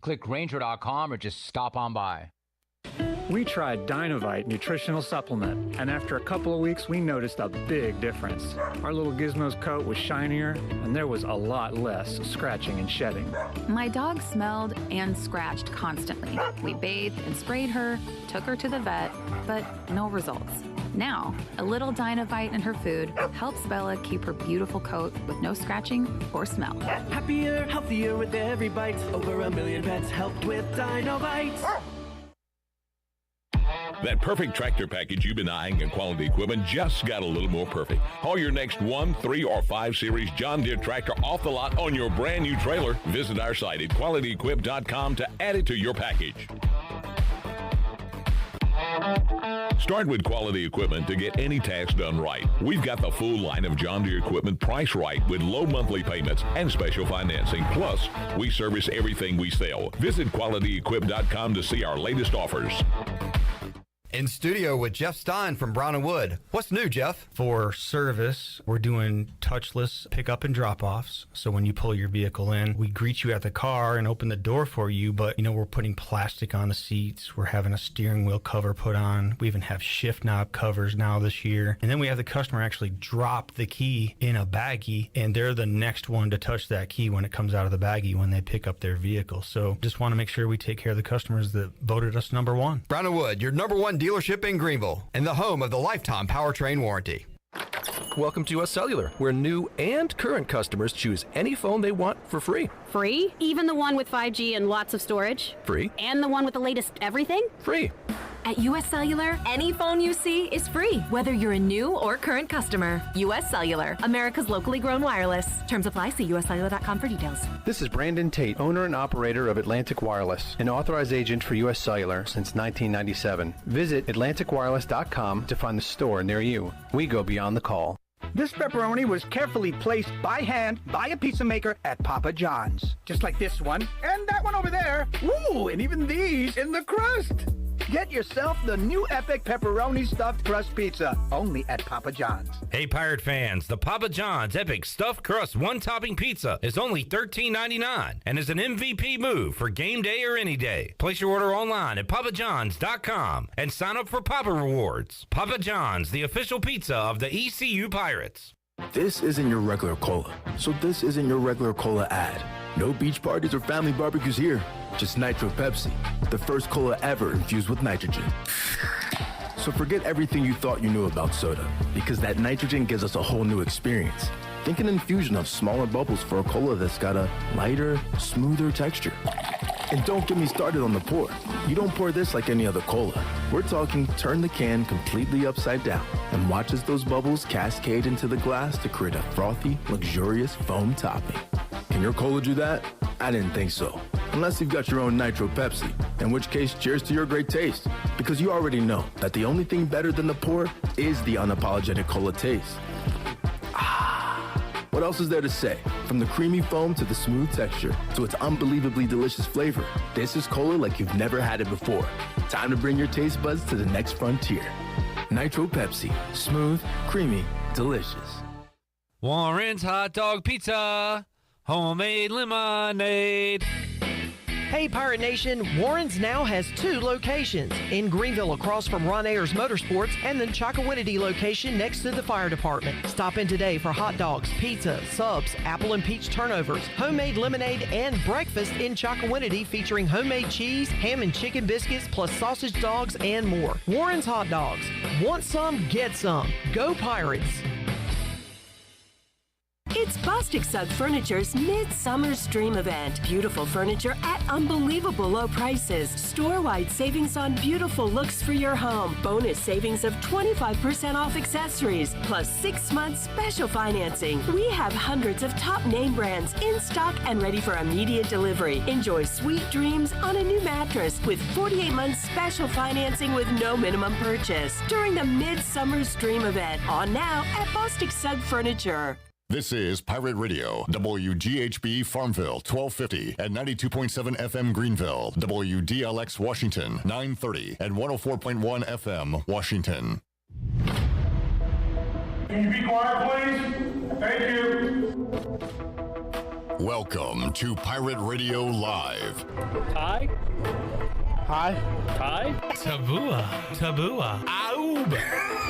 Click Ranger.com or just stop on by. We tried Dynavite Nutritional Supplement, and after a couple of weeks, we noticed a big difference. Our little Gizmo's coat was shinier, and there was a lot less scratching and shedding. My dog smelled and scratched constantly. We bathed and sprayed her, took her to the vet, but no results. Now, a little Dynavite in her food helps Bella keep her beautiful coat with no scratching or smell. Happier, healthier with every bite. Over 1 million pets helped with Dynavite. That perfect tractor package you've been eyeing in Quality Equipment just got a little more perfect. Haul your next 1, 3, or 5 Series John Deere tractor off the lot on your brand new trailer. Visit our site at QualityEquip.com to add it to your package. Start with Quality Equipment to get any task done right. We've got the full line of John Deere equipment priced right with low monthly payments and special financing. Plus, we service everything we sell. Visit QualityEquip.com to see our latest offers. In studio with Jeff Stein from Brown & Wood. What's new, Jeff? For service, we're doing touchless pickup and drop-offs. So when you pull your vehicle in, we greet you at the car and open the door for you. But, we're putting plastic on the seats. We're having a steering wheel cover put on. We even have shift knob covers now this year. And then we have the customer actually drop the key in a baggie, and they're the next one to touch that key when it comes out of the baggie when they pick up their vehicle. So just want to make sure we take care of the customers that voted us number one. Brown & Wood, your number one dealership in Greenville and the home of the lifetime powertrain warranty. Welcome to US Cellular, where new and current customers choose any phone they want for free. Free? Even the one with 5G and lots of storage? Free. And the one with the latest everything? Free. At US Cellular, any phone you see is free, whether you're a new or current customer. US Cellular, America's locally grown wireless. Terms apply. See uscellular.com for details. This is Brandon Tate, owner and operator of Atlantic Wireless, an authorized agent for US Cellular since 1997. Visit atlanticwireless.com to find the store near you. We go beyond the call. This pepperoni was carefully placed by hand by a pizza maker at Papa John's. Just like this one, and that one over there. Ooh, and even these in the crust. Get yourself the new Epic Pepperoni Stuffed Crust Pizza, only at Papa John's. Hey, Pirate fans, the Papa John's Epic Stuffed Crust one-topping pizza is only $13.99 and is an MVP move for game day or any day. Place your order online at papajohns.com and sign up for Papa Rewards. Papa John's, the official pizza of the ECU Pirates. This isn't your regular cola, so this isn't your regular cola ad. No beach parties or family barbecues here. Just Nitro Pepsi, the first cola ever infused with nitrogen. So forget everything you thought you knew about soda, because that nitrogen gives us a whole new experience. Think an infusion of smaller bubbles for a cola that's got a lighter, smoother texture. And don't get me started on the pour. You don't pour this like any other cola. We're talking turn the can completely upside down and watch as those bubbles cascade into the glass to create a frothy, luxurious foam topping. Can your cola do that? I didn't think so. Unless you've got your own Nitro Pepsi, in which case, cheers to your great taste. Because you already know that the only thing better than the pour is the unapologetic cola taste. What else is there to say? From the creamy foam to the smooth texture to its unbelievably delicious flavor, this is cola like you've never had it before. Time to bring your taste buds to the next frontier. Nitro Pepsi. Smooth, creamy, delicious. Warren's Hot Dog Pizza. Homemade lemonade. Hey, Pirate Nation, Warren's now has 2 locations, in Greenville across from Ron Ayers Motorsports and the Chocowinity location next to the fire department. Stop in today for hot dogs, pizza, subs, apple and peach turnovers, homemade lemonade, and breakfast in Chocowinity featuring homemade cheese, ham and chicken biscuits, plus sausage dogs and more. Warren's Hot Dogs. Want some? Get some. Go Pirates. It's Bostic Sugg Furniture's Midsummer's Dream event. Beautiful furniture at unbelievable low prices. Store-wide savings on beautiful looks for your home. Bonus savings of 25% off accessories, plus 6 months special financing. We have hundreds of top name brands in stock and ready for immediate delivery. Enjoy sweet dreams on a new mattress with 48 months special financing with no minimum purchase during the Midsummer's Dream event. On now at Bostic Sugg Furniture. This is Pirate Radio, WGHB Farmville, 1250 at 92.7 FM Greenville, WDLX Washington, 930 and 104.1 FM Washington. Can you be quiet, please? Thank you. Welcome to Pirate Radio Live. Hi. Tabua. Aub.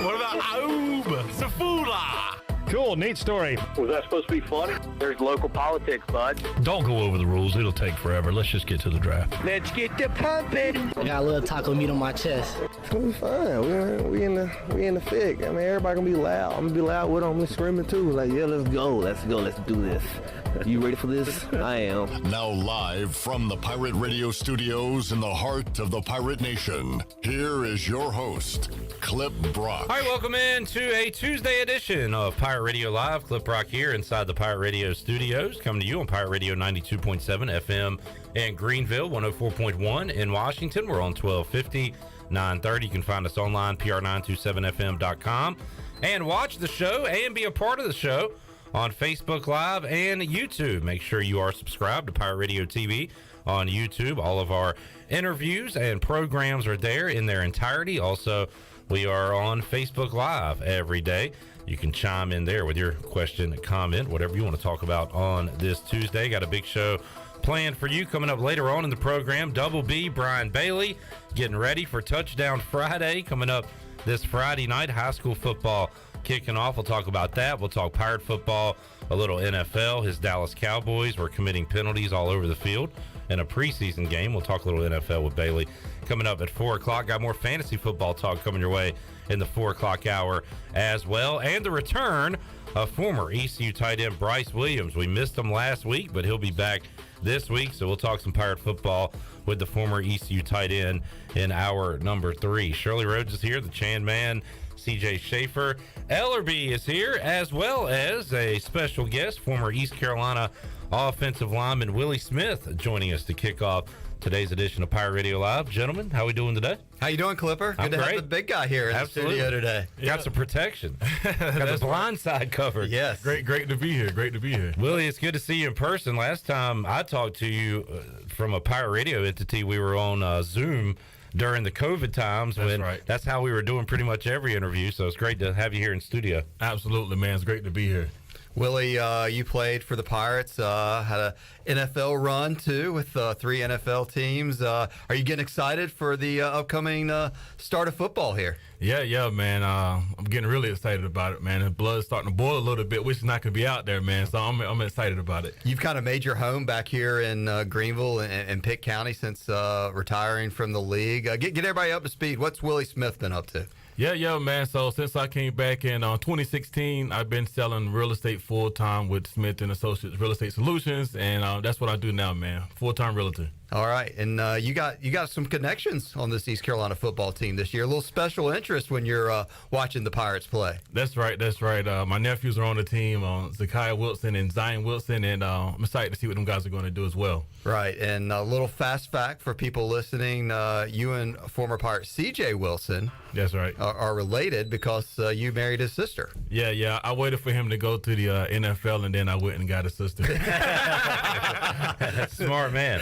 What about Aub? Safula. Cool, neat story. Was that supposed to be funny? There's local politics, bud. Don't go over the rules. It'll take forever. Let's just get to the draft. Let's get the pumping. I got a little taco meat on my chest. It's gonna be fun. We in the thick. I mean, everybody gonna be loud. I'm gonna be loud with them. I'm screaming too. Like, yeah, let's go, let's do this. You ready for this? I am. Now live from the Pirate Radio studios in the heart of the Pirate Nation, here is your host, Clip Brock. All right, welcome in to a Tuesday edition of Pirate Radio Live. Clip Brock here inside the Pirate Radio studios, coming to you on Pirate Radio 92.7 FM in Greenville, 104.1 in Washington. We're on 1250, 930. You can find us online, pr927fm.com, and watch the show and be a part of the show on Facebook Live and YouTube. Make sure you are subscribed to Pirate Radio TV on YouTube. All of our interviews and programs are there in their entirety. Also, we are on Facebook Live every day. You can chime in there with your question, comment, whatever you want to talk about on this Tuesday. Got a big show planned for you coming up later on in the program. Double B, Brian Bailey, getting ready for Touchdown Friday coming up this Friday night. High school football kicking off. We'll talk about that. We'll talk Pirate football, a little NFL. His Dallas Cowboys were committing penalties all over the field in a preseason game. We'll talk a little NFL with Bailey coming up at 4 o'clock. Got more fantasy football talk coming your way in the 4 o'clock hour as well. And the return of former ECU tight end Bryce Williams. We missed him last week, but he'll be back this week. So we'll talk some Pirate football with the former ECU tight end in hour number 3. Shirley Rhodes is here, the Chan Man, CJ Schaefer. Ellerbe is here, as well as a special guest, former East Carolina offensive lineman Willie Smith, joining us to kick off today's edition of Pirate Radio Live. Gentlemen, how are we doing today? How you doing, Clipper? Good to have the big guy here in the studio today. Got some protection. Got the blind side covered. Yes. Great to be here. Willie, it's good to see you in person. Last time I talked to you from a Pirate Radio entity, we were on Zoom during the COVID times. That's how we were doing pretty much every interview. So it's great to have you here in studio. Absolutely, man. It's great to be here. Willie, you played for the Pirates, had a NFL run too with 3 NFL teams. Are you getting excited for the upcoming start of football here? Yeah, man. I'm getting really excited about it, man. The blood's starting to boil a little bit, which is not going to be out there, man. So I'm excited about it. You've kind of made your home back here in Greenville and Pitt County since retiring from the league. Get everybody up to speed. What's Willie Smith been up to? Yeah, man. So since I came back in 2016, I've been selling real estate full-time with Smith & Associates Real Estate Solutions, and that's what I do now, man. Full-time realtor. All right, and you got some connections on this East Carolina football team this year. A little special interest when you're watching the Pirates play. That's right. My nephews are on the team, Zakiah Wilson and Zion Wilson, and I'm excited to see what them guys are going to do as well. Right, and a little fast fact for people listening, you and former Pirate CJ Wilson that's right. are related because you married his sister. Yeah, I waited for him to go to the NFL, and then I went and got his sister. Smart man.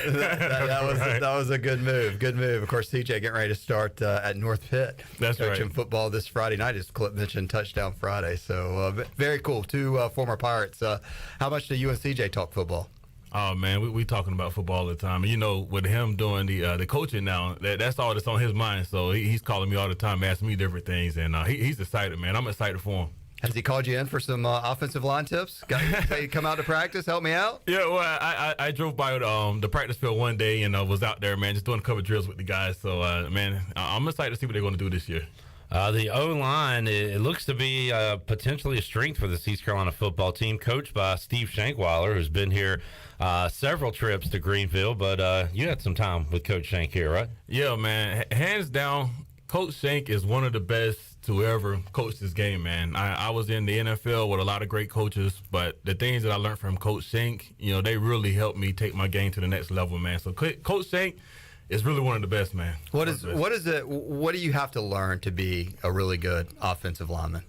That was a good move. Good move. Of course, CJ getting ready to start at North Pitt. That's coaching right. football this Friday night. As Clip mentioned, Touchdown Friday. So very cool. 2 former Pirates. How much do you and CJ talk football? Oh man, we talking about football all the time. And you know, with him doing the coaching now, that's all that's on his mind. So he's calling me all the time, asking me different things, and he's excited, man. I'm excited for him. Has he called you in for some offensive line tips? Say, come out to practice, help me out? Yeah, well, I drove by the practice field one day and was out there, man, just doing a couple of drills with the guys. So, man, I'm excited to see what they're going to do this year. The O-line, it looks to be potentially a strength for the East Carolina football team, coached by Steve Shankweiler, who's been here several trips to Greenville. But you had some time with Coach Shank here, right? Yeah, man. Hands down, Coach Shank is one of the best to ever coach this game, man. I was in the NFL with a lot of great coaches, but the things that I learned from Coach Shank, they really helped me take my game to the next level, man. So Coach Shank is really one of the best, man. What do you have to learn to be a really good offensive lineman?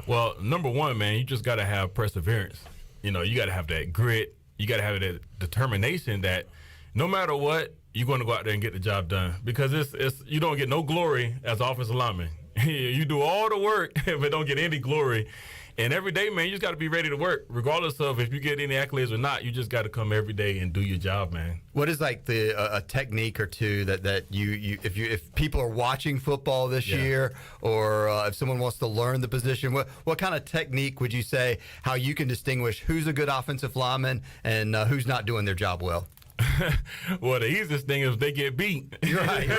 Well, number one, man, you just got to have perseverance. You got to have that grit. You got to have that determination that no matter what, you're going to go out there and get the job done, because it's you don't get no glory as an offensive lineman. You do all the work but don't get any glory. And every day, man, you just got to be ready to work, regardless of if you get any accolades or not. You just got to come every day and do your job, man. What is like a technique or two that you if people are watching football this year, or if someone wants to learn the position, what kind of technique would you say how you can distinguish who's a good offensive lineman and who's not doing their job well? Well, the easiest thing is they get beat. You're right.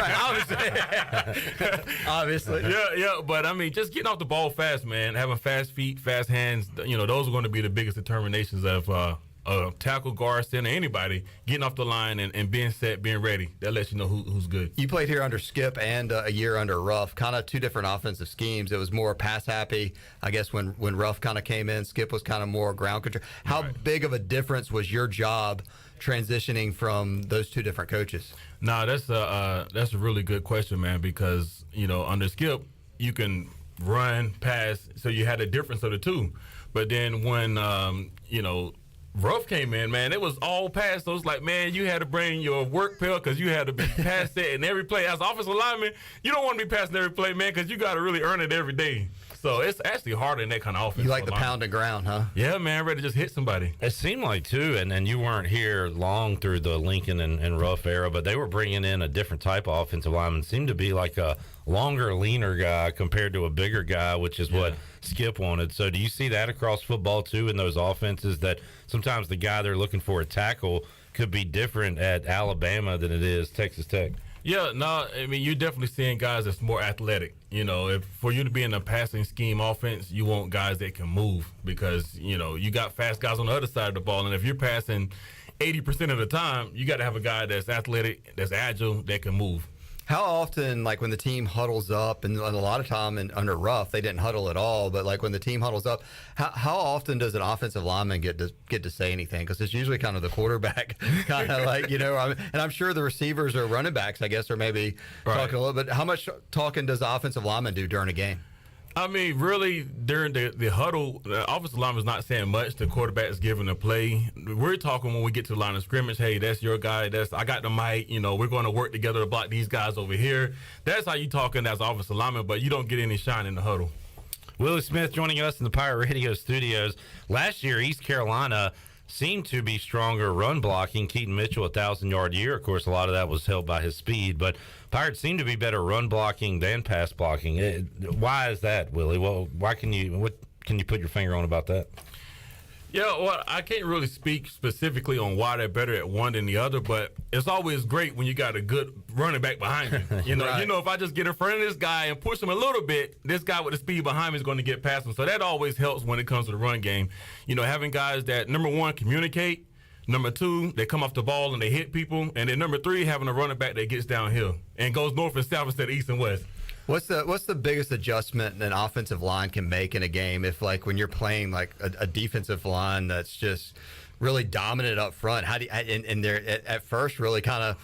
Obviously. Yeah. But I mean, just getting off the ball fast, man. Having fast feet, fast hands. Those are going to be the biggest determinations of a tackle, guard, center, anybody getting off the line and being set, being ready. That lets you know who's good. You played here under Skip and a year under Ruff. Kind of two different offensive schemes. It was more pass happy, I guess, when Ruff kind of came in. Skip was kind of more ground control. How big of a difference was your job transitioning from those two different coaches? No, that's a really good question, man, because under Skip you can run, pass, so you had a difference of the two. But then when Ruff came in, man, it was all pass. So it's like, man, you had to bring your work pill because you had to be pass set in every play. As offensive lineman, you don't want to be passing every play, man, because you got to really earn it every day. So it's actually harder in that kind of offense. You like the pound and ground, huh? Yeah, man, ready to just hit somebody. It seemed like, too, and you weren't here long through the Lincoln and Ruff era, but they were bringing in a different type of offensive lineman. Seemed to be like a longer, leaner guy compared to a bigger guy, which is what Skip wanted. So do you see that across football, too, in those offenses, that sometimes the guy they're looking for a tackle could be different at Alabama than it is Texas Tech? Yeah, no, I mean, you're definitely seeing guys that's more athletic. If for you to be in a passing scheme offense, you want guys that can move because, you got fast guys on the other side of the ball. And if you're passing 80% of the time, you got to have a guy that's athletic, that's agile, that can move. How often, like when the team huddles up, and a lot of time under Ruff, they didn't huddle at all, but like when the team huddles up, how often does an offensive lineman get to say anything? Because it's usually kind of the quarterback, kind of like, and I'm sure the receivers or running backs, I guess, are maybe talking a little bit. How much talking does the offensive lineman do during a game? I mean, really, during the huddle, the offensive lineman's not saying much. The quarterback is giving the play. We're talking when we get to the line of scrimmage, hey, that's your guy. I got the mic. We're going to work together to block these guys over here. That's how you talking as offensive lineman, but you don't get any shine in the huddle. Willie Smith joining us in the Pirate Radio studios. Last year, East Carolina seemed to be stronger run blocking. Keaton Mitchell, 1,000-yard year. Of course, a lot of that was helped by his speed, but Pirates seem to be better run blocking than pass blocking. Why is that, Willie? Well, what can you put your finger on about that? Yeah, well, I can't really speak specifically on why they're better at one than the other, but it's always great when you got a good running back behind you. Right. If I just get in front of this guy and push him a little bit, this guy with the speed behind me is going to get past him. So that always helps when it comes to the run game. Having guys that, number one, communicate. Number two, they come off the ball and they hit people. And then number three, having a running back that gets downhill and goes north and south instead of east and west. What's the biggest adjustment an offensive line can make in a game if, like, when you're playing like a defensive line that's just really dominant up front? How do you, and they're at first really kind of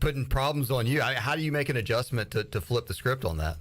putting problems on you? How do you make an adjustment to flip the script on that?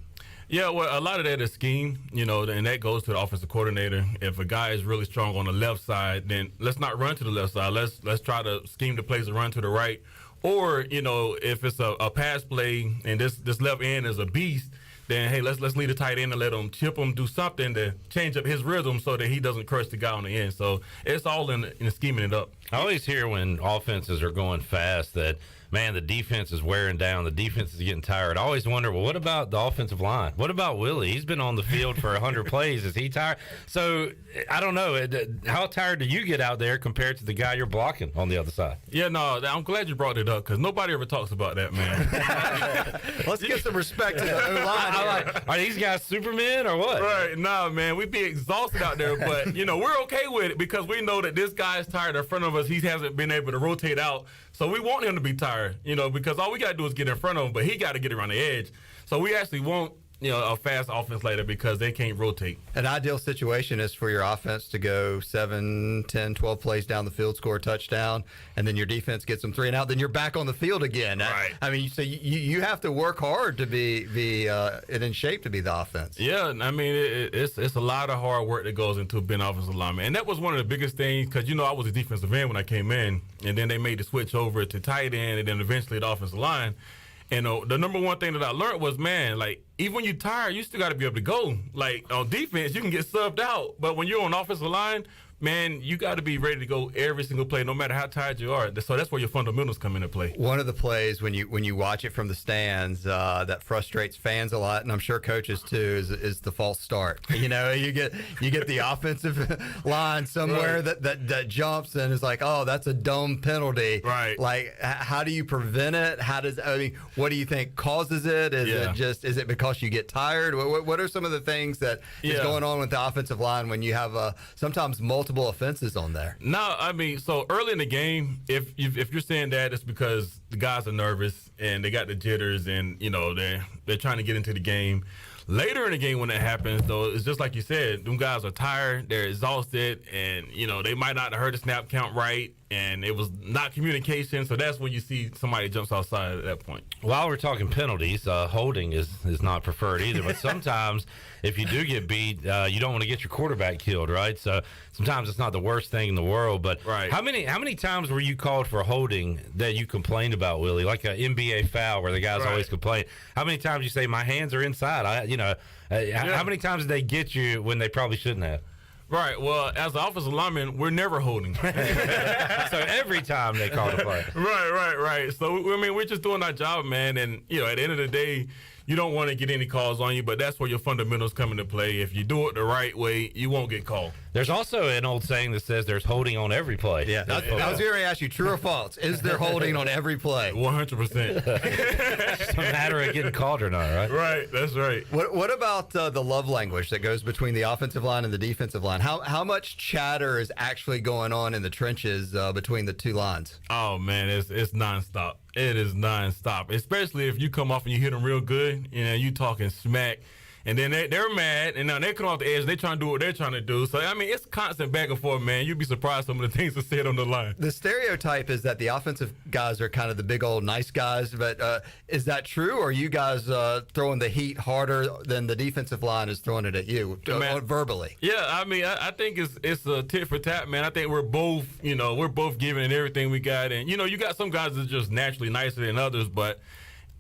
Yeah, well, a lot of that is scheme, and that goes to the offensive coordinator. If a guy is really strong on the left side, then let's not run to the left side. Let's try to scheme the plays to run to the right. Or, if it's a pass play and this left end is a beast, then, hey, let's lead the tight end and let him chip him, do something to change up his rhythm so that he doesn't crush the guy on the end. So it's all in scheming it up. I always hear when offenses are going fast that, man, the defense is wearing down. The defense is getting tired. I always wonder, well, what about the offensive line? What about Willie? He's been on the field for 100 plays. Is he tired? So, I don't know. How tired do you get out there compared to the guy you're blocking on the other side? Yeah, no, I'm glad you brought it up because nobody ever talks about that, man. Let's give some respect to the O-line. Are these guys Supermen or what? Right. Nah, man, we'd be exhausted out there, but, we're okay with it because we know that this guy is tired in front of us. He hasn't been able to rotate out. So we want him to be tired, because all we got to do is get in front of him, but he got to get around the edge. So we actually want, a fast offense like that because they can't rotate. An ideal situation is for your offense to go 7, 10, 12 plays down the field, score a touchdown, and then your defense gets them 3 and out. Then you're back on the field again. Right. I mean, so you have to work hard to be in shape to be the offense. Yeah, I mean, it's a lot of hard work that goes into being an offensive lineman. And that was one of the biggest things because, I was a defensive end when I came in, and then they made the switch over to tight end and then eventually the offensive line. And the number one thing that I learned was, man, like, even when you're tired, you still got to be able to go. Like, on defense, you can get subbed out. But when you're on offensive line, man, you got to be ready to go every single play, no matter how tired you are. So that's where your fundamentals come into play. One of the plays when you watch it from the stands that frustrates fans a lot, and I'm sure coaches too, is the false start. You know, you get the offensive line somewhere that jumps and is like, oh, that's a dumb penalty. Right. Like, how do you prevent it? What do you think causes it? Is it because you get tired? What are some of the things that is going on with the offensive line when you have sometimes multiple offenses on there? No, I mean, so early in the game, if you're saying that, it's because the guys are nervous and they got the jitters and, you know, they're trying to get into the game. Later in the game when that happens, though, it's just like you said, them guys are tired, they're exhausted, and, you know, they might not have heard the snap count right, and it was not communication, so that's when you see somebody jumps outside at that point. While we're talking penalties, holding is not preferred either, but sometimes if you do get beat, you don't want to get your quarterback killed, right? So sometimes it's not the worst thing in the world, but how many times were you called for holding that you complained about, Willie? Like an NBA foul where the guys always complain. How many times you say, my hands are inside? How many times did they get you when they probably shouldn't have? Right. Well, as an offensive lineman, we're never holding. So every time they call the play. Right. So, I mean, we're just doing our job, man. And, you know, at the end of the day, you don't want to get any calls on you, but that's where your fundamentals come into play. If you do it the right way, you won't get called. There's also an old saying that says there's holding on every play. Yeah, I was going to ask you, true or false? Is there holding on every play? 100%. It's a matter of getting called or not, right? Right, that's right. What about the love language that goes between the offensive line and the defensive line? How much chatter is actually going on in the trenches between the two lines? Oh, man, it's nonstop. It is nonstop, especially if you come off and you hit them real good. You know, you talking smack. And then they're mad, and now they come off the edge. They're trying to do what they're trying to do. So, I mean, it's constant back and forth, man. You'd be surprised some of the things that said on the line. The stereotype is that the offensive guys are kind of the big old nice guys, but is that true, or are you guys throwing the heat harder than the defensive line is throwing it at you verbally? Yeah, I mean, I think it's a tit for tat, man. I think we're both giving it everything we got. And, you know, you got some guys that are just naturally nicer than others, but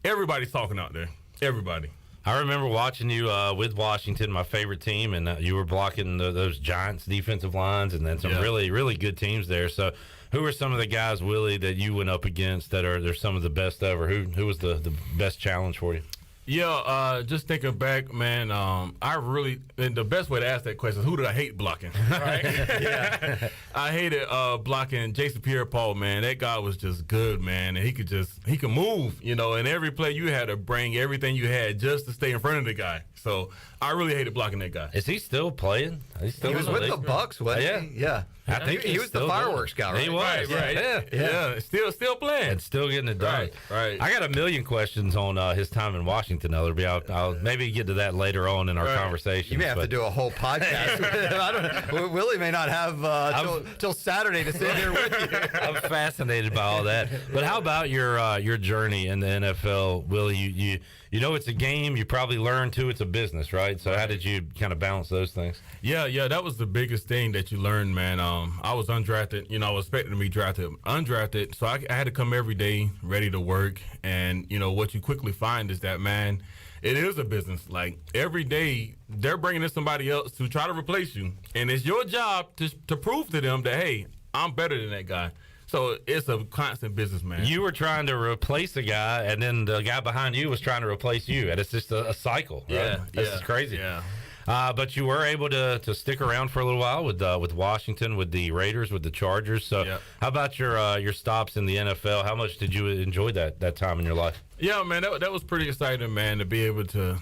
everybody's talking out there. Everybody. I remember watching you with Washington, my favorite team, and you were blocking those Giants defensive lines and then some really, really good teams there. So who are some of the guys, Willie, that you went up against that are some of the best ever? Who was the best challenge for you? Yeah, just thinking back, man, the best way to ask that question is, who did I hate blocking? Right? Yeah. I hated blocking Jason Pierre-Paul, man. That guy was just good, man. And he could move, you know, and every play you had to bring everything you had just to stay in front of the guy. So I really hated blocking that guy. Is he still playing? He was with the Bucks, wasn't he? Yeah. I think he was the fireworks guy, right? He was, right. Yeah. Still playing. And still getting it done. Right. I got a million questions on his time in Washington, Ellerbe. I'll maybe get to that later on in our conversation. You may have to do a whole podcast with him. I don't know. Willie may not have till Saturday to sit here with you. I'm fascinated by all that. But how about your journey in the NFL, Willie? You know it's a game. You probably learned, too, it's a business, right? So how did you kind of balance those things? Yeah, that was the biggest thing that you learn, man. I was undrafted. You know, I was expecting to be undrafted. So I had to come every day ready to work. And, you know, what you quickly find is that, man, it is a business. Like, every day they're bringing in somebody else to try to replace you. And it's your job to prove to them that, hey, I'm better than that guy. So it's a constant business, man. You were trying to replace a guy, and then the guy behind you was trying to replace you, and it's just a cycle. Right? Yeah, this is crazy. Yeah. But you were able to stick around for a little while with Washington, with the Raiders, with the Chargers. So how about your stops in the NFL? How much did you enjoy that time in your life? Yeah, man, that was pretty exciting, man, to be able to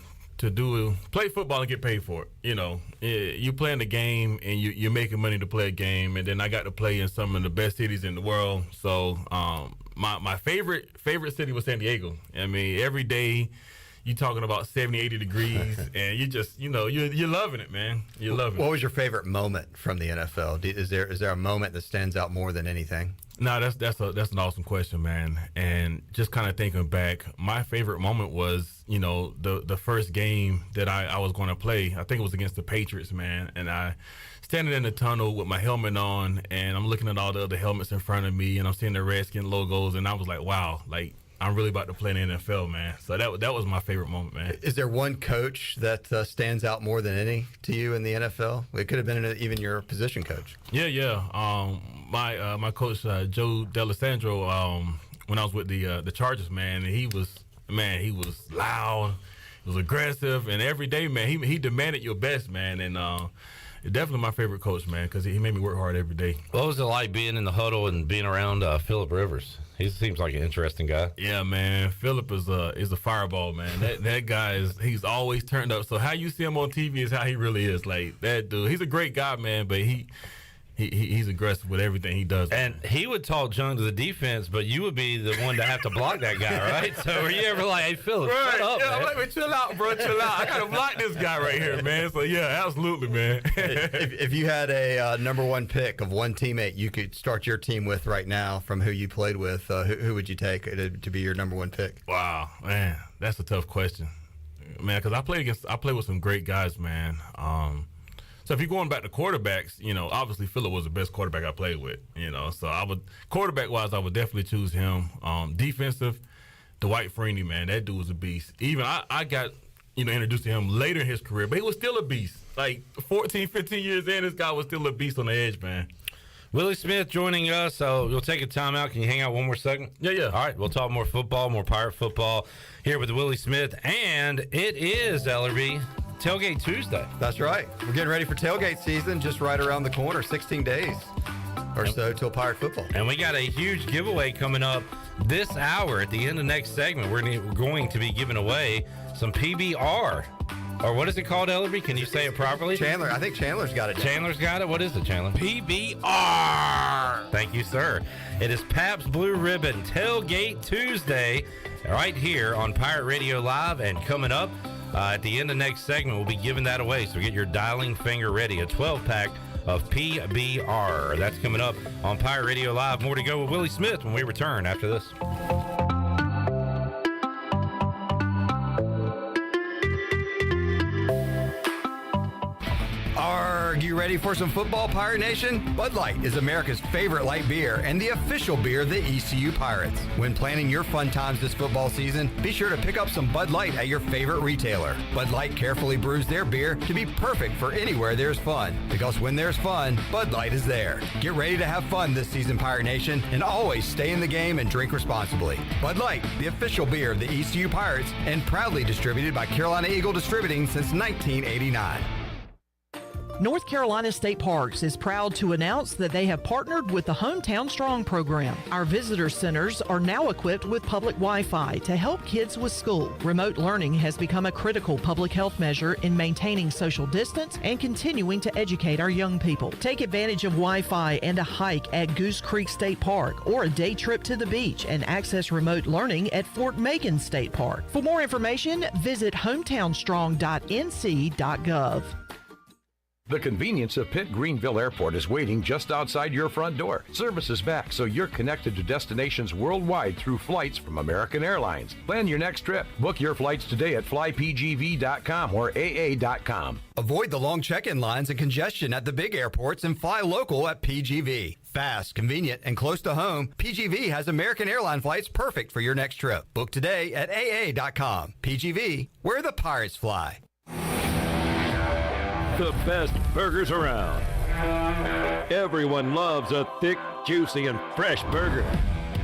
play football and get paid for it. You know, you playing the game and you're making money to play a game, and then I got to play in some of the best cities in the world. So my favorite city was San Diego. I mean, every day you're talking about 70, 80 degrees, and you just, you know, you're loving it, man. You're loving it. What was your favorite moment from the NFL? Is there a moment that stands out more than anything? No, that's an awesome question, man. And just kind of thinking back, my favorite moment was, you know, the first game that I was going to play. I think it was against the Patriots, man. And I standing in the tunnel with my helmet on, and I'm looking at all the other helmets in front of me, and I'm seeing the Redskin logos, and I was like, wow, like I'm really about to play in the NFL, man. So that was my favorite moment, man. Is there one coach that stands out more than any to you in the NFL? It could have been even your position coach. Yeah. My coach Joe D'Alessandro, when I was with the Chargers, man, and he was loud, he was aggressive, and every day, man, he demanded your best, man, and definitely my favorite coach, man, because he made me work hard every day. What was it like being in the huddle and being around Phillip Rivers? He seems like an interesting guy. Yeah, man. Phillip is a fireball, man. That guy he's always turned up. So how you see him on TV is how he really is. Like that dude. He's a great guy, man, but he's aggressive with everything he does. And he would talk junk to the defense, but you would be the one to have to block that guy, right? So were you ever like, hey, Phillip, shut up, man. Let me chill out, bro. Chill out. I got to block this guy right here, man. So, yeah, absolutely, man. if you had a number one pick of one teammate you could start your team with right now from who you played with, who would you take to be your number one pick? Wow, man. That's a tough question, man, because I play with some great guys, man. So if you're going back to quarterbacks, obviously Phillip was the best quarterback I played with, So quarterback-wise, I would definitely choose him. Defensive, Dwight Freeney, man, that dude was a beast. Even I got, introduced to him later in his career, but he was still a beast. Like 14, 15 years in, this guy was still a beast on the edge, man. Willie Smith joining us, so we'll take a timeout. Can you hang out one more second? Yeah. All right, we'll talk more football, more Pirate football here with Willie Smith, and it is, Ellerbe, Tailgate Tuesday. That's right. We're getting ready for tailgate season, just right around the corner, 16 days or so till Pirate football. And we got a huge giveaway coming up this hour. At the end of next segment, we're going to be giving away some PBR. Or what is it called, Ellerbe? Can you say it properly? Chandler. I think Chandler's got it. Chandler's got it? What is it, Chandler? PBR. Thank you, sir. It is Pabst Blue Ribbon Tailgate Tuesday right here on Pirate Radio Live. And coming up at the end of next segment, we'll be giving that away. So get your dialing finger ready. A 12-pack of PBR. That's coming up on Pirate Radio Live. More to go with Willie Smith when we return after this. Are you ready for some football, Pirate Nation? Bud Light is America's favorite light beer and the official beer of the ECU Pirates. When planning your fun times this football season, be sure to pick up some Bud Light at your favorite retailer. Bud Light carefully brews their beer to be perfect for anywhere there's fun. Because when there's fun, Bud Light is there. Get ready to have fun this season, Pirate Nation, and always stay in the game and drink responsibly. Bud Light, the official beer of the ECU Pirates, and proudly distributed by Carolina Eagle Distributing since 1989. North Carolina State Parks is proud to announce that they have partnered with the Hometown Strong program. Our visitor centers are now equipped with public Wi-Fi to help kids with school. Remote learning has become a critical public health measure in maintaining social distance and continuing to educate our young people. Take advantage of Wi-Fi and a hike at Goose Creek State Park or a day trip to the beach and access remote learning at Fort Macon State Park. For more information, visit hometownstrong.nc.gov. The convenience of Pitt Greenville Airport is waiting just outside your front door. Service is back, so you're connected to destinations worldwide through flights from American Airlines. Plan your next trip. Book your flights today at flypgv.com or aa.com. Avoid the long check-in lines and congestion at the big airports and fly local at PGV. Fast, convenient, and close to home, PGV has American airline flights perfect for your next trip. Book today at aa.com. PGV, where the Pirates fly. The best burgers around. Everyone loves a thick, juicy, and fresh burger.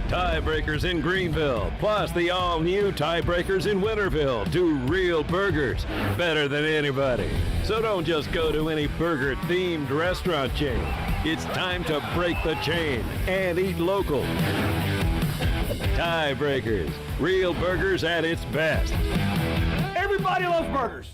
Tiebreakers in Greenville, plus the all-new Tiebreakers in Winterville. Do real burgers better than anybody. So don't just go to any burger-themed restaurant chain. It's time to break the chain and eat local. Tiebreakers, real burgers at its best. Everybody loves burgers.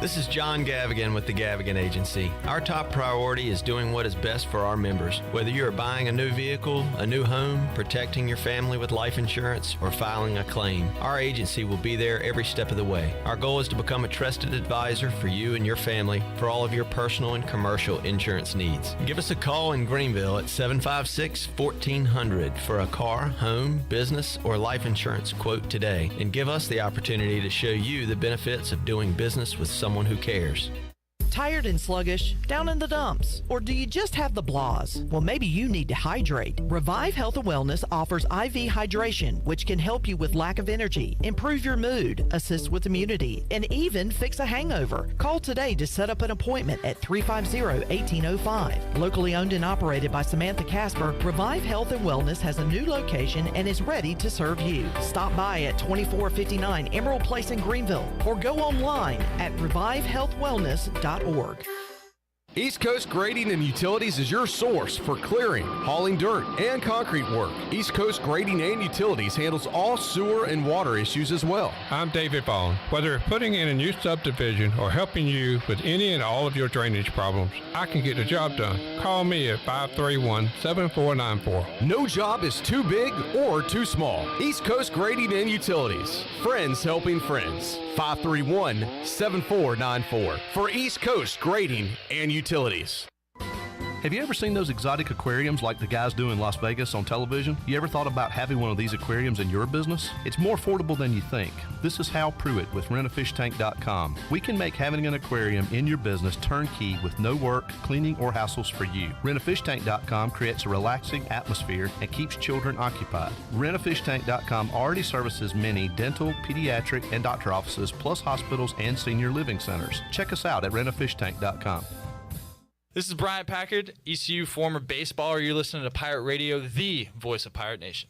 This is John Gavigan with the Gavigan Agency. Our top priority is doing what is best for our members. Whether you are buying a new vehicle, a new home, protecting your family with life insurance, or filing a claim, our agency will be there every step of the way. Our goal is to become a trusted advisor for you and your family for all of your personal and commercial insurance needs. Give us a call in Greenville at 756-1400 for a car, home, business, or life insurance quote today, and give us the opportunity to show you the benefits of doing business with someone who cares. Tired and sluggish? Down in the dumps? Or do you just have the blahs? Well, maybe you need to hydrate. Revive Health and Wellness offers IV hydration, which can help you with lack of energy, improve your mood, assist with immunity, and even fix a hangover. Call today to set up an appointment at 350-1805. Locally owned and operated by Samantha Casper, Revive Health and Wellness has a new location and is ready to serve you. Stop by at 2459 Emerald Place in Greenville or go online at revivehealthwellness.org. East Coast Grading and Utilities is your source for clearing, hauling dirt, and concrete work. East Coast Grading and Utilities handles all sewer and water issues as well. I'm David Vaughn. Whether putting in a new subdivision or helping you with any and all of your drainage problems, I can get the job done. Call me at 531-7494. No job is too big or too small. East Coast Grading and Utilities. Friends helping friends. 531-7494 for East Coast Grading and Utilities. Have you ever seen those exotic aquariums like the guys do in Las Vegas on television? You ever thought about having one of these aquariums in your business? It's more affordable than you think. This is Hal Pruitt with rentafishtank.com. We can make having an aquarium in your business turnkey with no work, cleaning, or hassles for you. Rentafishtank.com creates a relaxing atmosphere and keeps children occupied. Rentafishtank.com already services many dental, pediatric, and doctor offices, plus hospitals and senior living centers. Check us out at rentafishtank.com. This is Brian Packard, ECU former baseballer. You're listening to Pirate Radio, the voice of Pirate Nation.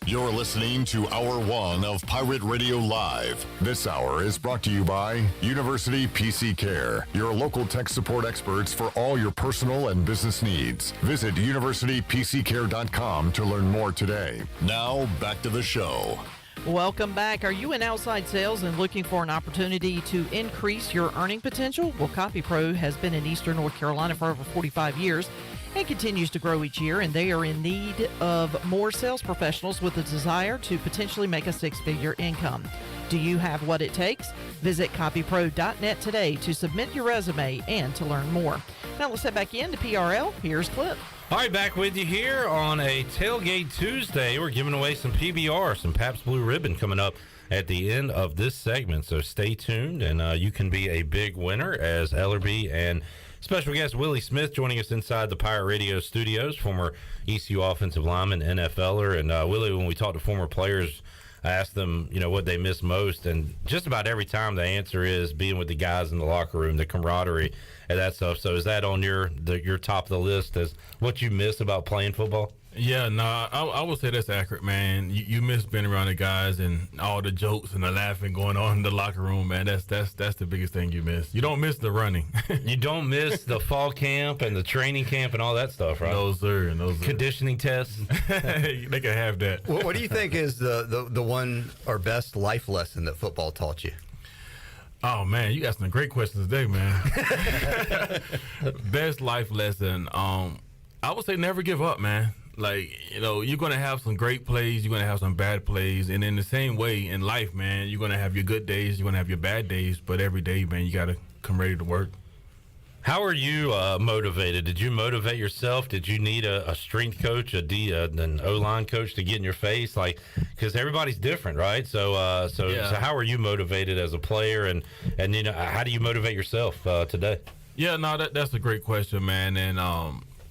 You're listening to Hour 1 of Pirate Radio Live. This hour is brought to you by University PC Care, your local tech support experts for all your personal and business needs. Visit universitypccare.com to learn more today. Now, back to the show. Welcome back. Are you in outside sales and looking for an opportunity to increase your earning potential? Well, CopyPro has been in Eastern North Carolina for over 45 years and continues to grow each year, and they are in need of more sales professionals with a desire to potentially make a six-figure income. Do you have what it takes? Visit copypro.net today to submit your resume and to learn more. Now let's head back into PRL. Here's Clip. All right, back with you here on a Tailgate Tuesday. We're giving away some PBR, some Pabst Blue Ribbon coming up at the end of this segment, so stay tuned, and you can be a big winner as Ellerbe and special guest Willie Smith joining us inside the Pirate Radio studios, former ECU offensive lineman, NFLer. And Willie, when we talk to former players, I asked them, what they miss most, and just about every time the answer is being with the guys in the locker room, the camaraderie and that stuff. So is that on your top of the list as what you miss about playing football? Yeah, I would say that's accurate, man. You miss being around the guys and all the jokes and the laughing going on in the locker room, man. That's the biggest thing you miss. You don't miss the running. You don't miss the fall camp and the training camp and all that stuff, right? No, sir. Conditioning tests. They can have that. What do you think is the one or best life lesson that football taught you? Oh, man, you got some great questions today, man. Best life lesson, I would say never give up, man. Like, you're going to have some great plays, you're going to have some bad plays, and in the same way in life, man, you're going to have your good days, you're going to have your bad days, but every day, man, you got to come ready to work. How are you motivated? Did you motivate yourself? Did you need a strength coach, an O-line coach to get in your face? Like, because everybody's different, right? So how are you motivated as a player, and how do you motivate yourself today? Yeah, no, that's a great question, man, and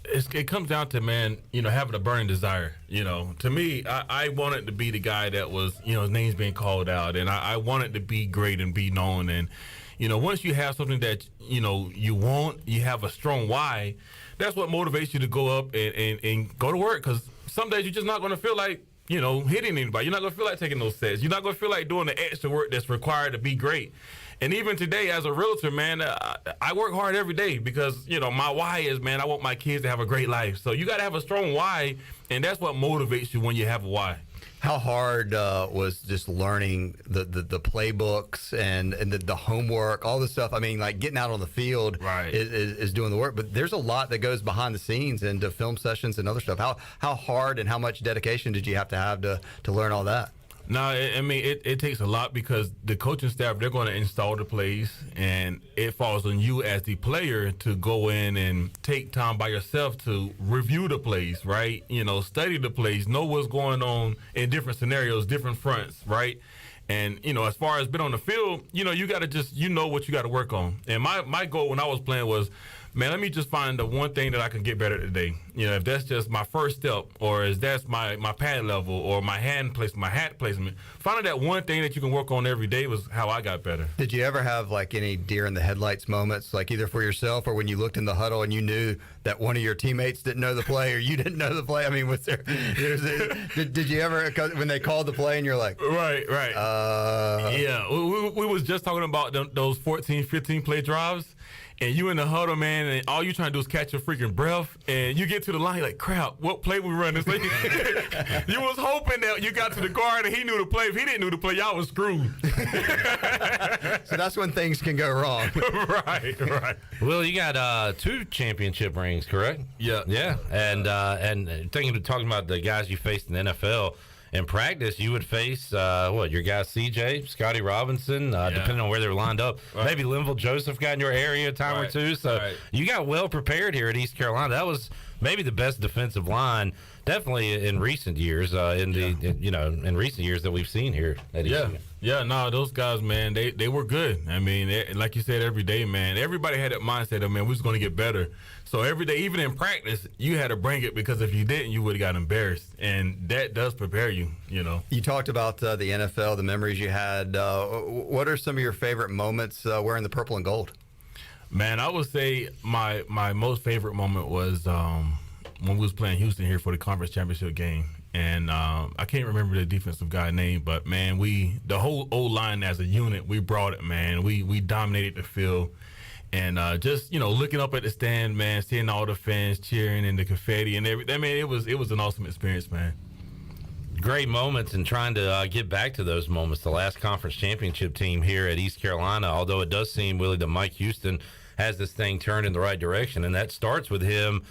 it comes down to, man, having a burning desire. To me, I wanted to be the guy that was, his name's being called out, and I wanted to be great and be known. And, once you have something that, you want, you have a strong why, that's what motivates you to go up and go to work. Because some days you're just not going to feel like, hitting anybody. You're not going to feel like taking those sets. You're not going to feel like doing the extra work that's required to be great. And even today, as a realtor, man, I work hard every day because, my why is, man, I want my kids to have a great life. So you got to have a strong why, and that's what motivates you when you have a why. How hard was just learning the playbooks and the homework, all this stuff? I mean, like getting out on the field is doing the work, but there's a lot that goes behind the scenes into film sessions and other stuff. How hard and how much dedication did you have to learn all that? No, I mean, it takes a lot because the coaching staff, they're going to install the plays, and it falls on you as the player to go in and take time by yourself to review the plays, right? Study the plays, know what's going on in different scenarios, different fronts, right? And, as far as being on the field, you got to just, what you got to work on. And my goal when I was playing was, man, let me just find the one thing that I can get better today. If that's just my first step, or if that's my pad level, or my hand placement, my hat placement, finding that one thing that you can work on every day was how I got better. Did you ever have any deer in the headlights moments, either for yourself or when you looked in the huddle and you knew that one of your teammates didn't know the play or you didn't know the play? I mean, was there? Did you ever, when they called the play and you're like, right? Yeah, we was just talking about those 14, 15 play drives. And you in the huddle, man, and all you trying to do is catch your freaking breath. And you get to the line, you're like, crap, what play we running? You was hoping that you got to the guard and he knew the play. If he didn't know the play, y'all was screwed. So that's when things can go wrong. Right. Well, you got 2 championship rings, correct? Yeah. And talking about the guys you faced in the NFL. In practice, you would face, your guy CJ, Scotty Robinson, depending on where they're lined up. Right. Maybe Linville Joseph got in your area a time or two. So you got well prepared here at East Carolina. That was maybe the best defensive line, definitely in recent years, in recent years that we've seen here at East Carolina. Yeah, no, those guys, man, they were good. I mean, like you said, every day, man, everybody had that mindset of, man, we're just going to get better. So every day, even in practice, you had to bring it because if you didn't, you would have got embarrassed. And that does prepare you, You talked about the NFL, the memories you had. What are some of your favorite moments wearing the purple and gold? Man, I would say my most favorite moment was when we was playing Houston here for the conference championship game. And I can't remember the defensive guy name, but, man, the whole O-line as a unit, we brought it, man. We dominated the field. And just, looking up at the stand, man, seeing all the fans cheering and the confetti and everything. I mean, it was an awesome experience, man. Great moments, and trying to get back to those moments. The last conference championship team here at East Carolina, although it does seem, Willie, that Mike Houston has this thing turned in the right direction, and that starts with him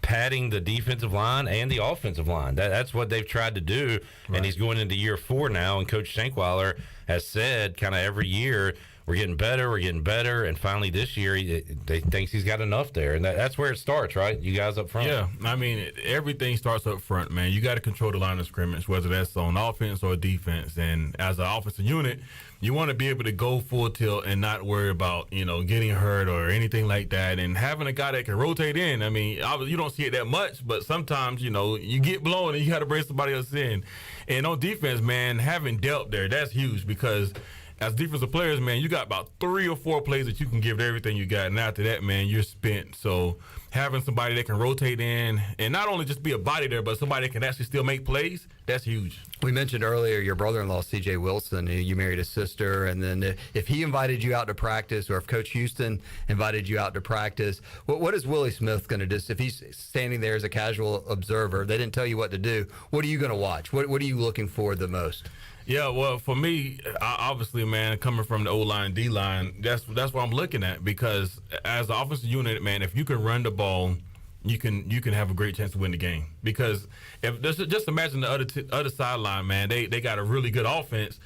padding the defensive line and the offensive line. That's what they've tried to do, and he's going into year 4 now, and Coach Shankweiler has said kind of every year, we're getting better, and finally this year he thinks he's got enough there, and that's where it starts, right? You guys up front. Yeah, I mean, everything starts up front, man. You got to control the line of scrimmage, whether that's on offense or defense, and as an offensive unit, you want to be able to go full tilt and not worry about, getting hurt or anything like that, and having a guy that can rotate in. I mean, you don't see it that much, but sometimes, you get blown and you got to bring somebody else in. And on defense, man, having depth there, that's huge because as defensive players, man, you got about 3 or 4 plays that you can give everything you got. And after that, man, you're spent. So having somebody that can rotate in and not only just be a body there, but somebody that can actually still make plays, that's huge. We mentioned earlier your brother-in-law, C.J. Wilson. You married his sister. And then if he invited you out to practice or if Coach Houston invited you out to practice, what is Willie Smith going to do? If he's standing there as a casual observer, they didn't tell you what to do, what are you going to watch? What are you looking for the most? Yeah, well, for me, obviously, man, coming from the O-line, D-line, that's what I'm looking at because as an offensive unit, man, if you can run the ball, you can have a great chance to win the game. Because just imagine the other sideline, man, they got a really good offense.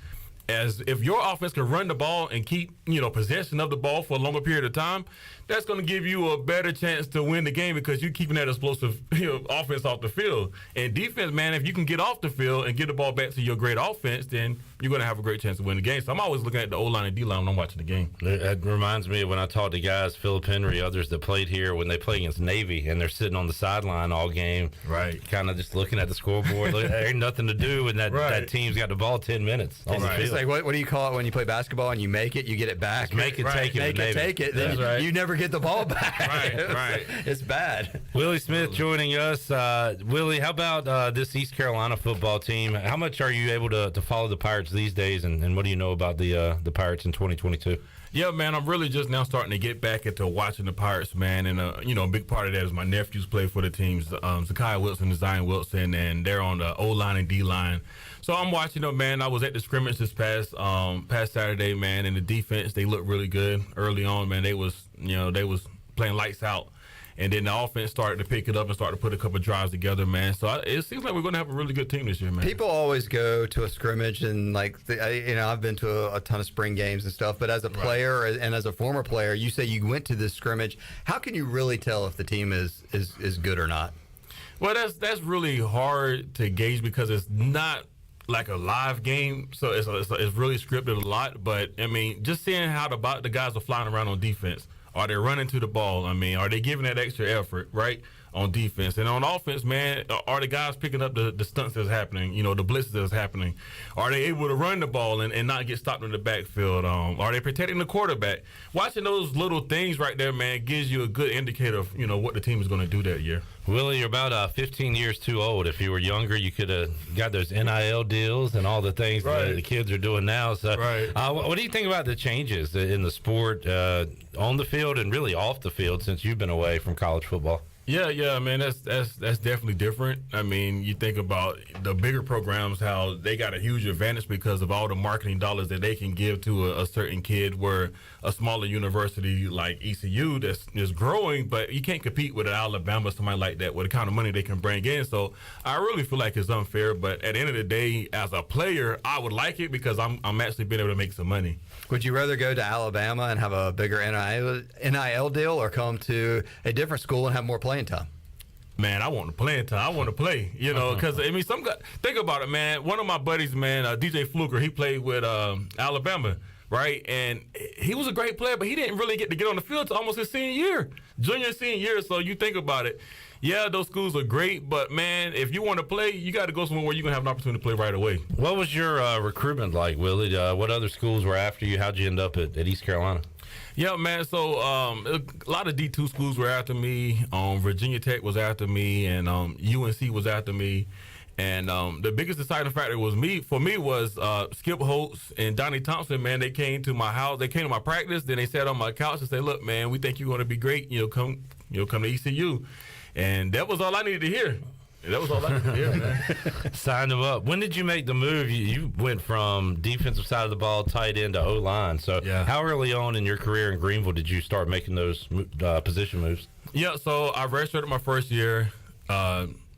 As if your offense can run the ball and keep, possession of the ball for a longer period of time, that's going to give you a better chance to win the game because you're keeping that explosive offense off the field. And defense, man, if you can get off the field and get the ball back to your great offense, then you're going to have a great chance to win the game. So I'm always looking at the O-line and D-line when I'm watching the game. It reminds me of when I talked to guys, Phillip Henry, others that played here, when they play against Navy and they're sitting on the sideline all game, right? Kind of just looking at the scoreboard. There ain't nothing to do when that team's got the ball 10 minutes on the field. It's like, what do you call it when you play basketball and you make it, you get it back? Make it, take it. Make it, take it. Then you never get the ball back. Right. It's bad. Willie Smith joining us. Willie, how about this East Carolina football team? How much are you able to follow the Pirates these days, and what do you know about the Pirates in 2022? Yeah, man, I'm really just now starting to get back into watching the Pirates, man. And, a big part of that is my nephews play for the teams, Zakiah Wilson and Zion Wilson, and they're on the O-line and D-line. So I'm watching them, man. I was at the scrimmage this past Saturday, man, and the defense, they looked really good early on, man. They was playing lights out. And then the offense started to pick it up and start to put a couple of drives together, man. So it seems like we're going to have a really good team this year, man. People always go to a scrimmage and I've been to a ton of spring games and stuff. But as a player and as a former player, you say you went to this scrimmage. How can you really tell if the team is good or not? Well, that's really hard to gauge because it's not like a live game, so it's really scripted a lot. But I mean, just seeing how the guys are flying around on defense. Are they running to the ball? I mean, are they giving that extra effort, right, on defense? And on offense, man, are the guys picking up the stunts that's happening, the blitzes that's happening? Are they able to run the ball and not get stopped in the backfield? Are they protecting the quarterback? Watching those little things right there, man, gives you a good indicator of, what the team is going to do that year. Willie, you're about 15 years too old. If you were younger, you could have got those NIL deals and all the things that the kids are doing now. So, what do you think about the changes in the sport on the field and really off the field since you've been away from college football? Yeah, man, that's definitely different. I mean, you think about the bigger programs, how they got a huge advantage because of all the marketing dollars that they can give to a certain kid, where a smaller university like ECU is growing, but you can't compete with an Alabama, somebody like that, with the kind of money they can bring in. So I really feel like it's unfair, but at the end of the day, as a player, I would like it because I'm actually being able to make some money. Would you rather go to Alabama and have a bigger NIL deal or come to a different school and have more playing time? Man, I want to play in time. I want to play, because, I mean, some guy, think about it, man. One of my buddies, man, DJ Fluker, he played with Alabama, right? And he was a great player, but he didn't really get to get on the field until almost his senior year. So you think about it. Yeah, those schools are great, but, man, if you want to play, you got to go somewhere where you're going to have an opportunity to play right away. What was your recruitment like, Willie? What other schools were after you? How'd you end up at East Carolina? Yeah, man, so a lot of D2 schools were after me. Virginia Tech was after me, and UNC was after me. And the biggest deciding factor was Skip Holtz and Donnie Thompson, man. They came to my house. They came to my practice. Then they sat on my couch and said, look, man, we think you're going to be great. Come to ECU. And that was all I needed to hear. That was all I needed to hear, man. Signed them up. When did you make the move? You went from defensive side of the ball, tight end to O-line. So how early on in your career in Greenville did you start making those position moves? Yeah, so I redshirted my first year.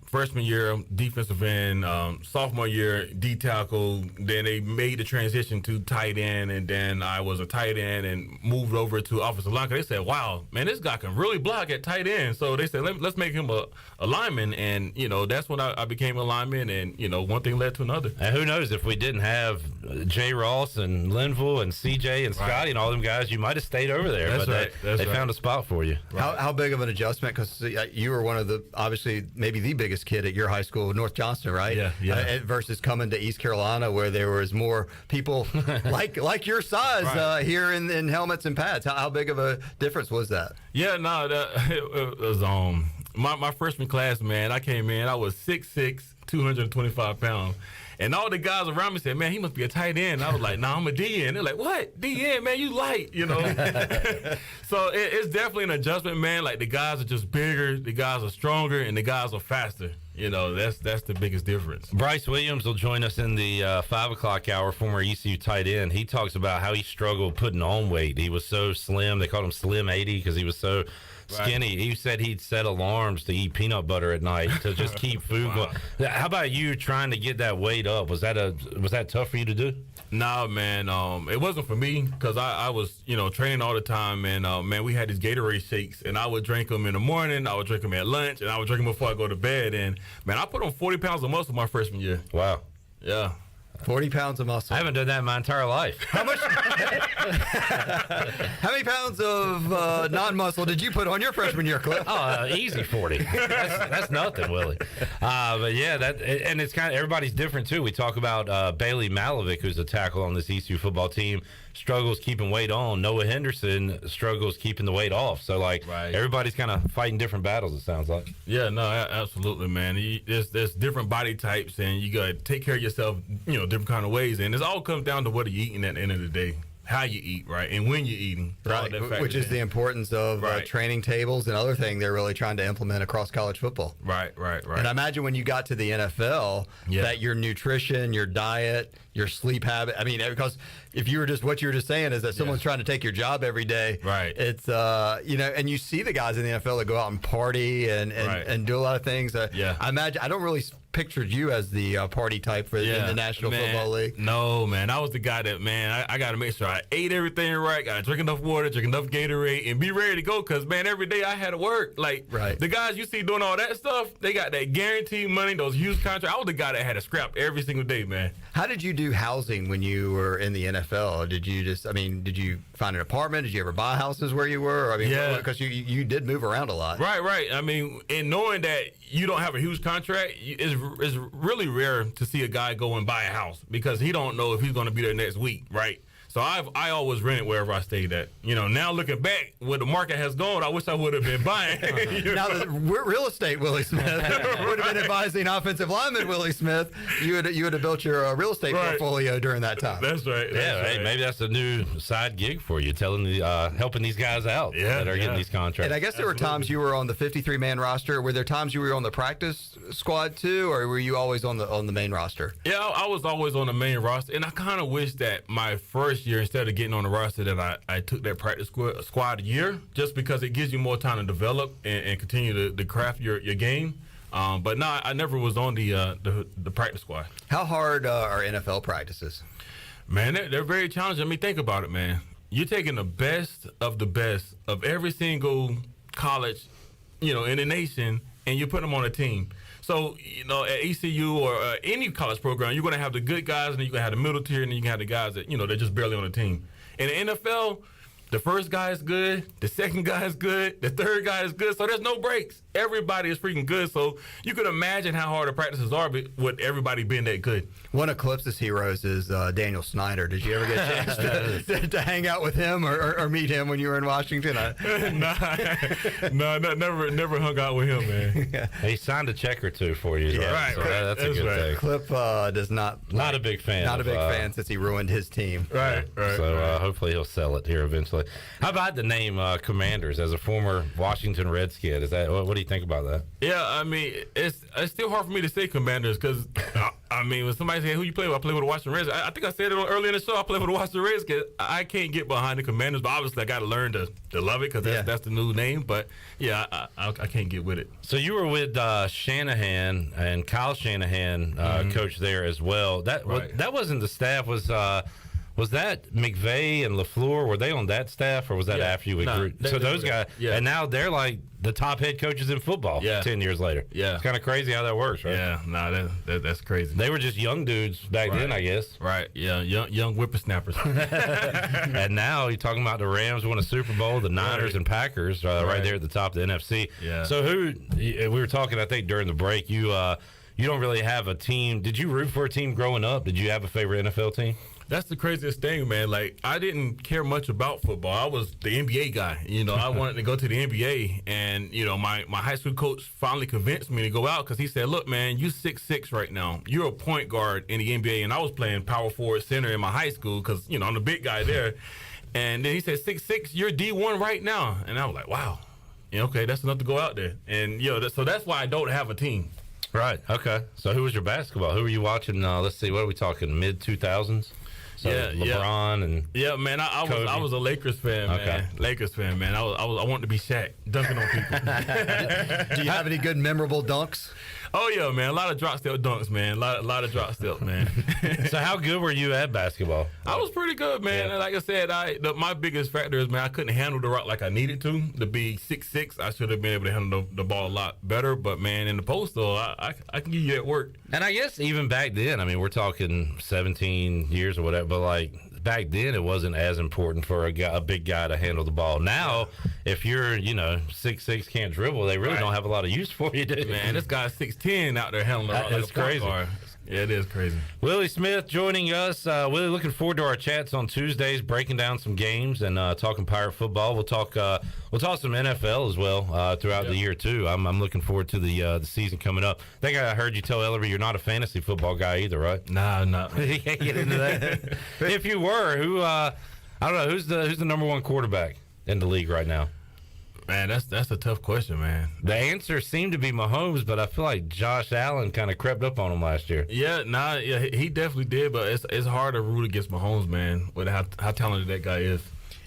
Freshman year, defensive end. Sophomore year, D tackle. Then they made the transition to tight end, and then I was a tight end and moved over to offensive line. They said, wow, man, this guy can really block at tight end. So they said, let's make him a lineman. And, that's when I became a lineman, and, one thing led to another. And who knows, if we didn't have Jay Ross and Linville and CJ and Scotty and all them guys, you might have stayed over there. That's right. They found a spot for you. Right. How big of an adjustment? Because you were one of the, obviously, maybe the biggest kid at your high school, North Johnston, right? Yeah. Versus coming to East Carolina, where there was more people like your size here in helmets and pads. How big of a difference was that? Yeah, no, it was my freshman class, man. I came in, I was 6'6", 225 pounds. And all the guys around me said, man, he must be a tight end. I was like, nah, I'm a DN. They're like, what? DN, man, you light, So it's definitely an adjustment, man. Like, the guys are just bigger, the guys are stronger, and the guys are faster. That's the biggest difference. Bryce Williams will join us in the 5 o'clock hour, former ECU tight end. He talks about how he struggled putting on weight. He was so slim. They called him Slim 80 because he was so skinny. He said he'd set alarms to eat peanut butter at night to just keep food going. How about you trying to get that weight up? Was that tough for you to do? Nah, man. It wasn't for me because I was, training all the time. And, man, we had these Gatorade shakes, and I would drink them in the morning. I would drink them at lunch, and I would drink them before I go to bed. And, man, I put on 40 pounds of muscle my freshman year. Wow. Yeah. 40 pounds of muscle. I haven't done that in my entire life. How much? How many pounds of non-muscle did you put on your freshman year, Cliff? Oh, easy 40. That's nothing, Willie. But yeah, and it's kind of, everybody's different too. We talk about Bailey Malovic, who's a tackle on this ECU football team, struggles keeping weight on. Noah Henderson struggles keeping the weight off. So everybody's kind of fighting different battles, it sounds like. Yeah, no, absolutely, man. There's different body types, and you got to take care of yourself, different kind of ways. And it all comes down to what are you eating at the end of the day. how you eat, right, and when you're eating. Right, which is the importance of training tables and other thing they're really trying to implement across college football. Right. And I imagine when you got to the NFL, that your nutrition, your diet, your sleep habit, I mean, because if you were just, what you were just saying is that someone's trying to take your job every day. Right. It's, and you see the guys in the NFL that go out and party and do a lot of things. I imagine, I don't really picture you as the party type in the National Football League. No, man. I was the guy that, man, I got to make sure I ate everything right, got to drink enough water, drink enough Gatorade, and be ready to go because, man, every day I had to work. Like, the guys you see doing all that stuff, they got that guaranteed money, those huge contracts. I was the guy that had to scrap every single day, man. How did you do housing when you were in the NFL? Did you find an apartment? Did you ever buy houses where you were? I mean, because you did move around a lot. Right. I mean, and knowing that you don't have a huge contract is really rare to see a guy go and buy a house because he don't know if he's going to be there next week, right? So I always rented wherever I stayed at. Now looking back, where the market has gone, I wish I would have been buying. Now, the real estate Willie Smith would have been advising offensive lineman Willie Smith. You would have built your real estate portfolio during that time. That's right. Hey, maybe that's a new side gig for you, helping these guys out that are getting these contracts. And I guess there were times you were on the 53-man roster. Were there times you were on the practice squad too, or were you always on the main roster? Yeah, I was always on the main roster, and I kind of wish that my first year, instead of getting on the roster, that I took that practice squad year, just because it gives you more time to develop and continue to craft your game. But no, I never was on the practice squad. How hard are NFL practices? Man, they're very challenging. I mean, think about it, man. You're taking the best of every single college, in the nation, and you're putting them on a team. So, at ECU or any college program, you're going to have the good guys, and then you're going to have the middle tier, and then you can have the guys that, they're just barely on the team. In the NFL, the first guy is good, the second guy is good, the third guy is good, so there's no breaks. Everybody is freaking good, so you can imagine how hard the practices are with everybody being that good. One of Clips's heroes is Daniel Snyder. Did you ever get a chance to hang out with him or meet him when you were in Washington? No, never hung out with him, man. He signed a check or two for you. Yeah, right. So that's a good thing. Clip does not a big fan. Not a big fan since he ruined his team. Right. So hopefully he'll sell it here eventually. How about the name Commanders? As a former Washington Redskin, is that what do you think about that? Yeah, I mean, it's still hard for me to say Commanders because when somebody says who you play with, I play with the Washington Redskins. I think I said it earlier in the show. I play with the Washington Redskins. I can't get behind the Commanders, but obviously I got to learn to love it because that's the new name. But yeah, I can't get with it. So you were with Shanahan and Kyle Shanahan, coach there as well. That wasn't the staff. Was that McVay and LaFleur? Were they on that staff, or was that after you withdrew? So those guys, and now they're like the top head coaches in football 10 years later. Yeah. It's kind of crazy how that works, right? Yeah, that's crazy. They were just young dudes back then, I guess. Right, yeah, young whippersnappers. And now you're talking about the Rams won a Super Bowl, the Niners and Packers right there at the top of the NFC. Yeah. So we were talking, I think, during the break, you don't really have a team. Did you root for a team growing up? Did you have a favorite NFL team? That's the craziest thing, man. Like, I didn't care much about football. I was the NBA guy. I wanted to go to the NBA. And, my high school coach finally convinced me to go out because he said, look, man, you 6'6" right now. You're a point guard in the NBA. And I was playing power forward center in my high school because, I'm the big guy there. And then he said, 6'6", you're D1 right now. And I was like, wow. Okay, that's enough to go out there. And, so that's why I don't have a team. Right. Okay. So who was your basketball? Who were you watching? Let's see. What are we talking? Mid-2000s? So LeBron and man, I was a Lakers fan, man. Okay. Lakers fan, man. I wanted to be Shaq, dunking on people. Do you have any good memorable dunks? Oh yeah, man. A lot of drop step dunks, man. A lot of drop steps, man. So how good were you at basketball? I was pretty good, man. Yeah. Like I said, my biggest factor is, man, I couldn't handle the rock like I needed to. To be 6'6", I should have been able to handle the ball a lot better. But man, in the post though, I can give you that work. And I guess even back then, I mean, we're talking 17 years or whatever, but like back then it wasn't as important for a big guy to handle the ball. Now, if you're 6'6", can't dribble, they really don't have a lot of use for you, do they? Man, this guy's 6'10" out there handling the rock. That's crazy. Yeah, it is crazy. Willie Smith joining us. Willie, looking forward to our chats on Tuesdays, breaking down some games and talking Pirate football. We'll talk some NFL as well throughout the year too. I'm looking forward to the season coming up. I think I heard you tell Ellerbe you're not a fantasy football guy either, right? Nah, not. You can't get into that. If you were, who? I don't know who's the number one quarterback in the league right now. Man, that's a tough question, man. The answer seemed to be Mahomes, but I feel like Josh Allen kind of crept up on him last year. Yeah, he definitely did, but it's hard to root against Mahomes, man, with how talented that guy is.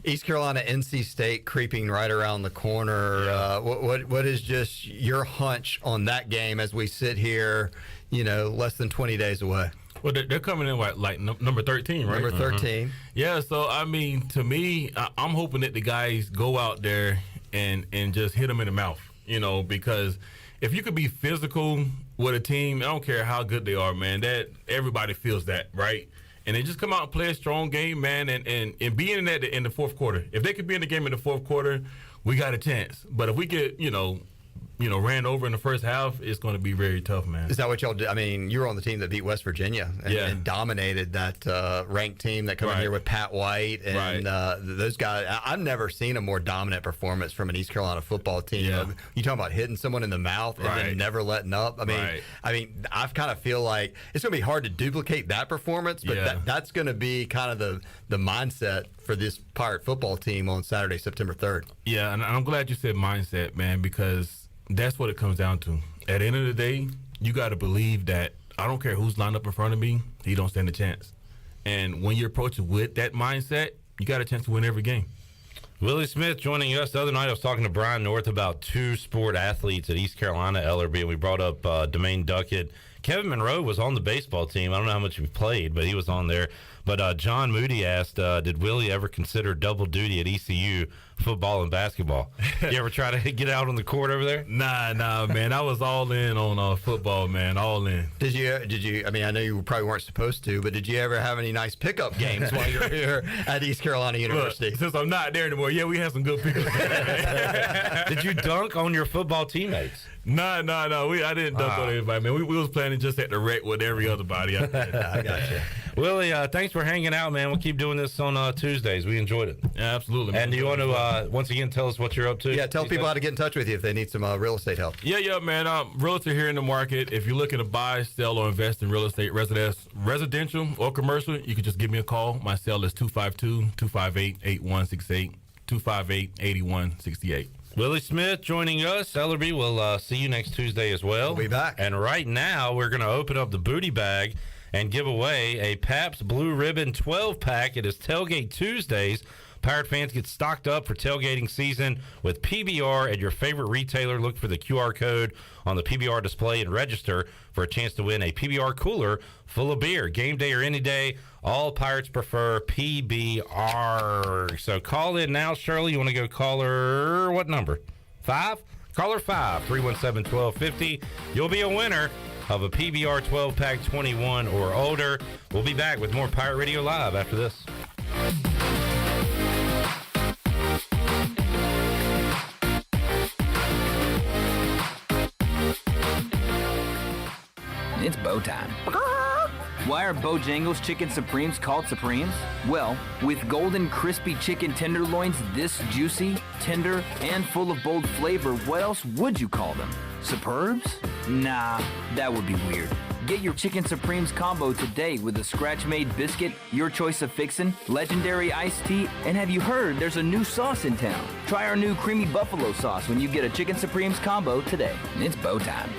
East Carolina, NC State creeping right around the corner. Yeah. What is just your hunch on that game as we sit here, less than 20 days away? Well, they're coming in like number 13, right? Number 13. Yeah, so, I mean, to me, I'm hoping that the guys go out there and just hit them in the mouth, because if you could be physical with a team, I don't care how good they are, man, that everybody feels that, right? And they just come out and play a strong game, man, and be in that in the fourth quarter. If they could be in the game in the fourth quarter, we got a chance. But if we get, ran over in the first half, it's going to be very tough, man. Is that what y'all do? I mean, you were on the team that beat West Virginia and dominated that ranked team that come in here with Pat White and those guys. I've never seen a more dominant performance from an East Carolina football team. Yeah. You talking about hitting someone in the mouth and then never letting up. I mean, I kind of feel like it's going to be hard to duplicate that performance, but that's going to be kind of the mindset for this Pirate football team on Saturday, September 3rd. Yeah, and I'm glad you said mindset, man, because that's what it comes down to. At the end of the day, you got to believe that I don't care who's lined up in front of me, he don't stand a chance. And when you approach it with that mindset, you got a chance to win every game. Willie Smith joining us the other night. I was talking to Brian North about two sport athletes at East Carolina, Ellerbe, and we brought up Demaine Duckett. Kevin Monroe was on the baseball team. I don't know how much he played, but he was on there. But John Moody asked, did Willie ever consider double duty at ECU, football and basketball? You ever try to get out on the court over there? Nah, man. I was all in on football, man, all in. Did you? I mean, I know you probably weren't supposed to, but did you ever have any nice pickup games while you were here at East Carolina University? Look, since I'm not there anymore, we had some good pickup games. Did you dunk on your football teammates? No. I didn't dunk on anybody, man. We was playing just at the rec with every other body out there. I got you. Willie, thanks for hanging out, man. We'll keep doing this on Tuesdays. We enjoyed it. Yeah, absolutely, man. And do you want to, once again, tell us what you're up to? Yeah, tell people how to get in touch with you if they need some real estate help. Yeah, man. Realtor here in the market. If you're looking to buy, sell, or invest in real estate, residential or commercial, you can just give me a call. My cell is 252-258-8168, 258-8168. Willie Smith joining us. Ellerbe, we'll see you next Tuesday as well. We'll be back. And right now, we're going to open up the booty bag and give away a Pabst Blue Ribbon 12-pack. It is Tailgate Tuesdays. Pirate fans get stocked up for tailgating season with PBR at your favorite retailer. Look for the QR code on the PBR display and register for a chance to win a PBR cooler full of beer. Game day or any day, all Pirates prefer PBR. So call in now, Shirley. You want to go caller, what number? 5? Caller 5, 317-1250. You'll be a winner of a PBR 12-pack 21 or older. We'll be back with more Pirate Radio Live after this. It's bow time. Why are Bojangles Chicken Supremes called Supremes? Well, with golden crispy chicken tenderloins this juicy, tender, and full of bold flavor, what else would you call them? Superbs? Nah, that would be weird. Get your Chicken Supremes combo today with a scratch-made biscuit, your choice of fixin', legendary iced tea, and have you heard there's a new sauce in town? Try our new creamy buffalo sauce when you get a Chicken Supremes combo today. It's bow time.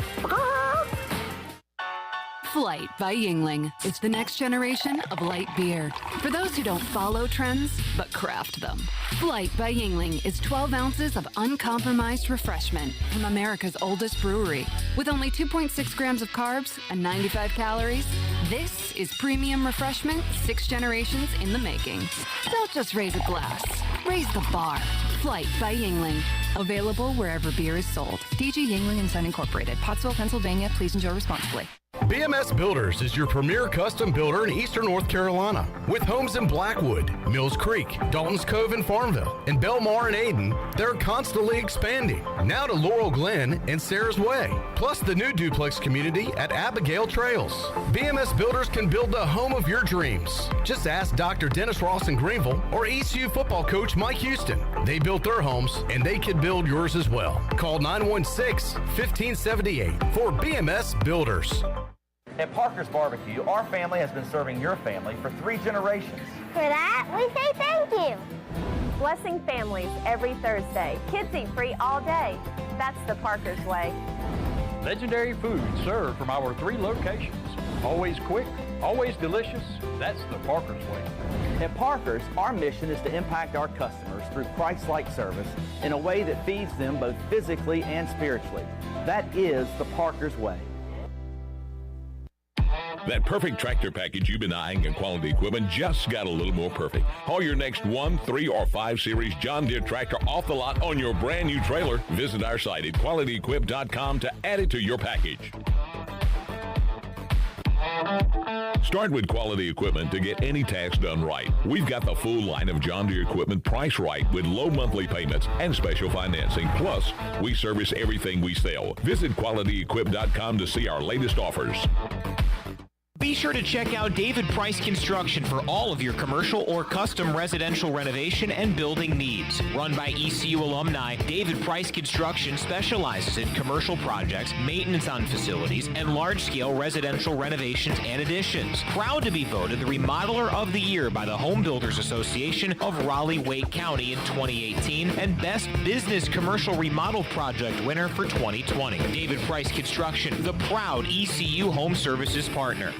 Flight by Yingling. It's the next generation of light beer. For those who don't follow trends, but craft them. Flight by Yingling is 12 ounces of uncompromised refreshment from America's oldest brewery. With only 2.6 grams of carbs and 95 calories, this is premium refreshment 6 generations in the making. Don't just raise a glass, raise the bar. Flight by Yingling. Available wherever beer is sold. DG Yingling & Son Incorporated, Pottsville, Pennsylvania. Please enjoy responsibly. BMS Builders is your premier custom builder in eastern North Carolina. With homes in Blackwood, Mills Creek, Dalton's Cove and Farmville, and Belmar and Ayden, they're constantly expanding. Now to Laurel Glen and Sarah's Way, plus the new duplex community at Abigail Trails. BMS Builders can build the home of your dreams. Just ask Dr. Dennis Ross in Greenville or ECU football coach Mike Houston. They built their homes, and they can build yours as well. Call 916-1578 for BMS Builders. At Parker's Barbecue, our family has been serving your family for 3 generations. For that, we say thank you. Blessing families every Thursday. Kids eat free all day. That's the Parker's way. Legendary food served from our 3 locations. Always quick, always delicious. That's the Parker's way. At Parker's, our mission is to impact our customers through Christ-like service in a way that feeds them both physically and spiritually. That is the Parker's way. That perfect tractor package you've been eyeing in Quality Equipment just got a little more perfect. Haul your next 1, 3, or 5 Series John Deere tractor off the lot on your brand new trailer. Visit our site at QualityEquip.com to add it to your package. Start with Quality Equipment to get any task done right. We've got the full line of John Deere equipment priced right with low monthly payments and special financing. Plus, we service everything we sell. Visit QualityEquip.com to see our latest offers. Be sure to check out David Price Construction for all of your commercial or custom residential renovation and building needs. Run by ECU alumni, David Price Construction specializes in commercial projects, maintenance on facilities, and large-scale residential renovations and additions. Proud to be voted the Remodeler of the Year by the Home Builders Association of Raleigh-Wake County in 2018 and Best Business Commercial Remodel Project winner for 2020. David Price Construction, the proud ECU Home Services partner.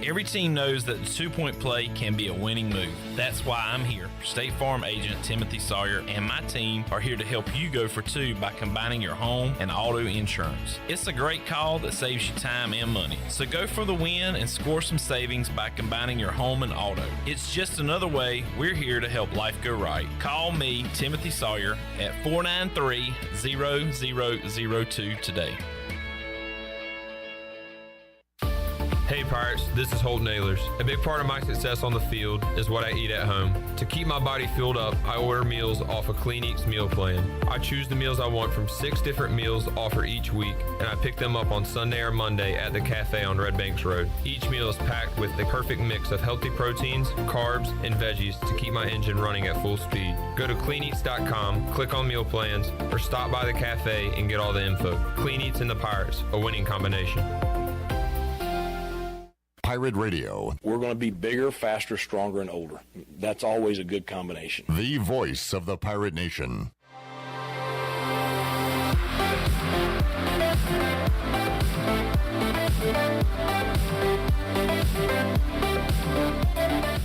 Every team knows that the two-point play can be a winning move. That's why I'm here. State Farm agent Timothy Sawyer and my team are here to help you go for 2 by combining your home and auto insurance. It's a great call that saves you time and money. So go for the win and score some savings by combining your home and auto. It's just another way we're here to help life go right. Call me, Timothy Sawyer, at 493-0002 today. Hey Pirates, this is Holton Ahlers. A big part of my success on the field is what I eat at home. To keep my body filled up, I order meals off a Clean Eats meal plan. I choose the meals I want from 6 different meals offered each week, and I pick them up on Sunday or Monday at the cafe on Red Banks Road. Each meal is packed with the perfect mix of healthy proteins, carbs, and veggies to keep my engine running at full speed. Go to CleanEats.com, click on meal plans, or stop by the cafe and get all the info. Clean Eats and the Pirates, a winning combination. Pirate Radio. We're going to be bigger, faster, stronger, and older. That's always a good combination. The voice of the Pirate Nation.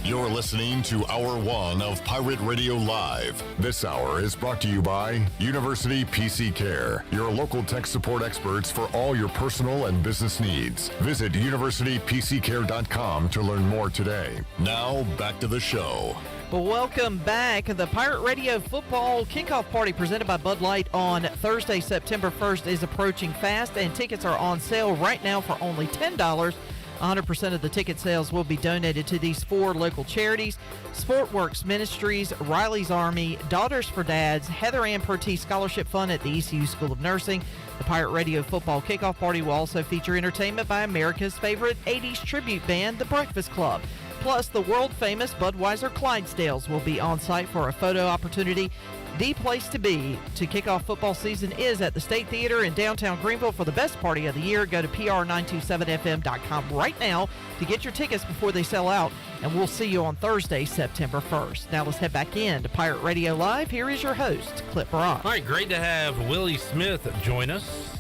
You're listening to Hour 1 of Pirate Radio Live. This hour is brought to you by University PC Care, your local tech support experts for all your personal and business needs. Visit universitypccare.com to learn more today. Now, back to the show. Well, welcome back. The Pirate Radio football kickoff party presented by Bud Light on Thursday, September 1st is approaching fast, and tickets are on sale right now for only $10. 100% of the ticket sales will be donated to these 4 local charities: Sportworks Ministries, Riley's Army, Daughters for Dads, Heather Ann Pertee Scholarship Fund at the ECU School of Nursing. The Pirate Radio football kickoff party will also feature entertainment by America's favorite 80s tribute band, The Breakfast Club. Plus, the world-famous Budweiser Clydesdales will be on site for a photo opportunity. The place to be to kick off football season is at the State Theater in downtown Greenville for the best party of the year. Go to pr927fm.com right now to get your tickets before they sell out, and we'll see you on Thursday, September 1st. Now let's head back in to Pirate Radio Live. Here is your host, Clip Rock. All right, great to have Willie Smith join us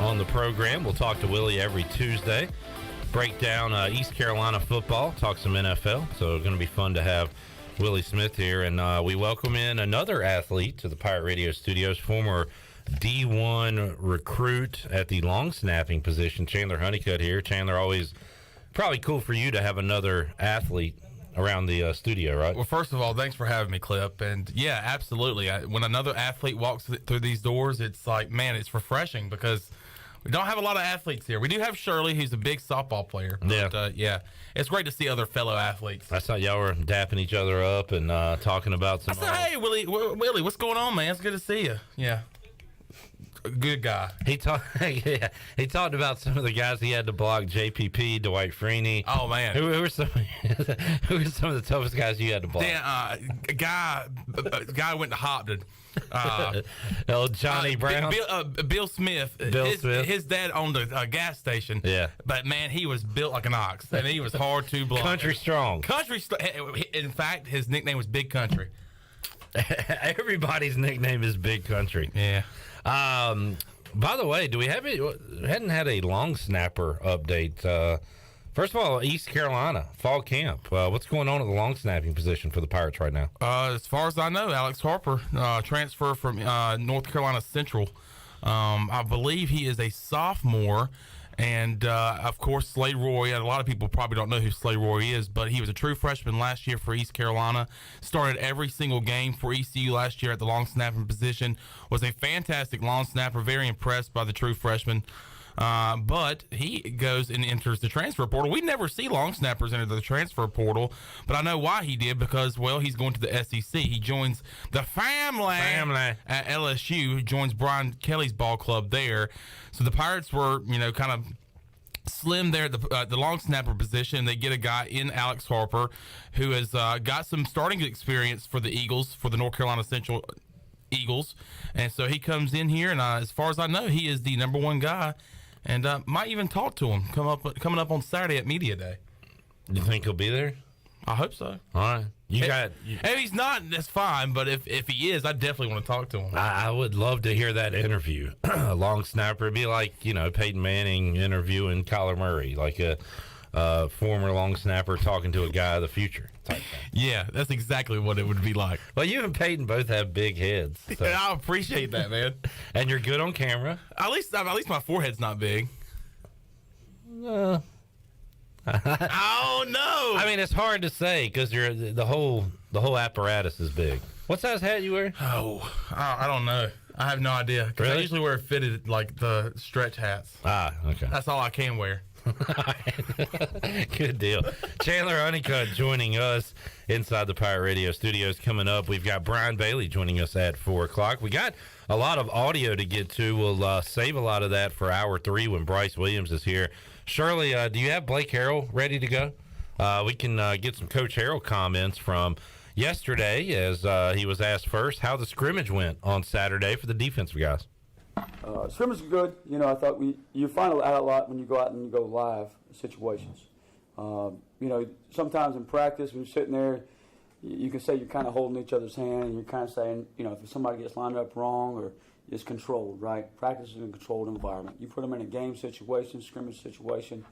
on the program. We'll talk to Willie every Tuesday, break down East Carolina football, talk some NFL, so it's going to be fun to have Willie Smith here, and we welcome in another athlete to the Pirate Radio studios, former D1 recruit at the long snapping position, Chandler Honeycutt here. Chandler, always probably cool for you to have another athlete around the studio, right? Well, first of all, thanks for having me, Clip. And yeah, absolutely. When another athlete walks through these doors, it's like, man, it's refreshing because we don't have a lot of athletes here. We do have Shirley, who's a big softball player. But, yeah, it's great to see other fellow athletes. I saw y'all were dapping each other up and talking about some. I said, hey, Willie, what's going on, man? It's good to see you. Yeah. a good guy. He talked. Yeah, he talked about some of the guys he had to block: JPP, Dwight Freeney. Oh man, who were some? Who were some of the toughest guys you had to block? A guy went to Hopton. Johnny Brown, Bill Smith. His dad owned a gas station. Yeah, but man, he was built like an ox, and he was hard to block. Country strong. In fact, his nickname was Big Country. Everybody's nickname is Big Country. Yeah. By the way, we hadn't had a long snapper update. First of all, East Carolina fall camp. What's going on at the long snapping position for the Pirates right now? As far as I know, Alex Harper transfer from North Carolina Central. I believe he is a sophomore. And, of course, Slade Roy, a lot of people probably don't know who Slade Roy is, but he was a true freshman last year for East Carolina, started every single game for ECU last year at the long snapping position, was a fantastic long snapper, very impressed by the true freshman. But he goes and enters the transfer portal. We never see long snappers enter the transfer portal, but I know why he did, because, well, he's going to the SEC. He joins the family at LSU. He joins Brian Kelly's ball club there. So the Pirates were, kind of slim there at the long snapper position. They get a guy in Alex Harper who has got some starting experience for the Eagles, for the North Carolina Central Eagles. And so he comes in here, and as far as I know, he is the number one guy. And might even talk to him coming up on Saturday at Media Day. You think he'll be there? I hope so. All right. If he's not, that's fine. But if he is, I definitely want to talk to him. I would love to hear that interview. A long snapper. It'd be like, Peyton Manning interviewing Kyler Murray, like a former long snapper talking to a guy of the future type thing. Yeah, that's exactly what it would be like. Well, you and Peyton both have big heads. So. I appreciate that, man. And you're good on camera. At least my forehead's not big. Oh no! I mean, it's hard to say because the whole apparatus is big. What size hat you wear? Oh, I don't know. I have no idea. Really? I usually wear fitted, like the stretch hats. Okay. That's all I can wear. Good deal. Chandler Honeycutt joining us inside the Pirate Radio studios. Coming up, we've got Brian Bailey joining us at 4 o'clock. We got a lot of audio to get to. We'll save a lot of that for hour 3 when Bryce Williams is here. Shirley, do you have Blake Harrell ready to go? We can get some Coach Harrell comments from yesterday as he was asked first how the scrimmage went on Saturday for the defensive guys. Scrimmage is good. I thought you find out a lot when you go out and you go live situations. Sometimes in practice when you're sitting there, you can say you're kind of holding each other's hand and you're kind of saying, if somebody gets lined up wrong or is controlled, right? Practice is in a controlled environment. You put them in a game situation, scrimmage situation,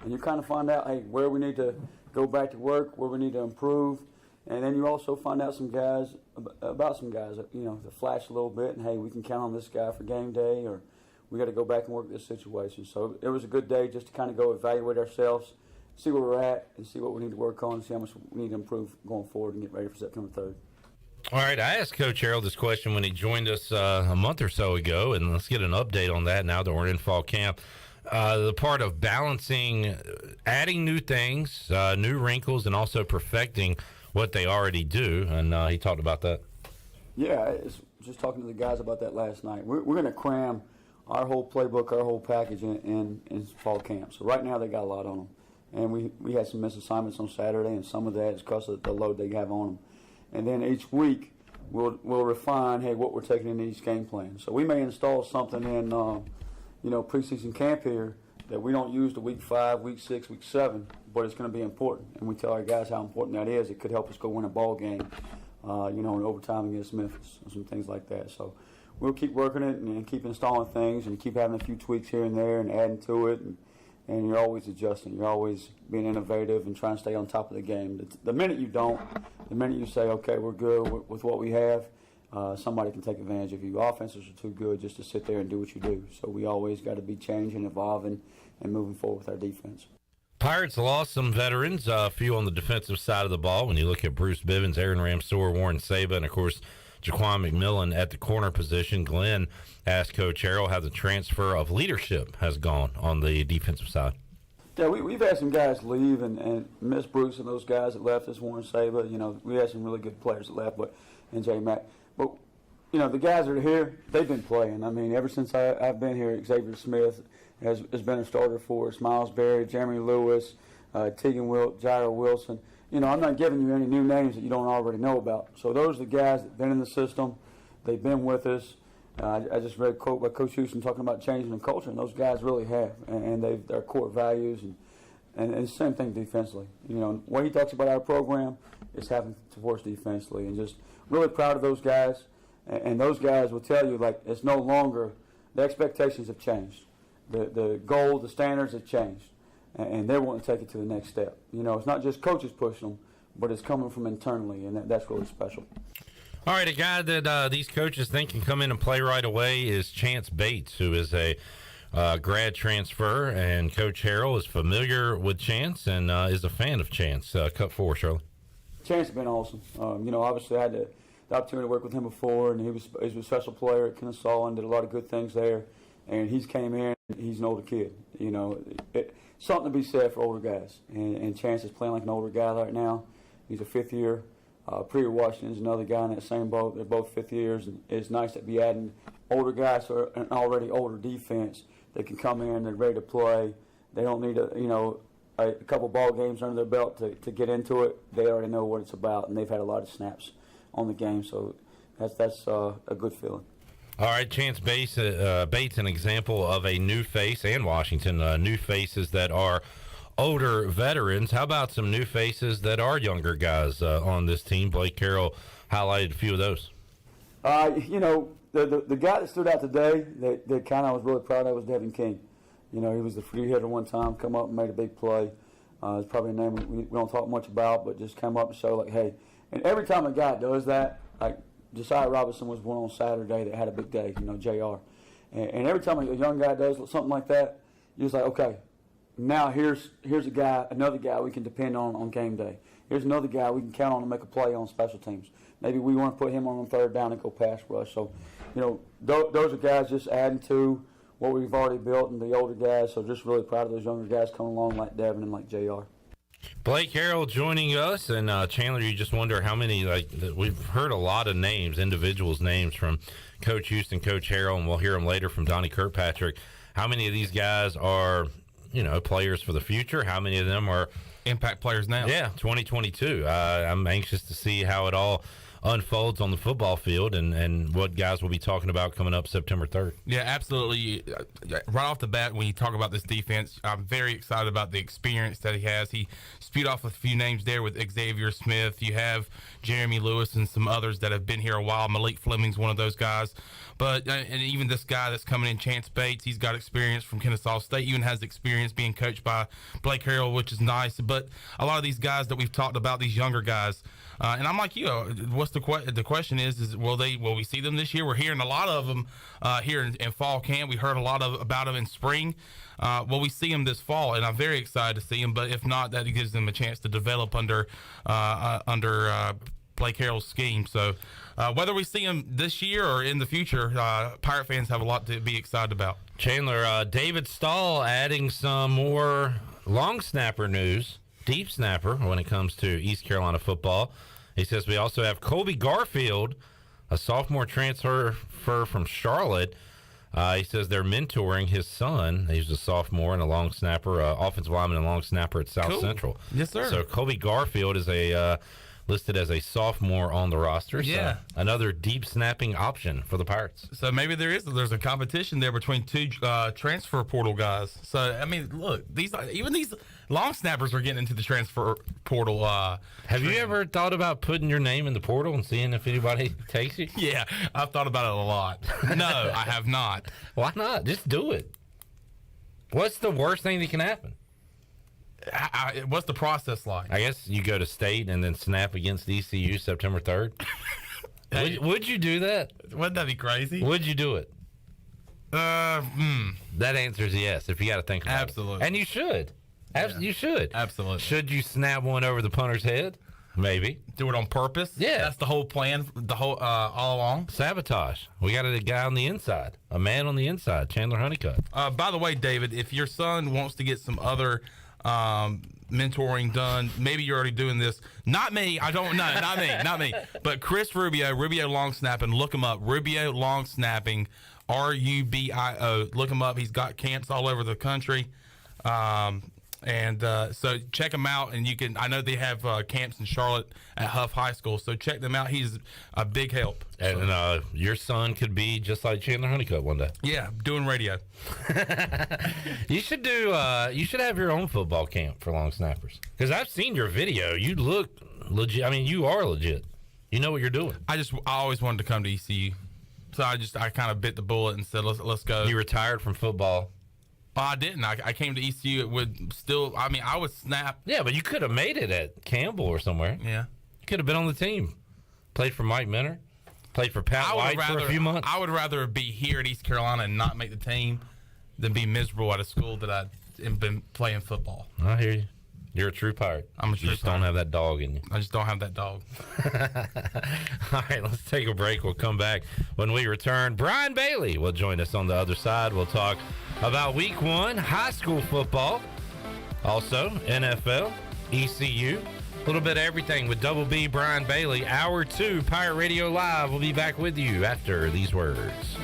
and you kind of find out, hey, where we need to go back to work, where we need to improve. And then you also find out about some guys that, that flash a little bit and, hey, we can count on this guy for game day or we got to go back and work this situation. So it was a good day just to kind of go evaluate ourselves, see where we're at, and see what we need to work on and see how much we need to improve going forward and get ready for September 3rd. All right, I asked Coach Harrell this question when he joined us a month or so ago, and let's get an update on that now that we're in fall camp. The part of balancing, adding new things, new wrinkles, and also perfecting what they already do, and he talked about that. Yeah, it's just talking to the guys about that last night. We're going to cram our whole playbook, our whole package in fall camp. So right now they got a lot on them. And we had some missed assignments on Saturday, and some of that is because of the load they have on them. And then each week we'll refine, hey, what we're taking in each game plan. So we may install something in, preseason camp here that we don't use to week 5, week 6, week 7, but it's going to be important. And we tell our guys how important that is. It could help us go win a ball game, in overtime against Memphis and some things like that. So we'll keep working it and keep installing things and keep having a few tweaks here and there and adding to it. And you're always adjusting. You're always being innovative and trying to stay on top of the game. The minute you don't, the minute you say, okay, we're good with what we have, somebody can take advantage of you. Offenses are too good just to sit there and do what you do. So we always got to be changing, evolving, and moving forward with our defense. Pirates lost some veterans, a few on the defensive side of the ball. When you look at Bruce Bivens, Aaron Ramseur, Warren Saba, and, of course, Jaquan McMillan at the corner position. Glenn asked Coach Harrell how the transfer of leadership has gone on the defensive side. Yeah, we've had some guys leave and miss Bruce and those guys that left us, Warren Saba. We had some really good players that left, and Jay Mack. But the guys that are here, they've been playing. I mean, ever since I've been here, Xavier Smith has been a starter for us. Miles Berry, Jeremy Lewis, Tegan Wilt, Jairo Wilson. I'm not giving you any new names that you don't already know about. So those are the guys that have been in the system. They've been with us. I just read a quote by Coach Houston talking about changing the culture, and those guys really have. And their core values and the same thing defensively. What he talks about our program is happening for us defensively, and just really proud of those guys. And those guys will tell you, like, it's no longer, the expectations have changed. The goal, the standards have changed. And they're wanting to take it to the next step. It's not just coaches pushing them, but it's coming from internally, and that's really special. All right, a guy that these coaches think can come in and play right away is Chance Bates, who is a grad transfer, and Coach Harrell is familiar with Chance and is a fan of Chance. Cut 4, Shirley. Chance has been awesome. Obviously I had the opportunity to work with him before, and he was a special player at Kennesaw and did a lot of good things there. And he's came in, he's an older kid. Something to be said for older guys. And Chance is playing like an older guy right now. He's a fifth year. Priya Washington's another guy in that same boat. They're both fifth years. And it's nice to be adding older guys to an already older defense that can come in, they're ready to play. They don't need a couple ball games under their belt to get into it. They already know what it's about, and they've had a lot of snaps on the game. So that's a good feeling. All right, Chance Bates, an example of a new face, and Washington, new faces that are older veterans. How about some new faces that are younger guys on this team? Blake Carroll highlighted a few of those. The guy that stood out today that kind of I was really proud of was Devin King. He was the free hitter one time, come up and made a big play. It's probably a name we don't talk much about, but just come up and show, like, hey. And every time a guy does that, like Josiah Robinson was one on Saturday that had a big day, JR. And every time a young guy does something like that, you're just like, okay, now here's another guy we can depend on game day. Here's another guy we can count on to make a play on special teams. Maybe we want to put him on third down and go pass rush. So, those are guys just adding to what we've already built and the older guys. So just really proud of those younger guys coming along like Devin and like JR. Blake Harrell joining us, and Chandler, you just wonder how many, we've heard a lot of names, individuals' names from Coach Houston, Coach Harrell, and we'll hear them later from Donnie Kirkpatrick. How many of these guys are, players for the future? How many of them are impact players now? Yeah, 2022. I'm anxious to see how it all unfolds on the football field and what guys will be talking about coming up September 3rd. Yeah, absolutely. Right off the bat, when you talk about this defense, I'm very excited about the experience that he has. He spewed off a few names there with Xavier Smith. You have Jeremy Lewis and some others that have been here a while. Malik Fleming's one of those guys. But and even this guy that's coming in, Chance Bates, he's got experience from Kennesaw State, even has experience being coached by Blake Harrell, which is nice. But a lot of these guys that we've talked about, these younger guys, and I'm like, what's the question is will we see them this year? We're hearing a lot of them here in fall camp. We heard a lot about them in spring. Will we see them this fall? And I'm very excited to see them. But if not, that gives them a chance to develop under Blake Harrell's scheme. So whether we see them this year or in the future, Pirate fans have a lot to be excited about. Chandler, David Stahl adding some more long snapper news, deep snapper when it comes to East Carolina football. He says we also have Colby Garfield, a sophomore transfer from Charlotte. He says they're mentoring his son. He's a sophomore and a long snapper, offensive lineman and long snapper at South Central. Yes, sir. So Colby Garfield is listed as a sophomore on the roster. Yeah. So another deep snapping option for the Pirates. So maybe there's a competition there between two transfer portal guys. So, I mean, look, these long snappers are getting into the transfer portal. Have you ever thought about putting your name in the portal and seeing if anybody takes you? Yeah, I've thought about it a lot. No, I have not. Why not? Just do it. What's the worst thing that can happen? What's the process like? I guess you go to state and then snap against ECU September 3rd. Would you do that? Wouldn't that be crazy? Would you do it? That answer is yes, if you got to think about it. And you should. You should. Absolutely. Should you snap one over the punter's head? Maybe. Do it on purpose? Yeah. That's the whole plan, all along? Sabotage. We got a guy on the inside, a man on the inside, Chandler Honeycutt. By the way, David, if your son wants to get some other mentoring done. Maybe you're already doing this. Not me. I don't know. Not me. But Chris Rubio long snapping. Look him up. Rubio long snapping. Rubio. Look him up. He's got camps all over the country. So check him out, and you can. I know they have camps in Charlotte at Huff High School, so check them out. He's a big help. And your son could be just like Chandler Honeycutt one day. Yeah, doing radio. You should do. You should have your own football camp for long snappers. Because I've seen your video. You look legit. I mean, you are legit. You know what you're doing. I always wanted to come to ECU, so I kind of bit the bullet and said, let's go. You retired from football. I didn't. I came to ECU with still. I mean, I would snap. Yeah, but you could have made it at Campbell or somewhere. Yeah, you could have been on the team. Played for Mike Minner. Played for Pat White for a few months. I would rather be here at East Carolina and not make the team than be miserable at a school that I've been playing football. I hear you. You're a true pirate. I'm a true pirate. You just don't have that dog in you. I just don't have that dog. All right, let's take a break. We'll come back when we return. Brian Bailey will join us on the other side. We'll talk about Week 1, high school football, also NFL, ECU, a little bit of everything with Double B Brian Bailey. Hour 2, Pirate Radio Live. We'll be back with you after these words.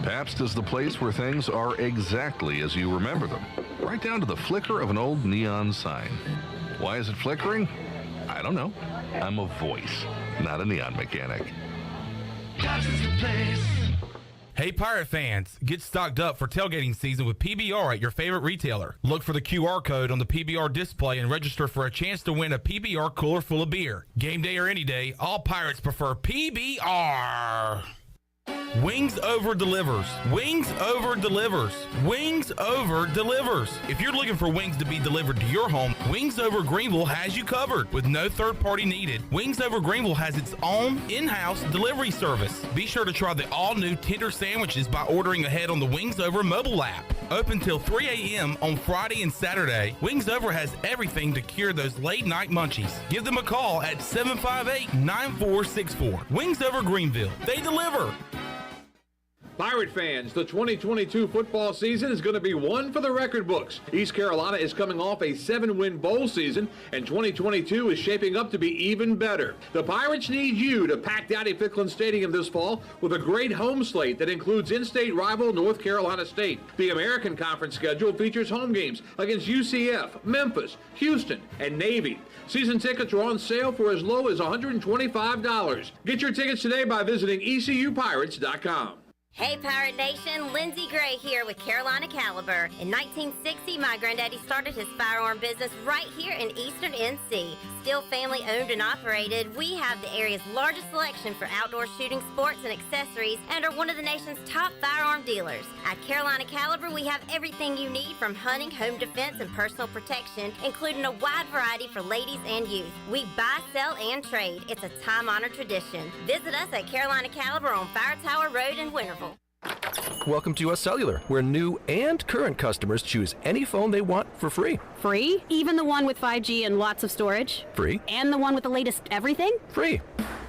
Pabst is the place where things are exactly as you remember them, right down to the flicker of an old neon sign. Why is it flickering? I don't know. I'm a voice, not a neon mechanic. Pabst is the place. Hey, Pirate fans, get stocked up for tailgating season with PBR at your favorite retailer. Look for the QR code on the PBR display and register for a chance to win a PBR cooler full of beer. Game day or any day, all Pirates prefer PBR. Wings Over delivers. Wings Over delivers. Wings Over delivers. If you're looking for wings to be delivered to your home, Wings Over Greenville has you covered with no third party needed. Wings Over Greenville has its own in-house delivery service. Be sure to try the all-new tender sandwiches by ordering ahead on the Wings Over mobile app. Open till 3 a.m. on Friday and Saturday, Wings Over has everything to cure those late night munchies. Give them a call at 758-9464. Wings Over Greenville. They deliver. Pirate fans, the 2022 football season is going to be one for the record books. East Carolina is coming off a 7-win bowl season, and 2022 is shaping up to be even better. The Pirates need you to pack Dowdy-Ficklin Stadium this fall with a great home slate that includes in-state rival North Carolina State. The American Conference schedule features home games against UCF, Memphis, Houston, and Navy. Season tickets are on sale for as low as $125. Get your tickets today by visiting ECUPirates.com. Hey, Pirate Nation, Lindsey Gray here with Carolina Caliber. In 1960, my granddaddy started his firearm business right here in Eastern NC. Still family owned and operated, we have the area's largest selection for outdoor shooting sports and accessories and are one of the nation's top firearm dealers. At Carolina Caliber, we have everything you need from hunting, home defense, and personal protection, including a wide variety for ladies and youth. We buy, sell, and trade. It's a time-honored tradition. Visit us at Carolina Caliber on Fire Tower Road in Winterville. Welcome to US Cellular, where new and current customers choose any phone they want for free. Free? Even the one with 5G and lots of storage? Free. And the one with the latest everything? Free.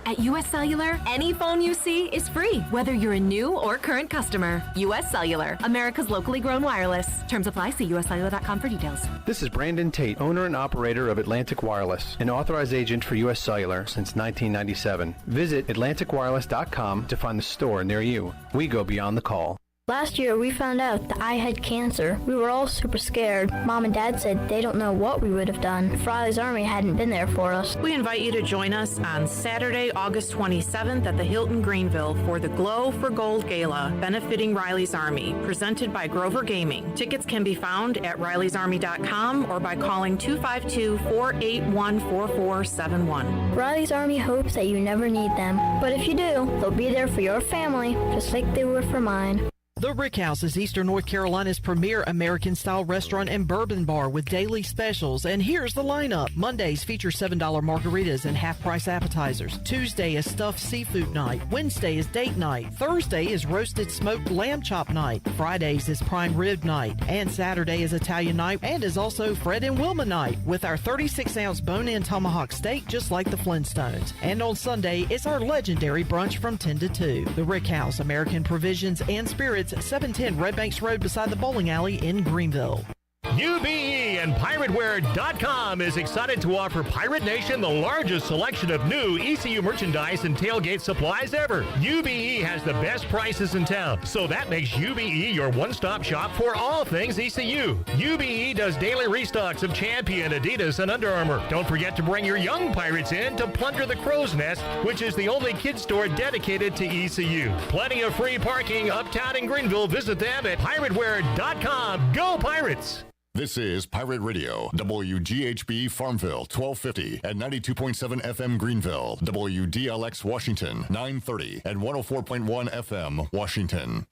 At US Cellular, any phone you see is free, whether you're a new or current customer. US Cellular, America's locally grown wireless. Terms apply. See uscellular.com for details. This is Brandon Tate, owner and operator of Atlantic Wireless, an authorized agent for US Cellular since 1997. Visit atlanticwireless.com to find the store near you. We go beyond the call. Last year, we found out that I had cancer. We were all super scared. Mom and Dad said they don't know what we would have done if Riley's Army hadn't been there for us. We invite you to join us on Saturday, August 27th at the Hilton Greenville for the Glow for Gold Gala, benefiting Riley's Army, presented by Grover Gaming. Tickets can be found at rileysarmy.com or by calling 252-481-4471. Riley's Army hopes that you never need them, but if you do, they'll be there for your family, just like they were for mine. The Rick House is Eastern North Carolina's premier American-style restaurant and bourbon bar with daily specials. And here's the lineup. Mondays feature $7 margaritas and half-price appetizers. Tuesday is stuffed seafood night. Wednesday is date night. Thursday is roasted smoked lamb chop night. Fridays is prime rib night. And Saturday is Italian night and is also Fred and Wilma night with our 36-ounce bone-in tomahawk steak just like the Flintstones. And on Sunday, it's our legendary brunch from 10 to 2. The Rick House, American Provisions and Spirits, 710 Red Banks Road beside the bowling alley in Greenville. UBE and PirateWear.com is excited to offer Pirate Nation the largest selection of new ECU merchandise and tailgate supplies ever. UBE has the best prices in town, so that makes UBE your one-stop shop for all things ECU. UBE does daily restocks of Champion, Adidas, and Under Armour. Don't forget to bring your young Pirates in to plunder the Crow's Nest, which is the only kids store dedicated to ECU. Plenty of free parking uptown in Greenville. Visit them at PirateWear.com. Go Pirates! This is Pirate Radio, WGHB Farmville, 1250 and 92.7 FM Greenville, WDLX Washington, 930 and 104.1 FM Washington.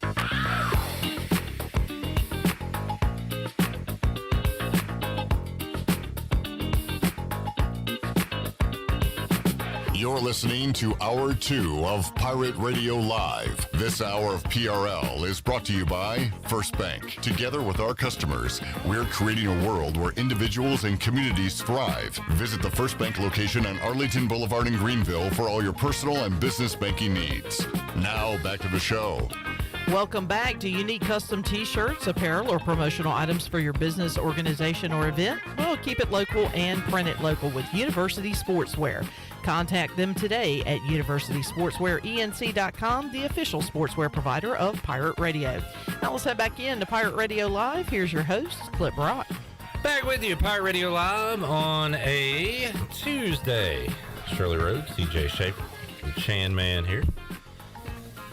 You're listening to Hour 2 of Pirate Radio Live. This hour of PRL is brought to you by First Bank. Together with our customers, we're creating a world where individuals and communities thrive. Visit the First Bank location on Arlington Boulevard in Greenville for all your personal and business banking needs. Now, back to the show. Welcome back. Do you need custom t-shirts, apparel, or promotional items for your business, organization, or event? Well, keep it local and print it local with University Sportswear. Contact them today at universitysportswearenc.com, the official sportswear provider of Pirate Radio. Now let's head back in to Pirate Radio Live. Here's your host, Clip Rock. Back with you, Pirate Radio Live on a Tuesday. Shirley Rhodes, CJ Schaefer, the Chan Man here.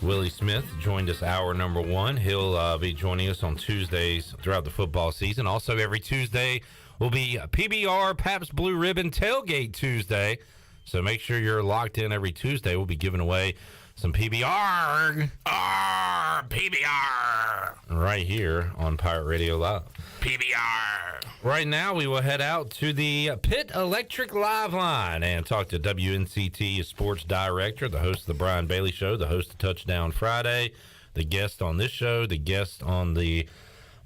Willie Smith joined us hour number 1. He'll be joining us on Tuesdays throughout the football season. Also, every Tuesday will be PBR Pabst Blue Ribbon Tailgate Tuesday. So make sure you're locked in every Tuesday. We'll be giving away some PBR. PBR. Right here on Pirate Radio Live. PBR. Right now, we will head out to the Pitt Electric Live Line and talk to WNCT Sports Director, the host of the Brian Bailey Show, the host of Touchdown Friday, the guest on this show, the guest on the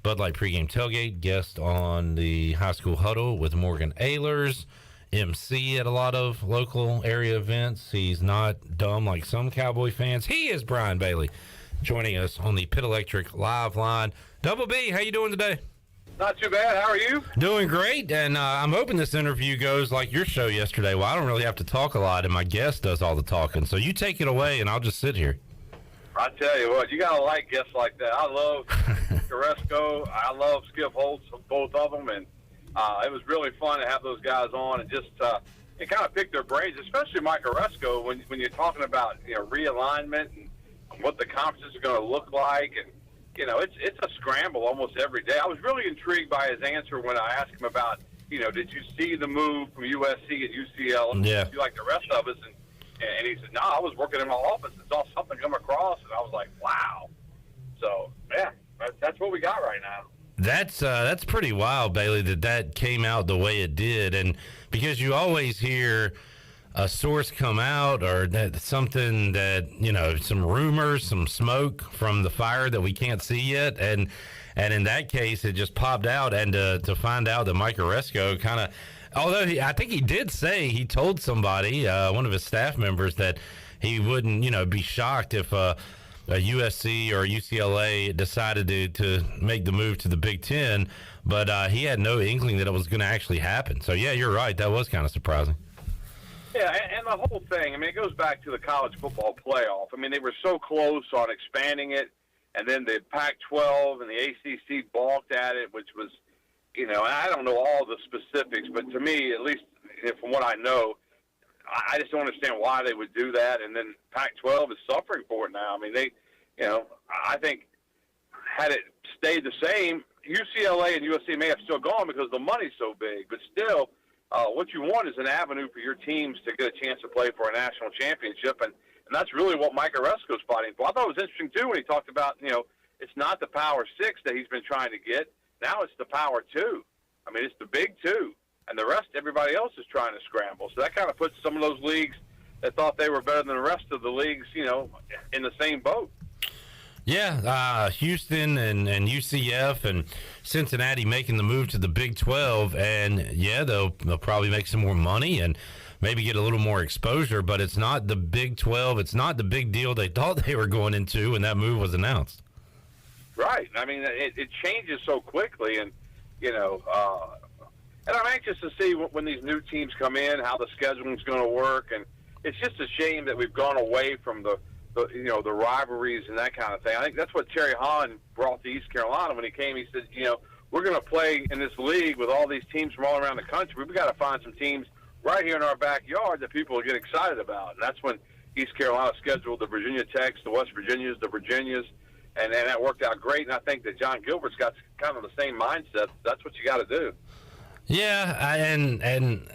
Bud Light pregame tailgate, guest on the High School Huddle with Morgan Ehlers, MC at a lot of local area events. He's not dumb like some Cowboy fans. He is Brian Bailey, joining us on the Pitt Electric Live Line. Double B, how you doing today? Not too bad. How are you? Doing great, and I'm hoping this interview goes like your show yesterday. Well, I don't really have to talk a lot, and my guest does all the talking. So you take it away, and I'll just sit here. I tell you what, you got to like guests like that. I love Carrasco. I love Skip Holtz, both of them, and it was really fun to have those guys on and just and kind of pick their brains, especially Mike Carrasco, when you're talking about realignment and what the conferences are going to look like, and it's a scramble almost every day. I was really intrigued by his answer when I asked him about did you see the move from USC and UCL? Yeah. You like the rest of us, and he said, no, I was working in my office and saw something come across, and I was like, wow. So yeah, that's what we got right now. That's pretty wild, Bailey, that came out the way it did. And because you always hear a source come out or that something that, some rumors, some smoke from the fire that we can't see yet. And in that case, it just popped out. And to find out that Mike Carrasco kind of, although I think he did say he told somebody, one of his staff members, that he wouldn't, be shocked if a USC or UCLA decided to make the move to the Big Ten, but he had no inkling that it was going to actually happen. So, yeah, you're right. That was kind of surprising. Yeah, and the whole thing, it goes back to the college football playoff. They were so close on expanding it, and then the Pac-12 and the ACC balked at it, which was, and I don't know all the specifics, but to me, at least from what I know, I just don't understand why they would do that. And then Pac-12 is suffering for it now. I think had it stayed the same, UCLA and USC may have still gone because the money's so big. But still, what you want is an avenue for your teams to get a chance to play for a national championship. And that's really what Mike Carrasco's fighting for. I thought it was interesting, too, when he talked about, It's not the Power 6 that he's been trying to get. Now it's the Power 2. I mean, it's the Big 2. And the rest, everybody else is trying to scramble. So that kind of puts some of those leagues that thought they were better than the rest of the leagues, you know, in the same boat. Yeah, Houston and UCF and Cincinnati making the move to the Big 12, and yeah, they'll probably make some more money and maybe get a little more exposure, but it's not the Big 12. It's not the big deal they thought they were going into when that move was announced. Right. I mean, it changes so quickly, and, you know, and I'm anxious to see when these new teams come in, how the scheduling's going to work, and it's just a shame that we've gone away from the rivalries and that kind of thing. I think that's what Terry Hahn brought to East Carolina when he came. He said, you know, we're going to play in this league with all these teams from all around the country. We've got to find some teams right here in our backyard that people will get excited about. And that's when East Carolina scheduled the Virginia Techs, the West Virginias, the Virginias, and that worked out great. And I think that John Gilbert's got kind of the same mindset. That's what you got to do. Yeah, and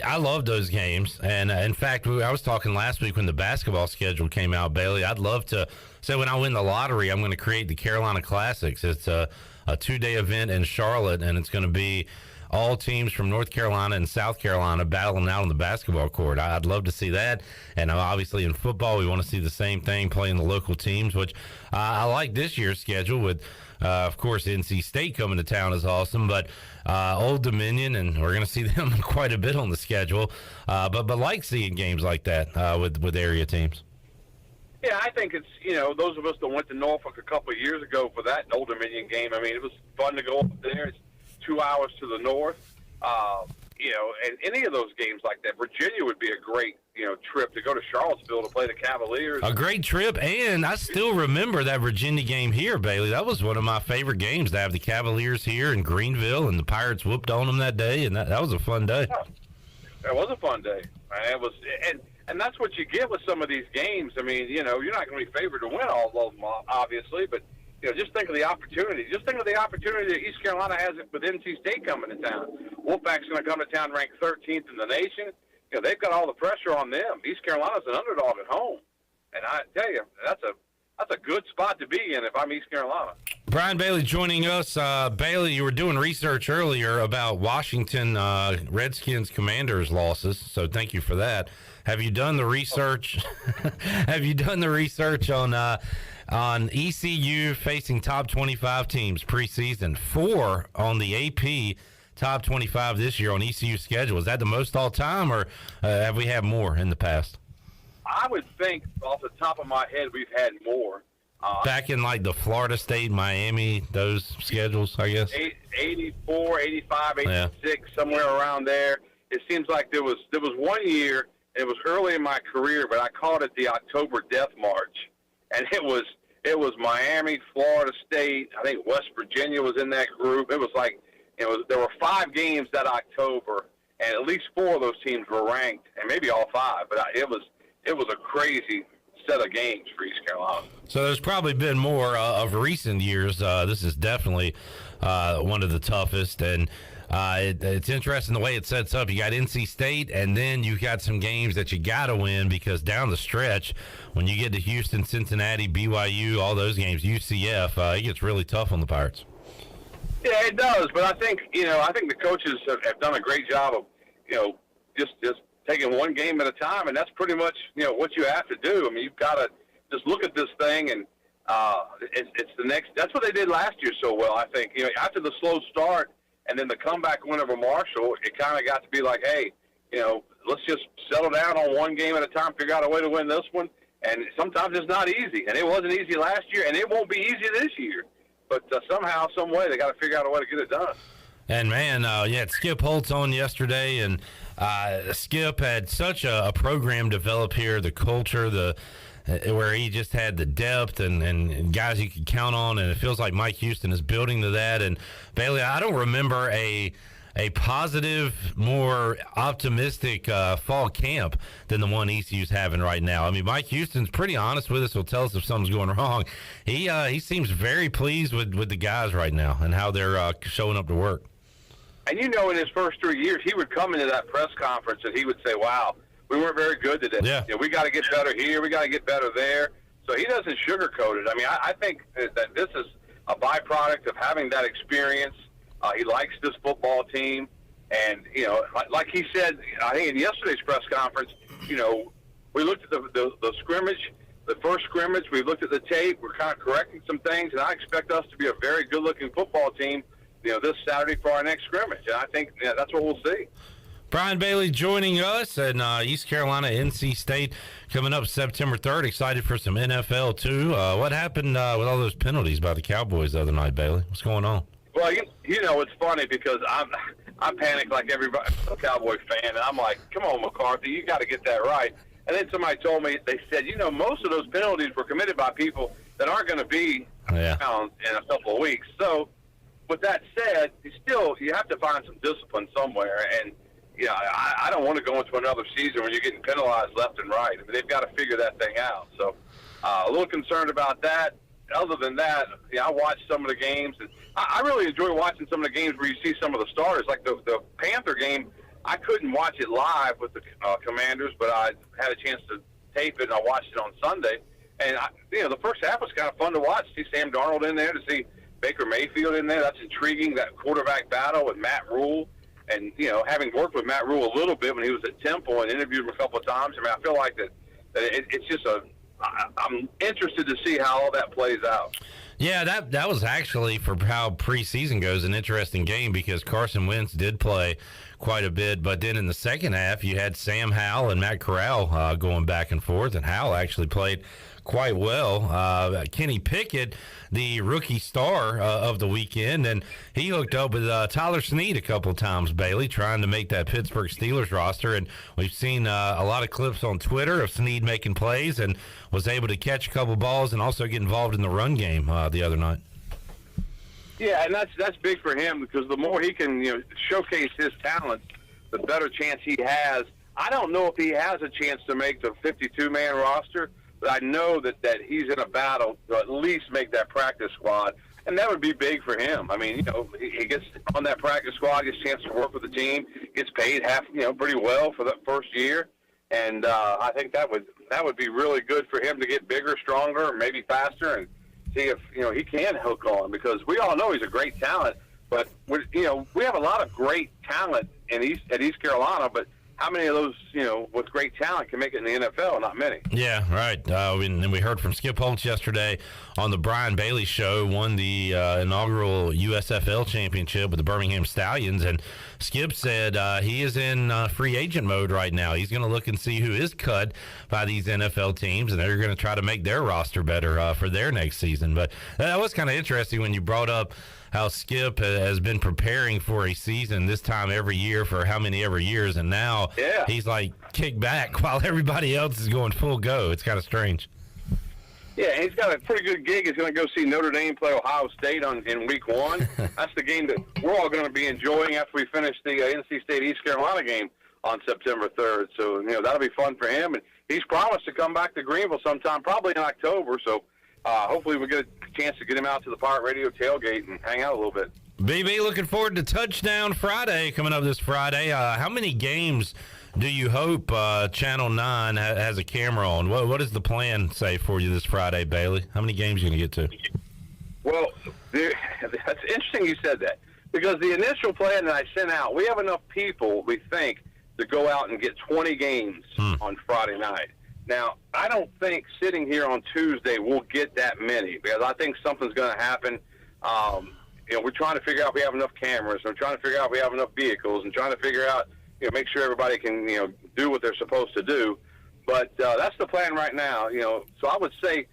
I love those games. And in fact, I was talking last week when the basketball schedule came out, Bailey. I'd love to say when I win the lottery, I'm going to create the Carolina Classics. It's a 2-day event in Charlotte, and it's going to be all teams from North Carolina and South Carolina battling out on the basketball court. I'd love to see that. And obviously in football, we want to see the same thing, playing the local teams, which I like this year's schedule with, of course, NC State coming to town is awesome, but Old Dominion, and we're going to see them quite a bit on the schedule. But like seeing games like that with area teams. Yeah, I think it's, you know, those of us that went to Norfolk a couple of years ago for that Old Dominion game, I mean, it was fun to go up there. It's 2 hours to the north. You know, and any of those games like that, Virginia would be a great, you know, trip to go to Charlottesville to play the Cavaliers. A great trip, and I still remember that Virginia game here, Bailey. That was one of my favorite games, to have the Cavaliers here in Greenville, and the Pirates whooped on them that day, and that was a fun day. Yeah, that was a fun day. It was, and that's what you get with some of these games. I mean, you know, you're not going to be favored to win all of them, obviously, but you know, just think of the opportunity. Just think of the opportunity that East Carolina has with NC State coming to town. Wolfpack's going to come to town ranked 13th in the nation. You know, they've got all the pressure on them. East Carolina's an underdog at home, and I tell you, that's a good spot to be in if I'm East Carolina. Brian Bailey joining us. Bailey, you were doing research earlier about Washington Redskins Commanders losses, so thank you for that. Have you done the research? Have you done the research on ECU facing top 25 teams preseason? 4 on the AP top 25 this year on ECU schedule. Is that the most all time, or have we had more in the past? I would think off the top of my head we've had more. Back in like the Florida State, Miami, those schedules, I guess. 84, 85, 86, somewhere around there. It seems like there was 1 year, it was early in my career, but I called it the October Death March. And it was Miami, Florida State. I think West Virginia was in that group. It was like, there were 5 games that October, and at least 4 of those teams were ranked, and maybe all 5. But it was a crazy set of games for East Carolina. So there's probably been more of recent years. This is definitely one of the toughest, and it's interesting the way it sets up. You got NC State, and then you got some games that you got to win, because down the stretch, when you get to Houston, Cincinnati, BYU, all those games, UCF, it gets really tough on the Pirates. Yeah, it does, but I think the coaches have done a great job of, just taking one game at a time, and that's pretty much, what you have to do. I mean, you've got to just look at this thing, and it's the next. That's what they did last year so well, I think. After the slow start and then the comeback win over Marshall, it kind of got to be like, hey, let's just settle down on one game at a time, figure out a way to win this one. And sometimes it's not easy, and it wasn't easy last year, and it won't be easy this year. But somehow, some way, they got to figure out a way to get it done. And, man, you had Skip Holtz on yesterday, and Skip had such a program develop here, the culture, where he just had the depth and guys you could count on, and it feels like Mike Houston is building to that. And, Bailey, I don't remember a positive, more optimistic fall camp than the one ECU's having right now. I mean, Mike Houston's pretty honest with us. He'll tell us if something's going wrong. He seems very pleased with the guys right now and how they're showing up to work. And in his first 3 years, he would come into that press conference and he would say, wow, we weren't very good today. Yeah. We got to get better here. We got to get better there. So he doesn't sugarcoat it. I mean, I think that this is a byproduct of having that experience. He likes this football team. And, like he said, I think in yesterday's press conference, we looked at the scrimmage, the first scrimmage. We looked at the tape. We're kind of correcting some things. And I expect us to be a very good-looking football team, this Saturday for our next scrimmage. And I think that's what we'll see. Brian Bailey joining us, and East Carolina, NC State coming up September 3rd. Excited for some NFL, too. What happened with all those penalties by the Cowboys the other night, Bailey? What's going on? Well, it's funny because I panicked like everybody, a Cowboy fan, and I'm like, come on, McCarthy, you got to get that right. And then somebody told me, they said, most of those penalties were committed by people that aren't going to be around in a couple of weeks. So, with that said, you have to find some discipline somewhere, and I don't want to go into another season where you're getting penalized left and right. I mean, they've got to figure that thing out. So, a little concerned about that. Other than that, I watched some of the games, and I really enjoy watching some of the games where you see some of the starters. Like the Panther game, I couldn't watch it live with the Commanders, but I had a chance to tape it, and I watched it on Sunday. And, the first half was kind of fun to watch. See Sam Darnold in there, to see Baker Mayfield in there. That's intriguing, that quarterback battle with Matt Rule. And, having worked with Matt Rule a little bit when he was at Temple and interviewed him a couple of times, I mean, I feel like that it's just I'm interested to see how all that plays out. Yeah, that was actually, for how preseason goes, an interesting game because Carson Wentz did play quite a bit. But then in the second half, you had Sam Howell and Matt Corral going back and forth, and Howell actually played quite well. Kenny Pickett, the rookie star of the weekend, and he hooked up with Tyler Snead a couple of times, Bailey, trying to make that Pittsburgh Steelers roster. And we've seen a lot of clips on Twitter of Snead making plays and was able to catch a couple balls and also get involved in the run game the other night. Yeah, and that's big for him because the more he can showcase his talent, the better chance he has. I don't know if he has a chance to make the 52-man roster, but I know that he's in a battle to at least make that practice squad, and that would be big for him. I mean, he gets on that practice squad, gets a chance to work with the team, gets paid pretty well for that first year, and I think that would be really good for him to get bigger, stronger, maybe faster, and see if he can hook on, because we all know he's a great talent, but we have a lot of great talent at East Carolina, but how many of those, with great talent can make it in the NFL? Not many. Yeah, right. And we heard from Skip Holtz yesterday on the Brian Bailey Show, won the inaugural USFL championship with the Birmingham Stallions. And Skip said he is in free agent mode right now. He's going to look and see who is cut by these NFL teams, and they're going to try to make their roster better for their next season. But that was kind of interesting when you brought up how Skip has been preparing for a season this time every year for how many ever years, and now he's like kicked back while everybody else is going full go. It's kind of strange. Yeah, and he's got a pretty good gig. He's going to go see Notre Dame play Ohio State in week 1. That's the game that we're all going to be enjoying after we finish the NC State East Carolina game on September 3rd. So, that'll be fun for him. And he's promised to come back to Greenville sometime, probably in October. So, hopefully we get a chance to get him out to the Pirate Radio tailgate and hang out a little bit. BB, looking forward to Touchdown Friday coming up this Friday. How many games do you hope Channel 9 has a camera on? What does the plan say for you this Friday, Bailey? How many games are you going to get to? Well, that's interesting you said that, because the initial plan that I sent out, we have enough people, we think, to go out and get 20 games on Friday night. Now, I don't think sitting here on Tuesday we'll get that many, because I think something's going to happen. We're trying to figure out if we have enough cameras, and we're trying to figure out if we have enough vehicles, and trying to figure out, make sure everybody can, do what they're supposed to do. But that's the plan right now, So I would say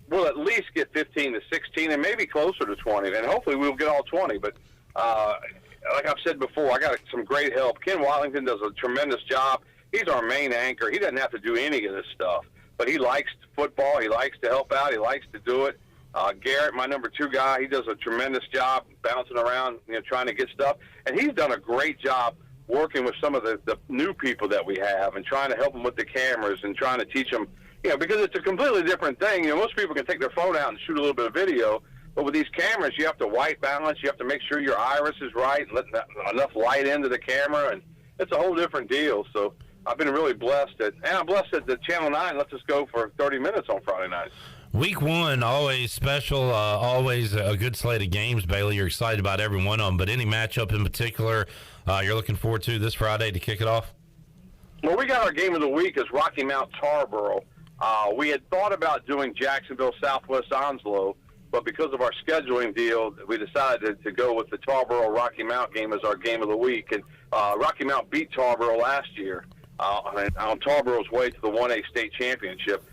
we'll at least get 15 to 16 and maybe closer to 20, and hopefully we'll get all 20. But like I've said before, I got some great help. Ken Watlington does a tremendous job. He's our main anchor. He doesn't have to do any of this stuff, but he likes football. He likes to help out. He likes to do it. Garrett, my number 2 guy, he does a tremendous job bouncing around, trying to get stuff. And he's done a great job working with some of the new people that we have and trying to help them with the cameras and trying to teach them, because it's a completely different thing. Most people can take their phone out and shoot a little bit of video, but with these cameras, you have to white balance. You have to make sure your iris is right and let enough light into the camera, and it's a whole different deal. So I've been really blessed and I'm blessed that the Channel 9 lets us go for 30 minutes on Friday nights. Week one, always special, always a good slate of games, Bailey. You're excited about every one of them, but any matchup in particular you're looking forward to this Friday to kick it off? Well, we got our game of the week is Rocky Mount Tarboro. We had thought about doing Jacksonville Southwest Onslow, but because of our scheduling deal, we decided to go with the Tarboro Rocky Mount game as our game of the week. And Rocky Mount beat Tarboro last year on Tarboro's way to the 1A state championship.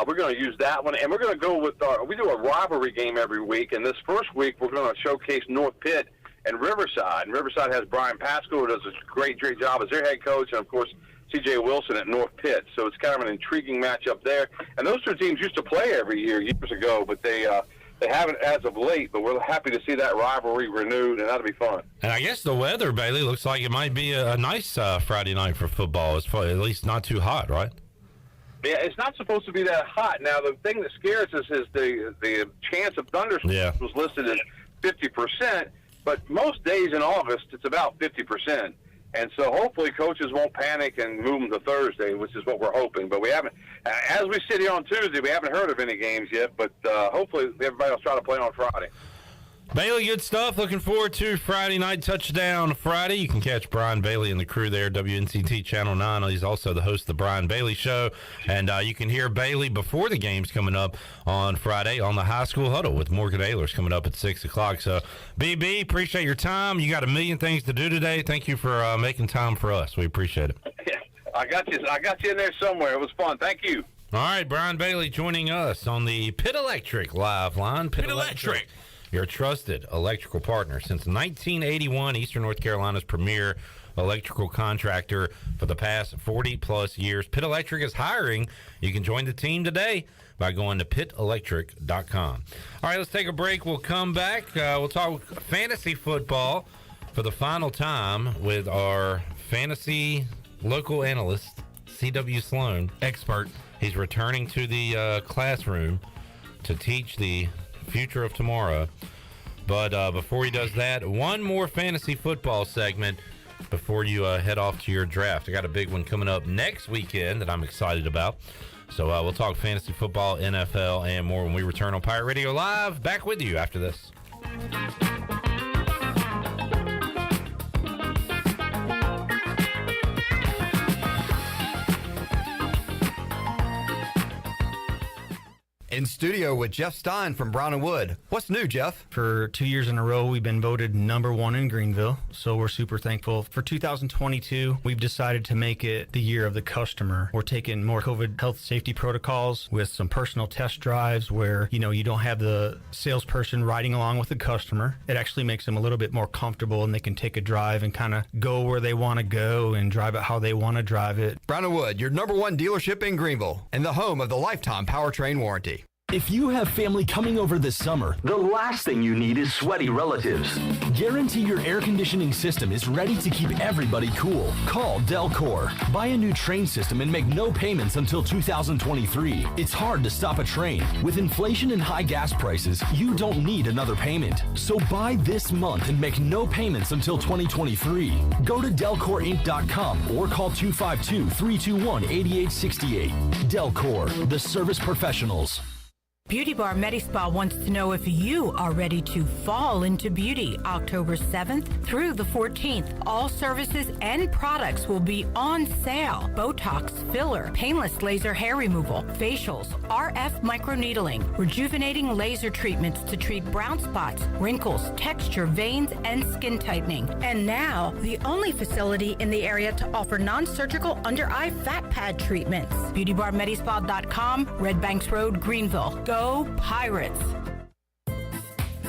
We're going to use that one, and we're going to go with we do a rivalry game every week, and this first week we're going to showcase North Pitt and Riverside. And Riverside has Brian Pascal, who does a great job as their head coach, and, of course, C.J. Wilson at North Pitt. So it's kind of an intriguing matchup there. And those two teams used to play every year years ago, but they haven't as of late, but we're happy to see that rivalry renewed, and that'll be fun. And I guess the weather, Bailey, looks like it might be a nice Friday night for football. It's probably at least not too hot, right? Yeah, it's not supposed to be that hot. Now, the thing that scares us is the chance of thunderstorms was listed as 50%, but most days in August, it's about 50%. And so hopefully coaches won't panic and move them to Thursday, which is what we're hoping. But we haven't, as we sit here on Tuesday, we haven't heard of any games yet, but hopefully everybody will try to play on Friday. Bailey, good stuff. Looking forward to Friday night touchdown Friday. You can catch Brian Bailey and the crew there, WNCT Channel 9. He's also the host of the Brian Bailey Show. And you can hear Bailey before the game's coming up on Friday on the High School Huddle with Morgan Ehlers coming up at 6 o'clock. So, BB, appreciate your time. You got a million things to do today. Thank you for making time for us. We appreciate it. Yeah, I got you in there somewhere. It was fun. Thank you. All right, Brian Bailey joining us on the Pitt Electric live line. Pitt Electric. Your trusted electrical partner since 1981, Eastern North Carolina's premier electrical contractor for the past 40-plus years. Pitt Electric is hiring. You can join the team today by going to pittelectric.com. All right, let's take a break. We'll come back. We'll talk fantasy football for the final time with our fantasy local analyst, C.W. Sloan. Expert. He's returning to the classroom to teach the future of tomorrow. But before he does that, one more fantasy football segment before you head off to your draft. I got a big one coming up next weekend that I'm excited about. So we'll talk fantasy football, NFL, and more when we return on Pirate Radio Live. Back with you after this. In studio with Jeff Stein from Brown & Wood. What's new, Jeff? For 2 years in a row, we've been voted #1 in Greenville, so we're super thankful. For 2022, we've decided to make it the year of the customer. We're taking more COVID health safety protocols with some personal test drives where, you don't have the salesperson riding along with the customer. It actually makes them a little bit more comfortable, and they can take a drive and kind of go where they want to go and drive it how they want to drive it. Brown & Wood, your #1 dealership in Greenville and the home of the lifetime powertrain warranty. If you have family coming over this summer, the last thing you need is sweaty relatives. Guarantee your air conditioning system is ready to keep everybody cool. Call Delcor. Buy a new train system and make no payments until 2023. It's hard to stop a train. With inflation and high gas prices, you don't need another payment. So buy this month and make no payments until 2023. Go to DelcorInc.com or call 252-321-8868. Delcor, the service professionals. Beauty Bar MediSpa wants to know if you are ready to fall into beauty. October 7th through the 14th. All services and products will be on sale. Botox, filler, painless laser hair removal, facials, RF microneedling, rejuvenating laser treatments to treat brown spots, wrinkles, texture, veins, and skin tightening. And now, the only facility in the area to offer non-surgical under-eye fat pad treatments. BeautyBarMediSpa.com, Red Banks Road, Greenville. Go Pirates!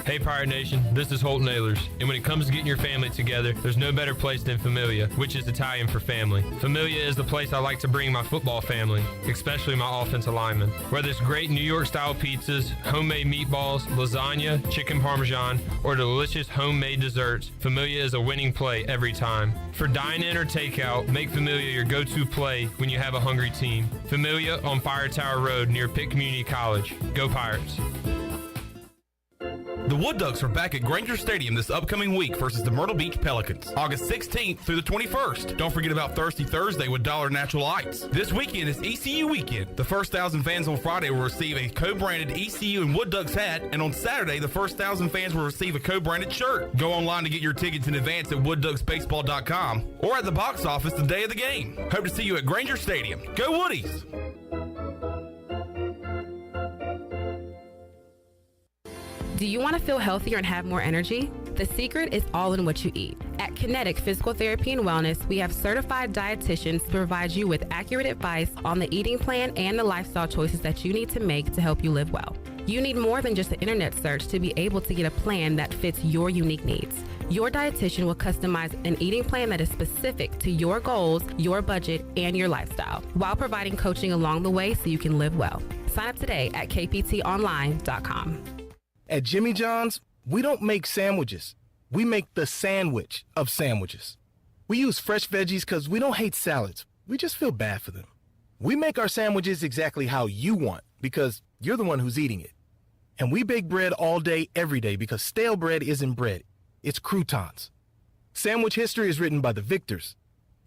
Hey Pirate Nation, this is Holton Ehlers, and when it comes to getting your family together, there's no better place than Familia, which is Italian for family. Familia is the place I like to bring my football family, especially my offensive linemen. Whether it's great New York style pizzas, homemade meatballs, lasagna, chicken parmesan, or delicious homemade desserts, Familia is a winning play every time. For dine-in or takeout, make Familia your go-to play when you have a hungry team. Familia on Fire Tower Road near Pitt Community College. Go Pirates! The Wood Ducks are back at Granger Stadium this upcoming week versus the Myrtle Beach Pelicans, August 16th through the 21st. Don't forget about Thirsty Thursday with Dollar Natural Lights. This weekend is ECU weekend. The first 1,000 fans on Friday will receive a co-branded ECU and Wood Ducks hat, and on Saturday, the first 1,000 fans will receive a co-branded shirt. Go online to get your tickets in advance at woodducksbaseball.com or at the box office the day of the game. Hope to see you at Granger Stadium. Go Woodies! Do you want to feel healthier and have more energy? The secret is all in what you eat. At Kinetic Physical Therapy and Wellness, we have certified dietitians to provide you with accurate advice on the eating plan and the lifestyle choices that you need to make to help you live well. You need more than just an internet search to be able to get a plan that fits your unique needs. Your dietitian will customize an eating plan that is specific to your goals, your budget, and your lifestyle, while providing coaching along the way so you can live well. Sign up today at kptonline.com. At Jimmy John's, we don't make sandwiches. We make the sandwich of sandwiches. We use fresh veggies because we don't hate salads. We just feel bad for them. We make our sandwiches exactly how you want because you're the one who's eating it. And we bake bread all day, every day because stale bread isn't bread. It's croutons. Sandwich history is written by the victors.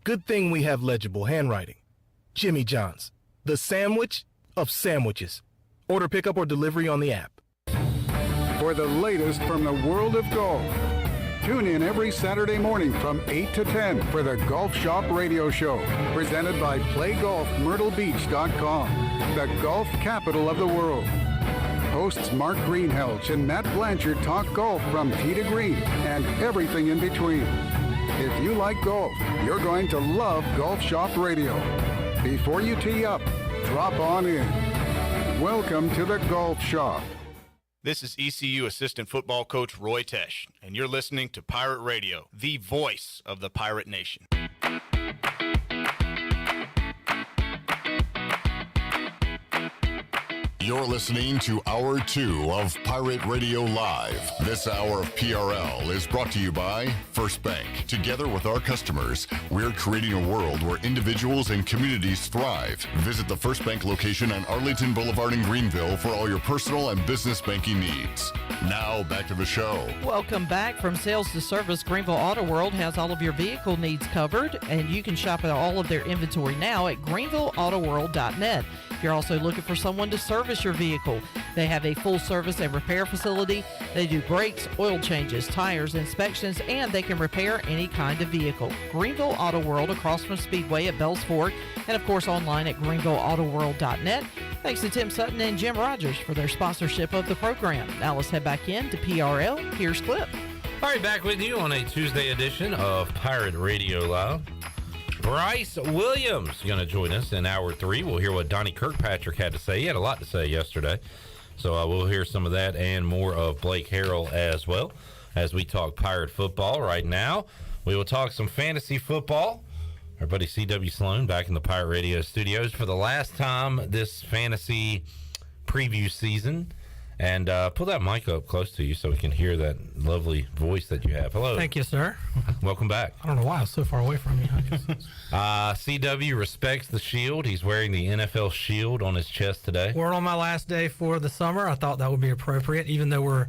Good thing we have legible handwriting. Jimmy John's, the sandwich of sandwiches. Order pickup or delivery on the app. For the latest from the world of golf, tune in every Saturday morning from 8 to 10 for the Golf Shop Radio Show, presented by PlayGolfMyrtleBeach.com, the golf capital of the world. Hosts Mark Greenhelch and Matt Blanchard talk golf from tee to green and everything in between. If you like golf, you're going to love Golf Shop Radio. Before you tee up, drop on in. Welcome to the Golf Shop. This is ECU Assistant Football Coach Roy Tesh, and you're listening to Pirate Radio, the voice of the Pirate Nation. You're listening to Hour 2 of Pirate Radio Live. This hour of PRL is brought to you by First Bank. Together with our customers, we're creating a world where individuals and communities thrive. Visit the First Bank location on Arlington Boulevard in Greenville for all your personal and business banking needs. Now, back to the show. Welcome back. From sales to service, Greenville Auto World has all of your vehicle needs covered, and you can shop at all of their inventory now at greenvilleautoworld.net. If you're also looking for someone to service your vehicle, they have a full service and repair facility. They do brakes, oil changes, tires, inspections, and they can repair any kind of vehicle. Greenville Auto World across from Speedway at Bells Fort, and of course online at greenvilleautoworld.net. Thanks to Tim Sutton and Jim Rogers for their sponsorship of the program. Now let's head back in to PRL. Here's Clip. All right, back with you on a Tuesday edition of Pirate Radio Live. Bryce Williams is going to join us in Hour 3. We'll hear what Donnie Kirkpatrick had to say. He had a lot to say yesterday. So we'll hear some of that and more of Blake Harrell as well as we talk Pirate football. Right now, we will talk some fantasy football. Our buddy C.W. Sloan back in the Pirate Radio studios for the last time this fantasy preview season. And pull that mic up close to you so we can hear that lovely voice that you have. Hello. Thank you, sir. Welcome back. I don't know why I was so far away from you. CW respects the shield. He's wearing the NFL shield on his chest today. We're on my last day for the summer. I thought that would be appropriate, even though we're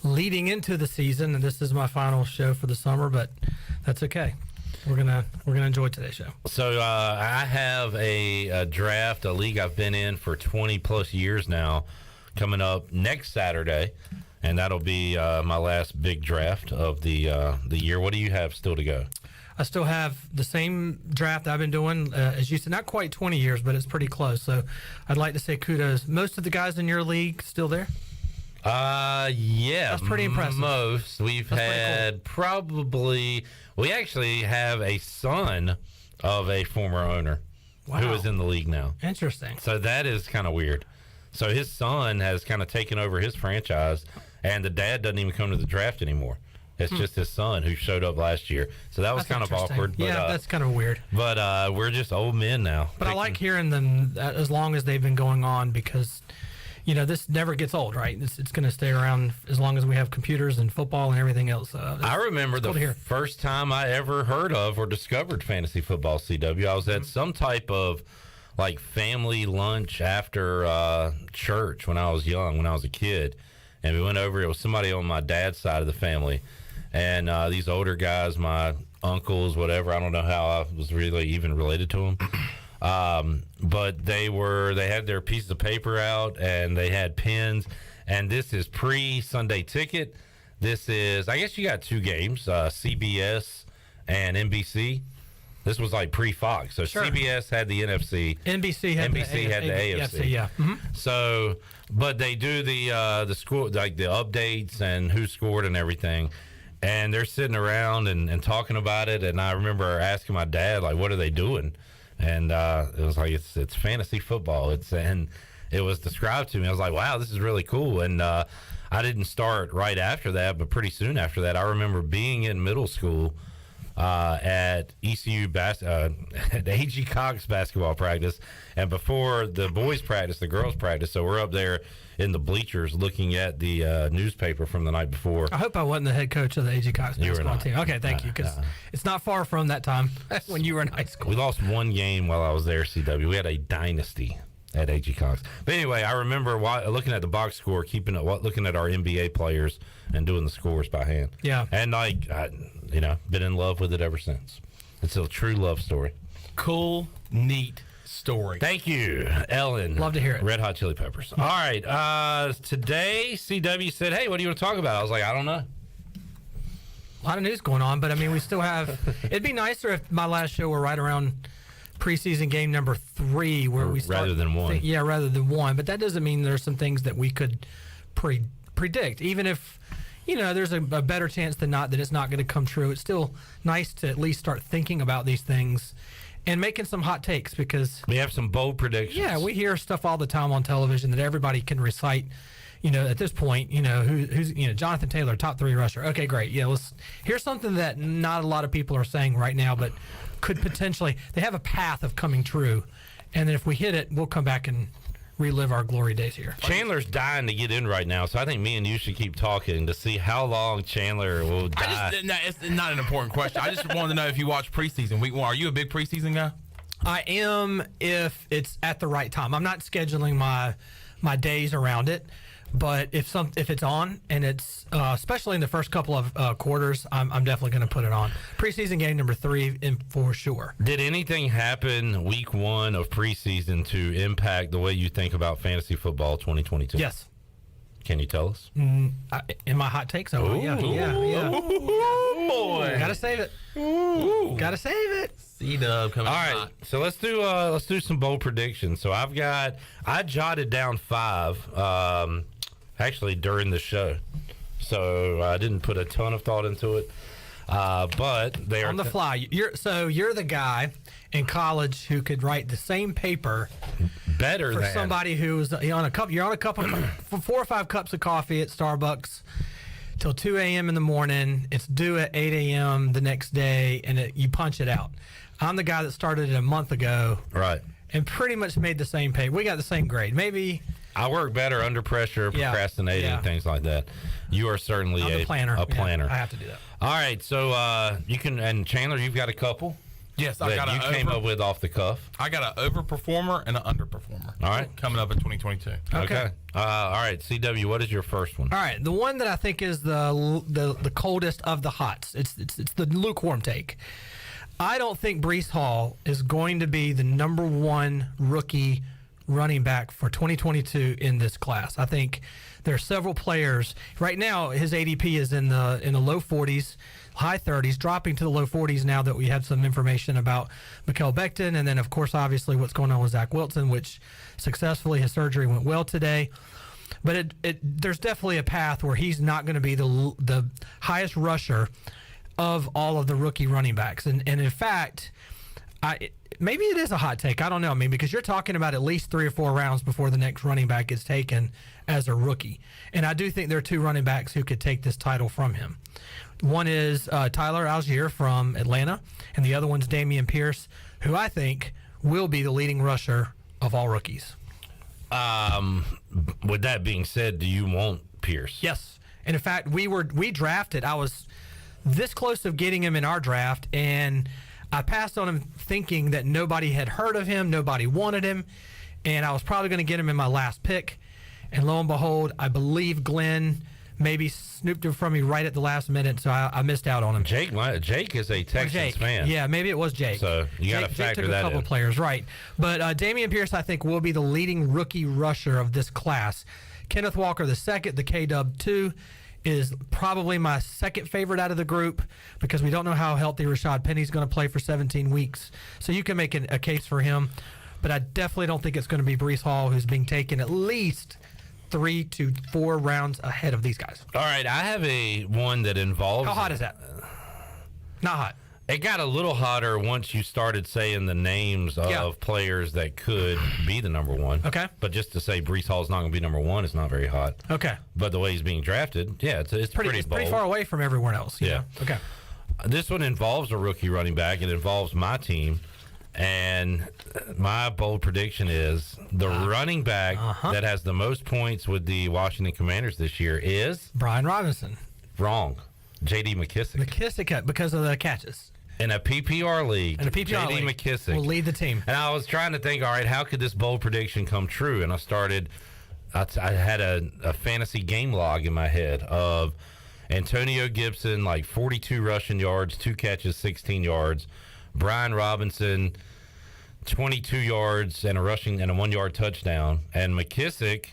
leading into the season, and this is my final show for the summer, but that's okay. We're gonna enjoy today's show. So I have a draft, a league I've been in for 20 plus years now, coming up next Saturday, and that'll be my last big draft of the year. What do you have still to go? I still have the same draft I've been doing, as you said, not quite 20 years, but it's pretty close. So I'd like to say kudos. Most of the guys in your league still there? Yeah. That's pretty impressive. Most. We've had probably, we actually have a son of a former owner who is in the league now. Interesting. So that is kind of weird. So his son has kind of taken over his franchise, and the dad doesn't even come to the draft anymore. It's just his son who showed up last year. So that was kind of awkward. But, yeah, that's kind of weird. But we're just old men now. But I like hearing them as long as they've been going on because, you know, this never gets old, right? It's going to stay around as long as we have computers and football and everything else. I remember the first time I ever heard of or discovered fantasy football, CW. I was at some type of like family lunch after church when I was young, when I was a kid. and we went over. It was somebody on my dad's side of the family, and these older guys, my uncles, whatever. I don't know how I was really even related to them, but they had their pieces of paper out, and they had pens. And this is pre-Sunday Ticket. This is, I guess you got two games, CBS and NBC. This was like pre-Fox. So sure. CBS had the NFC. NBC had the AFC. Yeah. Mm-hmm. So, but they do the score, like the updates and who scored and everything. And they're sitting around and talking about it. And I remember asking my dad, like, what are they doing? And it was like, it's fantasy football. And it was described to me. I was like, wow, this is really cool. And I didn't start right after that, but pretty soon after that, I remember being in middle school at ECU at A.G. Cox basketball practice, and before the boys practice, the girls practice. So we're up there in the bleachers looking at the newspaper from the night before. I hope I wasn't the head coach of the A.G. Cox basketball team. Okay, thank you, because it's not far from that time when you were in high school. We lost one game while I was there, CW. We had a dynasty at A.G. Cox. But anyway, I remember looking at the box score, looking at our NBA players and doing the scores by hand. Yeah. And been in love with it ever since. It's a true love story. Cool, neat story. Thank you, Ellen. Love to hear it. Red Hot Chili Peppers. All right. Today, CW said, hey, what do you want to talk about? I was like, I don't know. A lot of news going on, but I mean, we still have. It'd be nicer if my last show were right around preseason game number 3, where we start rather than 1. Rather than 1. But that doesn't mean there's some things that we could predict, even if there's a better chance than not that it's not going to come true. It's still nice to at least start thinking about these things and making some hot takes, because we have some bold predictions. Yeah, we hear stuff all the time on television that everybody can recite. At this point, who's Jonathan Taylor, top 3 rusher. Okay, great. Yeah, here's something that not a lot of people are saying right now, but could potentially, they have a path of coming true. And then if we hit it, we'll come back and relive our glory days here. Chandler's dying to get in right now, so I think me and you should keep talking to see how long Chandler will die. It's not an important question. I just wanted to know if you watch preseason week 1. Are you a big preseason guy? I am, if it's at the right time. I'm not scheduling my days around it. But if it's on, and it's especially in the first couple of quarters, I'm definitely going to put it on. Preseason game number 3, for sure. Did anything happen week 1 of preseason to impact the way you think about fantasy football 2022? Yes. Can you tell us? In my hot takes, yeah. Ooh, boy, gotta save it. Gotta save it. C-Dub coming. All right, so let's do some bold predictions. So I jotted down 5. Actually, during the show, so I didn't put a ton of thought into it. But they are on the fly. You're the guy in college who could write the same paper better for than somebody who's on a cup. You're on a cup of 4 or 5 cups of coffee at Starbucks till 2 a.m. in the morning. It's due at 8 a.m. the next day, and you punch it out. I'm the guy that started it a month ago, right? And pretty much made the same paper. We got the same grade, maybe. I work better under pressure, procrastinating, things like that. You are certainly a planner. A planner. Yeah, I have to do that. All right, so you can, and Chandler, you've got a couple. Yes, I got. You came up with off the cuff. I got an overperformer and an underperformer. All right, coming up in 2022. Okay. All right, CW, what is your first one? All right, the one that I think is the coldest of the hots. It's the lukewarm take. I don't think Breece Hall is going to be the number 1 rookie running back for 2022 in this class. I think there are several players right now. His ADP is in the low 40s, high 30s, dropping to the low 40s now that we have some information about Mikael Becton, and then of course obviously what's going on with Zach Wilson, which successfully his surgery went well today. But there's definitely a path where he's not going to be the highest rusher of all of the rookie running backs, and in fact, maybe it is a hot take. I don't know. I mean, because you're talking about at least 3 or 4 rounds before the next running back is taken as a rookie. And I do think there are 2 running backs who could take this title from him. One is Tyler Algier from Atlanta, and the other one's Damien Pierce, who I think will be the leading rusher of all rookies. With that being said, do you want Pierce? Yes. And in fact, we drafted. I was this close of getting him in our draft, and I passed on him thinking that nobody had heard of him, nobody wanted him, and I was probably going to get him in my last pick. And lo and behold, I believe Glenn maybe snooped him from me right at the last minute, so I missed out on him. Jake is a Texans fan. Yeah, maybe it was Jake. So you got to factor took that a couple in. Players, right. But Damien Pierce, I think, will be the leading rookie rusher of this class. Kenneth Walker, the second, the K-Dub 2, is probably my second favorite out of the group because we don't know how healthy Rashad Penny's going to play for 17 weeks. So you can make a case for him. But I definitely don't think it's going to be Breece Hall, who's being taken at least 3 to 4 rounds ahead of these guys. All right, I have one that involves... How hot is that? Not hot. It got a little hotter once you started saying the names of players that could be the number one. Okay. But just to say Breece Hall's not going to be number one is not very hot. Okay. But the way he's being drafted, it's pretty bold. Pretty far away from everyone else. Yeah. Okay. This one involves a rookie running back. It involves my team. And my bold prediction is the running back that has the most points with the Washington Commanders this year is... Brian Robinson. Wrong. J.D. McKissick. McKissick because of the catches. In a PPR league, J.D. McKissick will lead the team. And I was trying to think, all right, how could this bold prediction come true? And I had a fantasy game log in my head of Antonio Gibson, like 42 rushing yards, 2 catches, 16 yards. Brian Robinson, 22 yards and a 1-yard touchdown. And McKissick,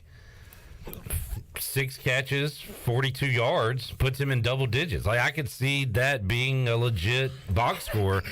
6 catches, 42 yards, puts him in double digits. Like, I could see that being a legit box score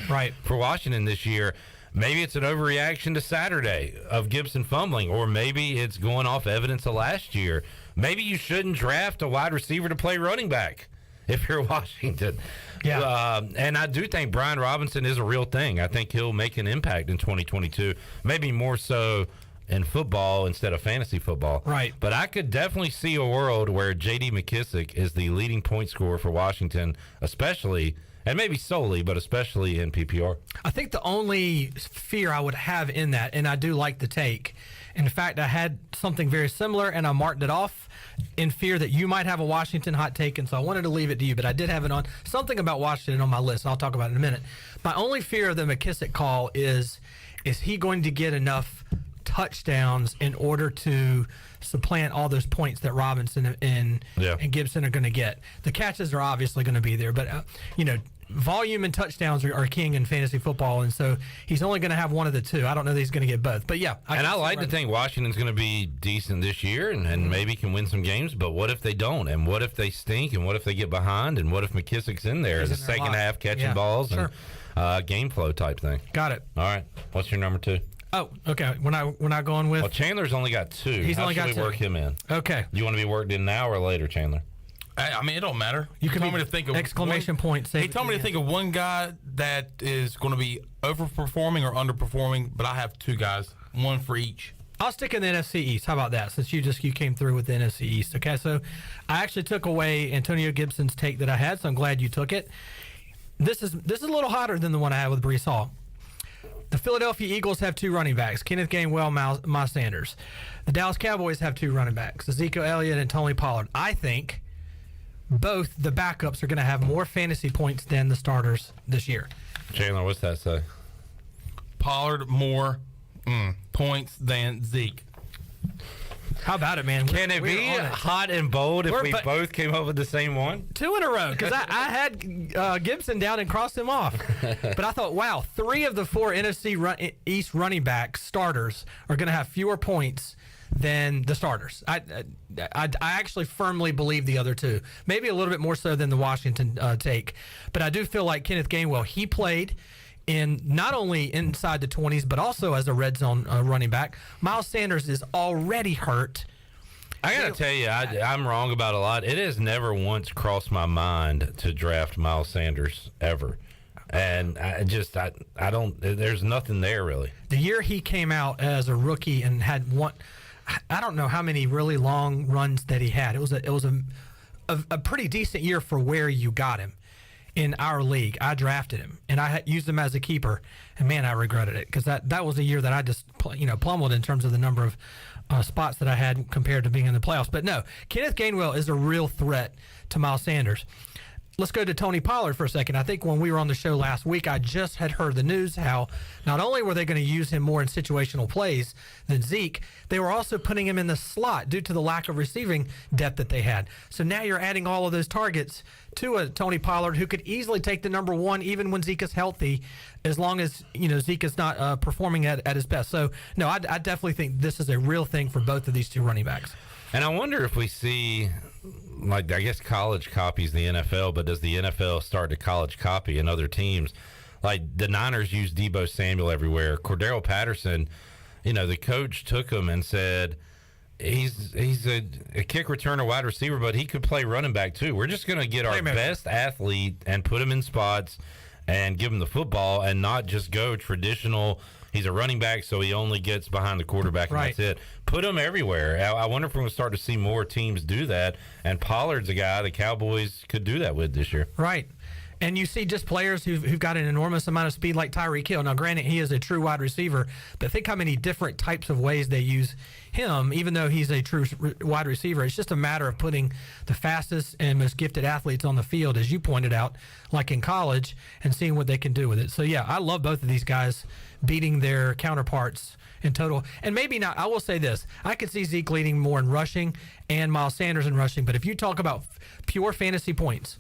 for Washington this year. Maybe it's an overreaction to Saturday of Gibson fumbling, or maybe it's going off evidence of last year. Maybe you shouldn't draft a wide receiver to play running back if you're Washington. Yeah. And I do think Brian Robinson is a real thing. I think he'll make an impact in 2022, maybe more so in football instead of fantasy football. Right. But I could definitely see a world where J.D. McKissick is the leading point scorer for Washington, especially, and maybe solely, but especially in PPR. I think the only fear I would have in that, and I do like the take, in fact, I had something very similar, and I marked it off in fear that you might have a Washington hot take, and so I wanted to leave it to you, but I did have it on something about Washington on my list, and I'll talk about it in a minute. My only fear of the McKissick call is he going to get enough touchdowns in order to supplant all those points that Robinson and Gibson are going to get? The catches are obviously going to be there, but volume and touchdowns are king in fantasy football, and so he's only going to have one of the two. I don't know that he's going to get both, but yeah. I like to think Washington's going to be decent this year and maybe can win some games, but what if they don't? And what if they stink? And what if they get behind? And what if McKissick's in there in the second half catching balls and game flow type thing? Got it. All right. What's your number 2? Oh, okay. We're not going with... Well, Chandler's only got 2. He's only got 2. How should we work him in? Okay. You want to be worked in now or later, Chandler? I mean, it don't matter. You can told me to think of exclamation point. He told me to think of one guy that is going to be overperforming or underperforming, but I have 2 guys, one for each. I'll stick in the NFC East. How about that? Since you came through with the NFC East. Okay, so I actually took away Antonio Gibson's take that I had, so I'm glad you took it. This is a little hotter than the one I had with Breece Hall. The Philadelphia Eagles have 2 running backs, Kenneth Gainwell, Miles Sanders. The Dallas Cowboys have 2 running backs, Ezekiel Elliott and Tony Pollard. I think both the backups are going to have more fantasy points than the starters this year. Chandler, what's that say? Pollard more points than Zeke. How about it, man? Can it be hot and bold if we both came up with the same one? 2 in a row, because I had Gibson down and crossed him off. But I thought, wow, 3 of the 4 NFC East running back starters are going to have fewer points than the starters. I actually firmly believe the other 2. Maybe a little bit more so than the Washington take. But I do feel like Kenneth Gainwell, he played in not only inside the 20s, but also as a red zone running back. Miles Sanders is already hurt. I got to tell you, I'm wrong about a lot. It has never once crossed my mind to draft Miles Sanders ever. And I don't, there's nothing there really. The year he came out as a rookie and had one, I don't know how many really long runs that he had. It was a pretty decent year for where you got him. In our league, I drafted him, and I used him as a keeper, and man, I regretted it, because that was a year that I just plummeled in terms of the number of spots that I had compared to being in the playoffs. But no, Kenneth Gainwell is a real threat to Miles Sanders. let's go to Tony Pollard for a second. I think when we were on the show last week, I just had heard the news how not only were they going to use him more in situational plays than Zeke, they were also putting him in the slot due to the lack of receiving depth that they had. So now you're adding all of those targets to a Tony Pollard who could easily take the number one even when Zeke is healthy, as long as Zeke is not performing at his best. So, no, I definitely think this is a real thing for both of these two running backs. And I wonder if we see, I guess college copies the NFL, but does the NFL start to college copy in other teams? Like the Niners use Deebo Samuel everywhere. Cordero Patterson, the coach took him and said, he's a kick returner, wide receiver, but he could play running back too. We're just going to get our best athlete and put him in spots and give him the football and not just go traditional. He's a running back, so he only gets behind the quarterback, and that's it. Put him everywhere. I wonder if we're going to start to see more teams do that, and Pollard's a guy the Cowboys could do that with this year. Right. And you see just players who've got an enormous amount of speed like Tyreek Hill. Now, granted, he is a true wide receiver, but think how many different types of ways they use him, even though he's a true wide receiver. It's just a matter of putting the fastest and most gifted athletes on the field, as you pointed out, like in college, and seeing what they can do with it. So, yeah, I love both of these guys beating their counterparts in total. And maybe not, I will say this. I could see Zeke leading more in rushing and Miles Sanders in rushing, but if you talk about pure fantasy points,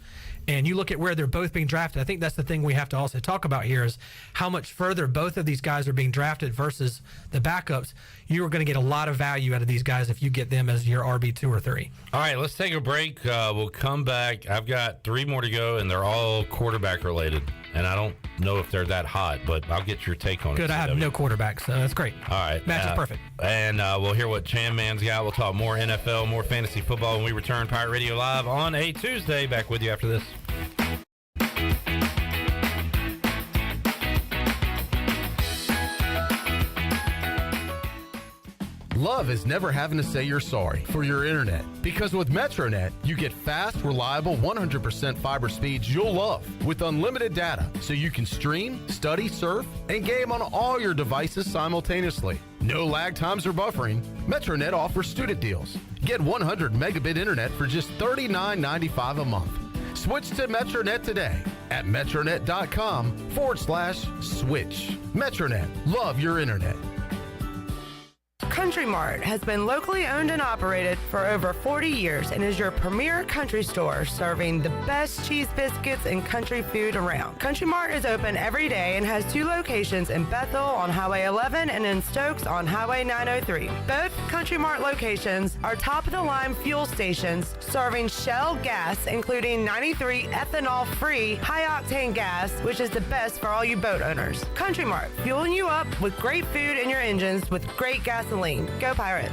and you look at where they're both being drafted, I think that's the thing we have to also talk about here is how much further both of these guys are being drafted versus the backups. You are going to get a lot of value out of these guys if you get them as your RB2 or 3. All right, let's take a break. We'll come back. I've got 3 more to go, and they're all quarterback related. And I don't know if they're that hot, but I'll get your take on it. Good, I have no quarterback, so that's great. All right. Match is perfect. And we'll hear what Chan Man's got. We'll talk more NFL, more fantasy football when we return. Pirate Radio Live on a Tuesday. Back with you after this. Love is never having to say you're sorry for your internet. Because with MetroNet, you get fast, reliable, 100% fiber speeds you'll love with unlimited data so you can stream, study, surf, and game on all your devices simultaneously. No lag times or buffering. MetroNet offers student deals. Get 100 megabit internet for just $39.95 a month. Switch to MetroNet today at metronet.com/switch. MetroNet. Love your internet. Country Mart has been locally owned and operated for over 40 years and is your premier country store serving the best cheese biscuits and country food around. Country Mart is open every day and has 2 locations in Bethel on Highway 11 and in Stokes on Highway 903. Both Country Mart locations are top-of-the-line fuel stations serving Shell gas, including 93 ethanol-free high-octane gas, which is the best for all you boat owners. Country Mart, fueling you up with great food in your engines with great gasoline. Go Pirates!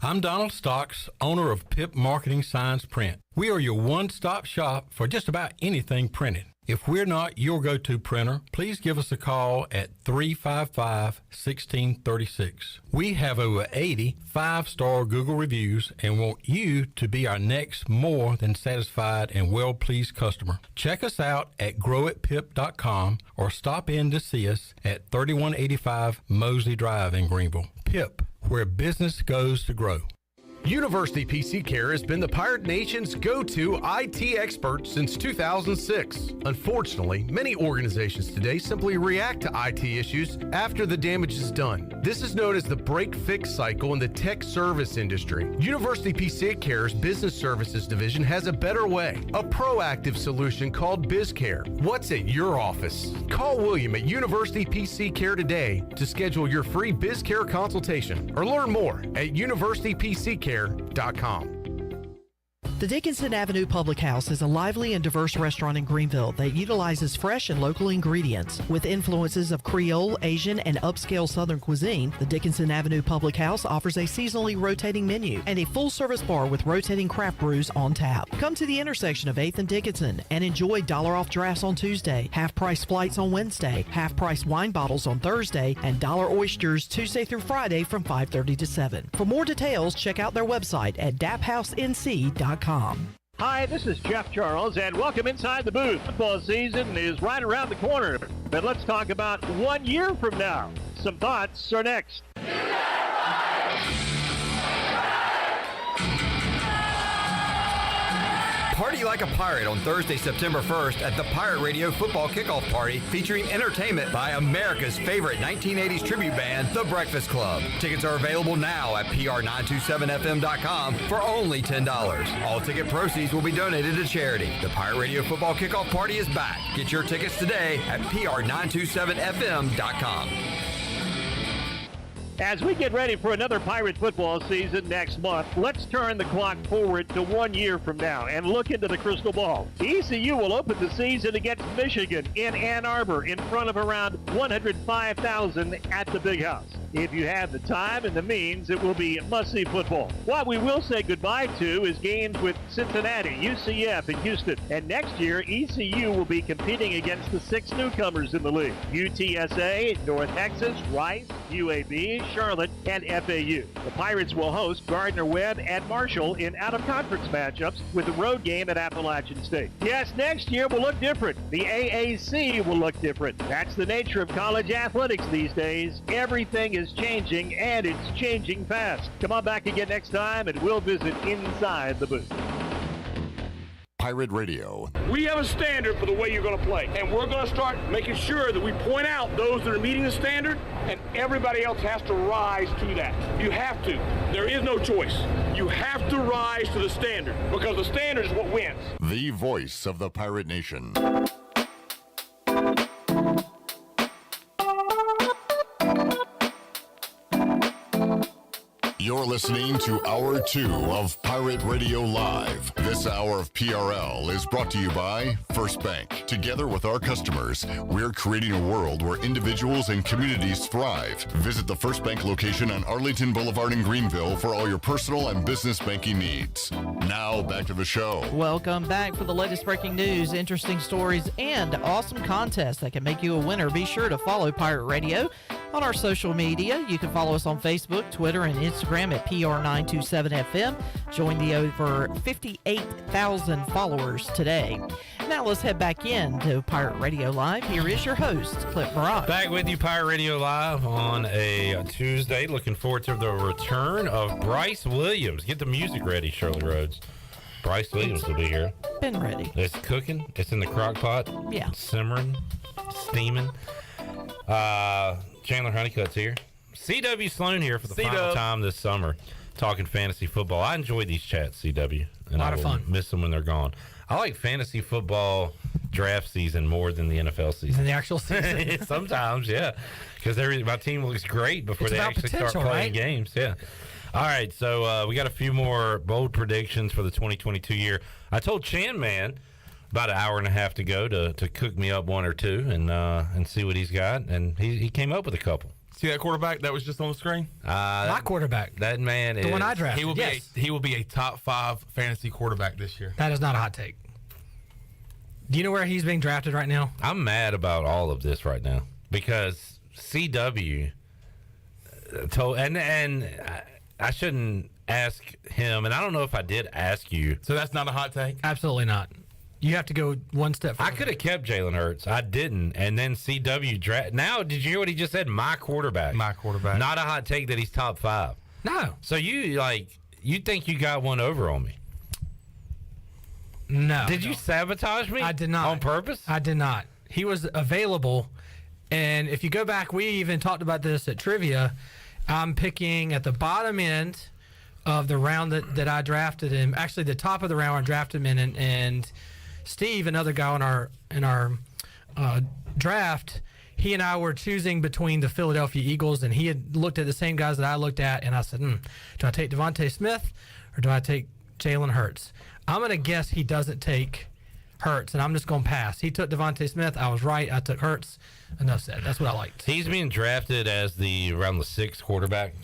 I'm Donald Stocks, owner of PIP Marketing Signs Print. We are your one-stop shop for just about anything printed. If we're not your go-to printer, please give us a call at 355-1636. We have over 80 5-star Google reviews and want you to be our next more than satisfied and well-pleased customer. Check us out at growatpip.com or stop in to see us at 3185 Mosley Drive in Greenville. PIP, where business goes to grow. University PC Care has been the Pirate Nation's go-to IT expert since 2006. Unfortunately, many organizations today simply react to IT issues after the damage is done. This is known as the break-fix cycle in the tech service industry. University PC Care's Business Services Division has a better way, a proactive solution called BizCare. What's at your office? Call William at University PC Care today to schedule your free BizCare consultation or learn more at universitypccare.com. The Dickinson Avenue Public House is a lively and diverse restaurant in Greenville that utilizes fresh and local ingredients. With influences of Creole, Asian, and upscale Southern cuisine, the Dickinson Avenue Public House offers a seasonally rotating menu and a full-service bar with rotating craft brews on tap. Come to the intersection of 8th and Dickinson and enjoy $1 off drafts on Tuesday, half-price flights on Wednesday, half-price wine bottles on Thursday, and $1 oysters Tuesday through Friday from 5:30 to 7. For more details, check out their website at daphousенc.com. Hi, this is Jeff Charles, and welcome inside the booth. Football season is right around the corner, but let's talk about 1 year from now. Some thoughts are next. Party Party like a pirate on Thursday, September 1st at the Pirate Radio Football Kickoff Party featuring entertainment by America's favorite 1980s tribute band, The Breakfast Club. Tickets are available now at pr927fm.com for only $10. All ticket proceeds will be donated to charity. The Pirate Radio Football Kickoff Party is back. Get your tickets today at pr927fm.com. As we get ready for another Pirate football season next month, let's turn the clock forward to 1 year from now and look into the crystal ball. ECU will open the season against Michigan in Ann Arbor in front of around 105,000 at the Big House. If you have the time and the means, it will be must-see football. What we will say goodbye to is games with Cincinnati, UCF, and Houston. And next year, ECU will be competing against the 6 newcomers in the league: UTSA, North Texas, Rice, UAB, Charlotte, and FAU. The Pirates will host Gardner-Webb and Marshall in out-of-conference matchups with the road game at Appalachian State. Yes, next year will look different. The AAC will look different. That's the nature of college athletics these days. Everything is changing, and it's changing fast. Come on back again next time, and we'll visit inside the booth. Pirate Radio. We have a standard for the way you're going to play, and we're going to start making sure that we point out those that are meeting the standard, and everybody else has to rise to that. You have to. There is no choice. You have to rise to the standard, because the standard is what wins. The voice of the Pirate Nation. You're listening to Hour 2 of Pirate Radio Live. This hour of PRL is brought to you by First Bank. Together with our customers, we're creating a world where individuals and communities thrive. Visit the First Bank location on Arlington Boulevard in Greenville for all your personal and business banking needs. Now, back to the show. Welcome back for the latest breaking news, interesting stories, and awesome contests that can make you a winner. Be sure to follow Pirate Radio on our social media. You can follow us on Facebook, Twitter, and Instagram at PR927FM. Join the over 58,000 followers today. Now let's head back in to Pirate Radio Live. Here is your host, Clip Brock. Back with you, Pirate Radio Live on a Tuesday. Looking forward to the return of Bryce Williams. Get the music ready, Shirley Rhodes. Bryce Williams will be here. Been ready. It's cooking. It's in the crock pot. Yeah. Simmering. Steaming. Chandler Honeycutt's here. C.W. Sloan here for the final time this summer, talking fantasy football. I enjoy these chats, C.W. And a lot of fun. Miss them when they're gone. I like fantasy football draft season more than the NFL season. Than the actual season? Sometimes, yeah. Because my team looks great before they actually start playing games. Yeah. All right, so we got a few more bold predictions for the 2022 year. I told Chan Man about an hour and a half to go to cook me up one or two and see what he's got, and he came up with a couple. See that quarterback that was just on the screen? My quarterback. That man is... The one I drafted, he will be a top 5 fantasy quarterback this year. That is not a hot take. Do you know where he's being drafted right now? I'm mad about all of this right now because CW told... And I shouldn't ask him, and I don't know if I did ask you. So that's not a hot take? Absolutely not. You have to go one step further. I could have kept Jalen Hurts. I didn't. And then CW draft. Now, did you hear what he just said? My quarterback. My quarterback. Not a hot take that he's top 5. No. So you think you got one over on me? No. Did you sabotage me? I did not. On purpose? I did not. He was available. And if you go back, we even talked about this at Trivia. I'm picking at the bottom end of the round that I drafted him. Actually, the top of the round I drafted him in, and Steve, another guy in our draft, he and I were choosing between the Philadelphia Eagles, and he had looked at the same guys that I looked at, and I said, do I take Devontae Smith or do I take Jalen Hurts? I'm going to guess he doesn't take Hurts, and I'm just going to pass. He took Devontae Smith. I was right. I took Hurts. Enough said. That's what I liked. He's being drafted as around the 6th quarterback.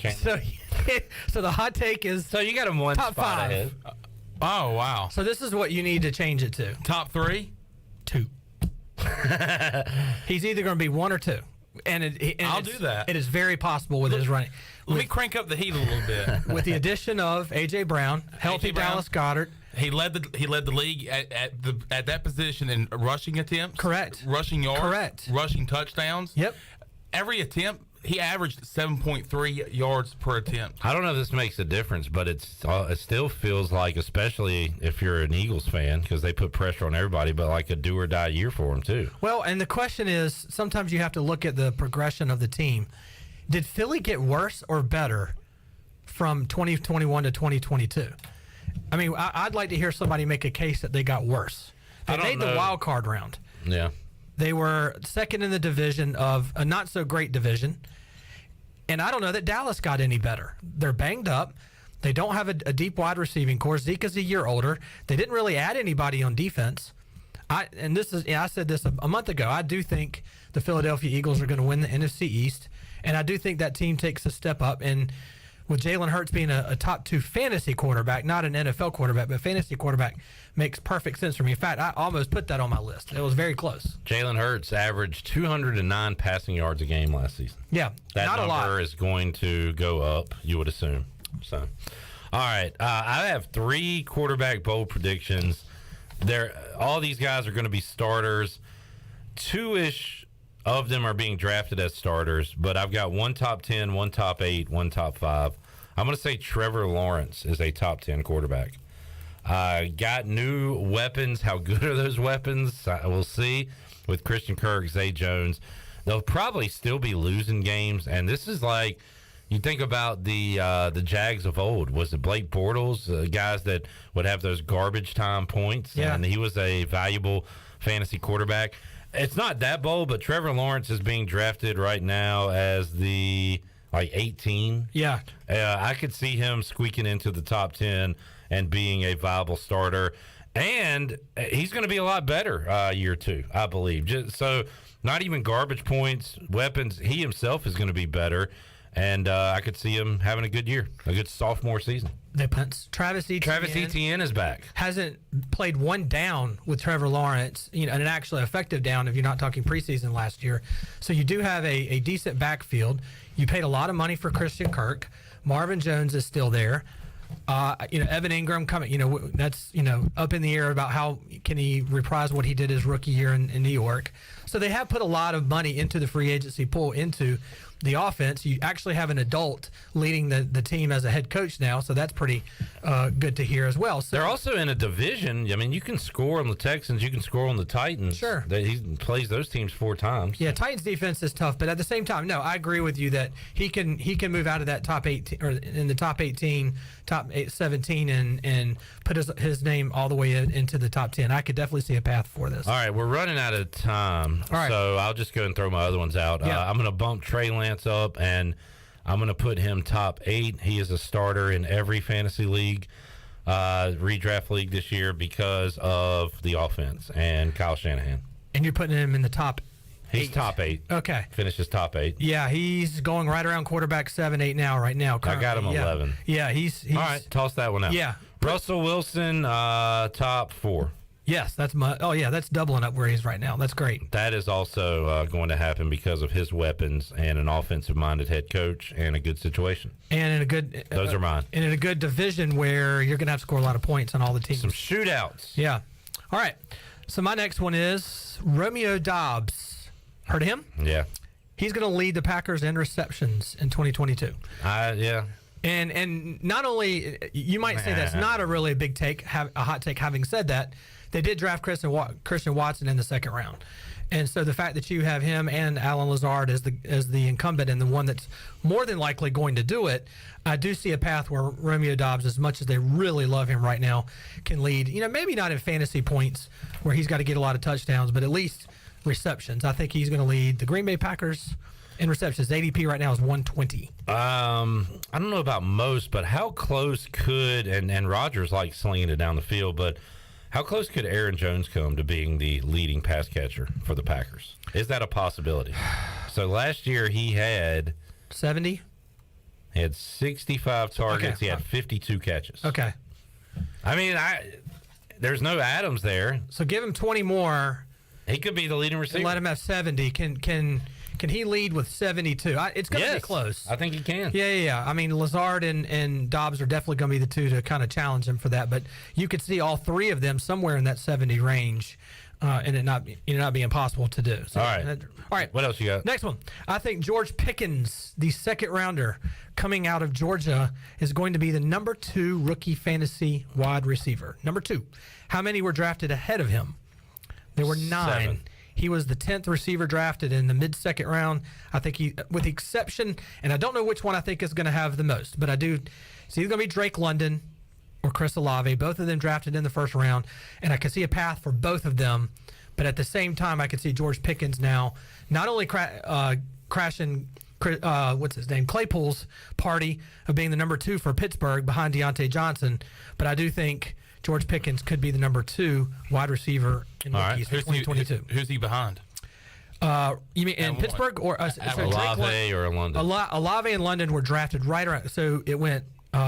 So the hot take is... So you got him one top spot 5. ahead. Oh, wow. So this is what you need to change it to. Top 3? 2. He's either going to be 1 or 2. I'll do that. It is very possible with his running. Let me crank up the heat a little bit. With the addition of A.J. Brown, healthy Dallas Goedert. He led the league at that position in rushing attempts. Correct. Rushing yards. Correct. Rushing touchdowns. Yep. Every attempt he averaged 7.3 yards per attempt. I don't know if this makes a difference, but it still feels like, especially if you're an Eagles fan, because they put pressure on everybody, but like a do-or-die year for him, too. Well, and the question is, sometimes you have to look at the progression of the team. Did Philly get worse or better from 2021 to 2022? I mean, I'd like to hear somebody make a case that they got worse. They made the wild card round. Yeah. They were second in the division of a not-so-great division. And I don't know that Dallas got any better. They're banged up. They don't have a deep wide receiving core. Zeke is a year older. They didn't really add anybody on defense. I said this a month ago. I do think the Philadelphia Eagles are going to win the NFC East. And I do think that team takes a step up. And with Jalen Hurts being a top 2 fantasy quarterback, not an NFL quarterback, but fantasy quarterback, makes perfect sense for me. In fact, I almost put that on my list. It was very close. Jalen Hurts averaged 209 passing yards a game last season. Yeah, that not a lot. number is going to go up, you would assume. So, all right, I have 3 quarterback bold predictions. All these guys are going to be starters. 2-ish of them are being drafted as starters, but I've got 1 top 10, 1 top 8, 1 top 5. I'm going to say Trevor Lawrence is a top 10 quarterback. Got new weapons. How good are those weapons? We'll see with Christian Kirk, Zay Jones. They'll probably still be losing games, and this is like, you think about the Jags of old. Was it Blake Bortles, guys that would have those garbage time points? Yeah. And he was a valuable fantasy quarterback. It's not that bold, but Trevor Lawrence is being drafted right now as the 18. Yeah. I could see him squeaking into the top 10 and being a viable starter. And he's going to be a lot better year 2, I believe. So not even garbage points, weapons. He himself is going to be better. And I could see him having a good year, a good sophomore season. Travis Etienne is back. Hasn't played one down with Trevor Lawrence, and an actually effective down if you're not talking preseason last year. So you do have a decent backfield. You paid a lot of money for Christian Kirk. Marvin Jones is still there. Evan Ingram coming. That's up in the air about how can he reprise what he did his rookie year in New York. So they have put a lot of money into the free agency pool into the offense. You actually have an adult leading the team as a head coach now, so that's pretty good to hear as well. So they're also in a division. I mean, you can score on the Texans, you can score on the Titans. Sure. He plays those teams 4 times. Yeah, Titans defense is tough, but at the same time, no, I agree with you that he can move out of that top 18 or in the top 18, top 17, and put his name all the way into the top 10. I could definitely see a path for this. All right, we're running out of time, all right. So I'll just go and throw my other ones out. Yeah. I'm going to bump Trey Lance up, and I'm going to put him top 8. He is a starter in every fantasy league, redraft league this year because of the offense and Kyle Shanahan. And you're putting him in the top 8? He's top 8. Okay. Finishes top 8. Yeah, he's going right around quarterback 7, 8 right now. I got him 11. Yeah, he's all right, toss that one out. Yeah. Russell Wilson, top 4. Yes, that's doubling up where he's right now. That's great. That is also going to happen because of his weapons and an offensive-minded head coach and a good situation. And in a good those are mine. And in a good division where you're going to have to score a lot of points on all the teams. Some shootouts. Yeah. All right. So my next one is Romeo Doubs. Heard of him? Yeah. He's going to lead the Packers in receptions in 2022. Yeah. And not only, you might say that's not a really big take, a hot take. Having said that, they did draft Christian Watson in the second round. And so the fact that you have him and Alan Lazard as the incumbent and the one that's more than likely going to do it, I do see a path where Romeo Doubs, as much as they really love him right now, can lead, maybe not in fantasy points where he's got to get a lot of touchdowns, but at least receptions. I think he's going to lead the Green Bay Packers in receptions. ADP right now is 120. I don't know about most, but how close could, and Rodgers likes slinging it down the field, but how close could Aaron Jones come to being the leading pass catcher for the Packers? Is that a possibility? So last year he had 70. He had 65 targets. Okay. He had 52 catches. Okay. I mean, there's no Adams there. So give him 20 more. He could be the leading receiver. Let him have 70. Can he lead with 72? It's going to be close. I think he can. Yeah. I mean, Lazard and Doubs are definitely going to be the two to kind of challenge him for that. But you could see all three of them somewhere in that 70 range and it not be impossible to do. So, All right. All right. What else you got? Next one. I think George Pickens, the second rounder coming out of Georgia, is going to be the number 2 rookie fantasy wide receiver. Number 2. How many were drafted ahead of him? There were 9. 7. He was the 10th receiver drafted in the mid-second round. I think he, with the exception, and I don't know which one I think is going to have the most, but I do. It's either going to be Drake London or Chris Olave, both of them drafted in the first round, and I can see a path for both of them. But at the same time, I can see George Pickens now not only crashing what's his name, Claypool's party of being the number 2 for Pittsburgh behind Deontay Johnson, but I do think George Pickens could be the number 2 wide receiver in rookies for 2022. Who's he behind? You mean in Pittsburgh or Olave or London? Olave and London were drafted right around. So it went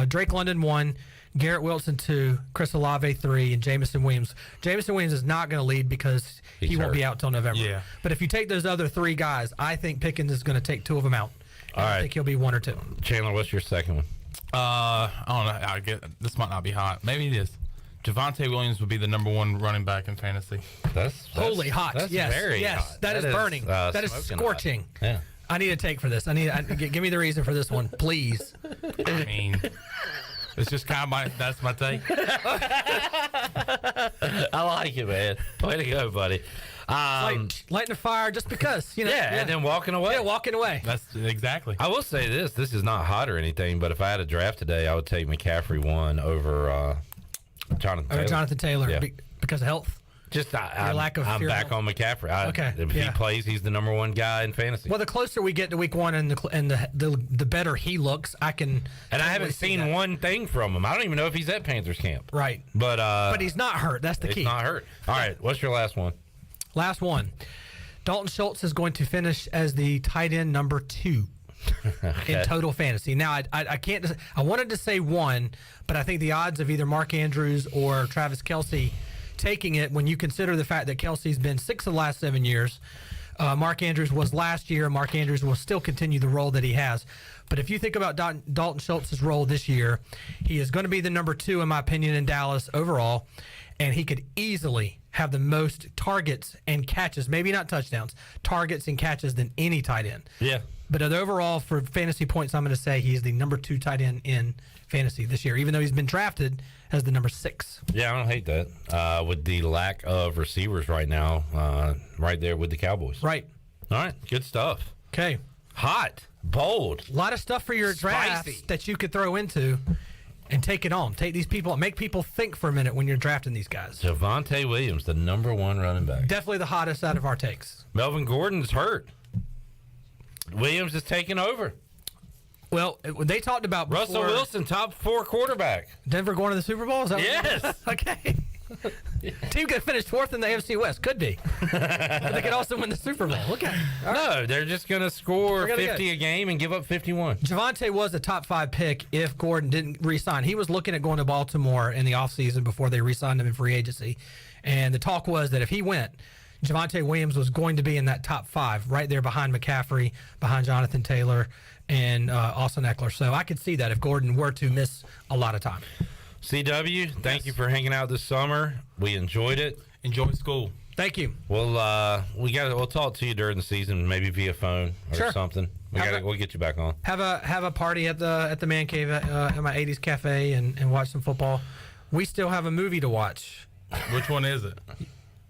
Drake London 1, Garrett Wilson 2, Chris Olave 3, and Jamison Williams. Jamison Williams is not going to lead because he won't be out till November. Yeah. But if you take those other 3 guys, I think Pickens is going to take 2 of them out. All right. I think he'll be 1 or 2. Chandler, what's your second one? I don't know. I get this might not be hot. Maybe it is. Javonte Williams would be the number 1 running back in fantasy. That's Holy hot. That's yes. very yes. hot. That is burning. That is smoking scorching. hot. Yeah. I need a take for this. Give me the reason for this one, please. I mean, it's just kind of that's my take. I like it, man. Way to go, buddy. Lighting the fire just because, you know. Yeah, and then walking away. Yeah, walking away. That's exactly. I will say this is not hot or anything, but if I had a draft today, I would take McCaffrey 1 over Jonathan Taylor. Jonathan Taylor, Yeah. Because of health? Just Your lack of I'm fear back of- on McCaffrey. Okay, If he plays, he's the number 1 guy in fantasy. Well, the closer we get to week 1 and the better he looks, I can. And I haven't totally see seen that. one thing from him. I don't even know if he's at Panthers camp. Right. But he's not hurt. That's the key. He's not hurt. All right. What's your last one? Last one. Dalton Schultz is going to finish as the tight end number 2 in total fantasy. Now, I can't. I wanted to say 1, but I think the odds of either Mark Andrews or Travis Kelce taking it, when you consider the fact that Kelsey's been 6 of the last 7 years, Mark Andrews was last year. Mark Andrews will still continue the role that he has. But if you think about Dalton Schultz's role this year, he is going to be the number 2, in my opinion, in Dallas overall, and he could easily have the most targets and catches, maybe not touchdowns, targets and catches than any tight end. Yeah. But overall, for fantasy points, I'm going to say he's the number 2 tight end in fantasy this year, even though he's been drafted as the number 6. Yeah, I don't hate that. With the lack of receivers right now, right there with the Cowboys. Right. All right. Good stuff. Okay. Hot. Bold. A lot of stuff for your drafts that you could throw into and take it on. Take these people, make people think for a minute when you're drafting these guys. Javonte Williams, the number 1 running back. Definitely the hottest out of our takes. Melvin Gordon's hurt. Williams is taking over. Well, they talked about before, Russell Wilson, top 4 quarterback. Denver going to the Super Bowl? Is that Yes. Okay. Team could finish 4th in the AFC West. Could be. But they could also win the Super Bowl. Okay. No, they're just going to score 50 a game and give up 51. Javonte was a top 5 pick if Gordon didn't re-sign. He was looking at going to Baltimore in the offseason before they re-signed him in free agency. And the talk was that if he went, Javonte Williams was going to be in that top 5, right there behind McCaffrey, behind Jonathan Taylor, and Austin Eckler. So I could see that if Gordon were to miss a lot of time. CW, thank you for hanging out this summer. We enjoyed it. Enjoy school. Thank you. We'll talk to you during the season, maybe via phone or something. We'll get you back on. Have a party at the man cave at my 80s cafe and watch some football. We still have a movie to watch. Which one is it?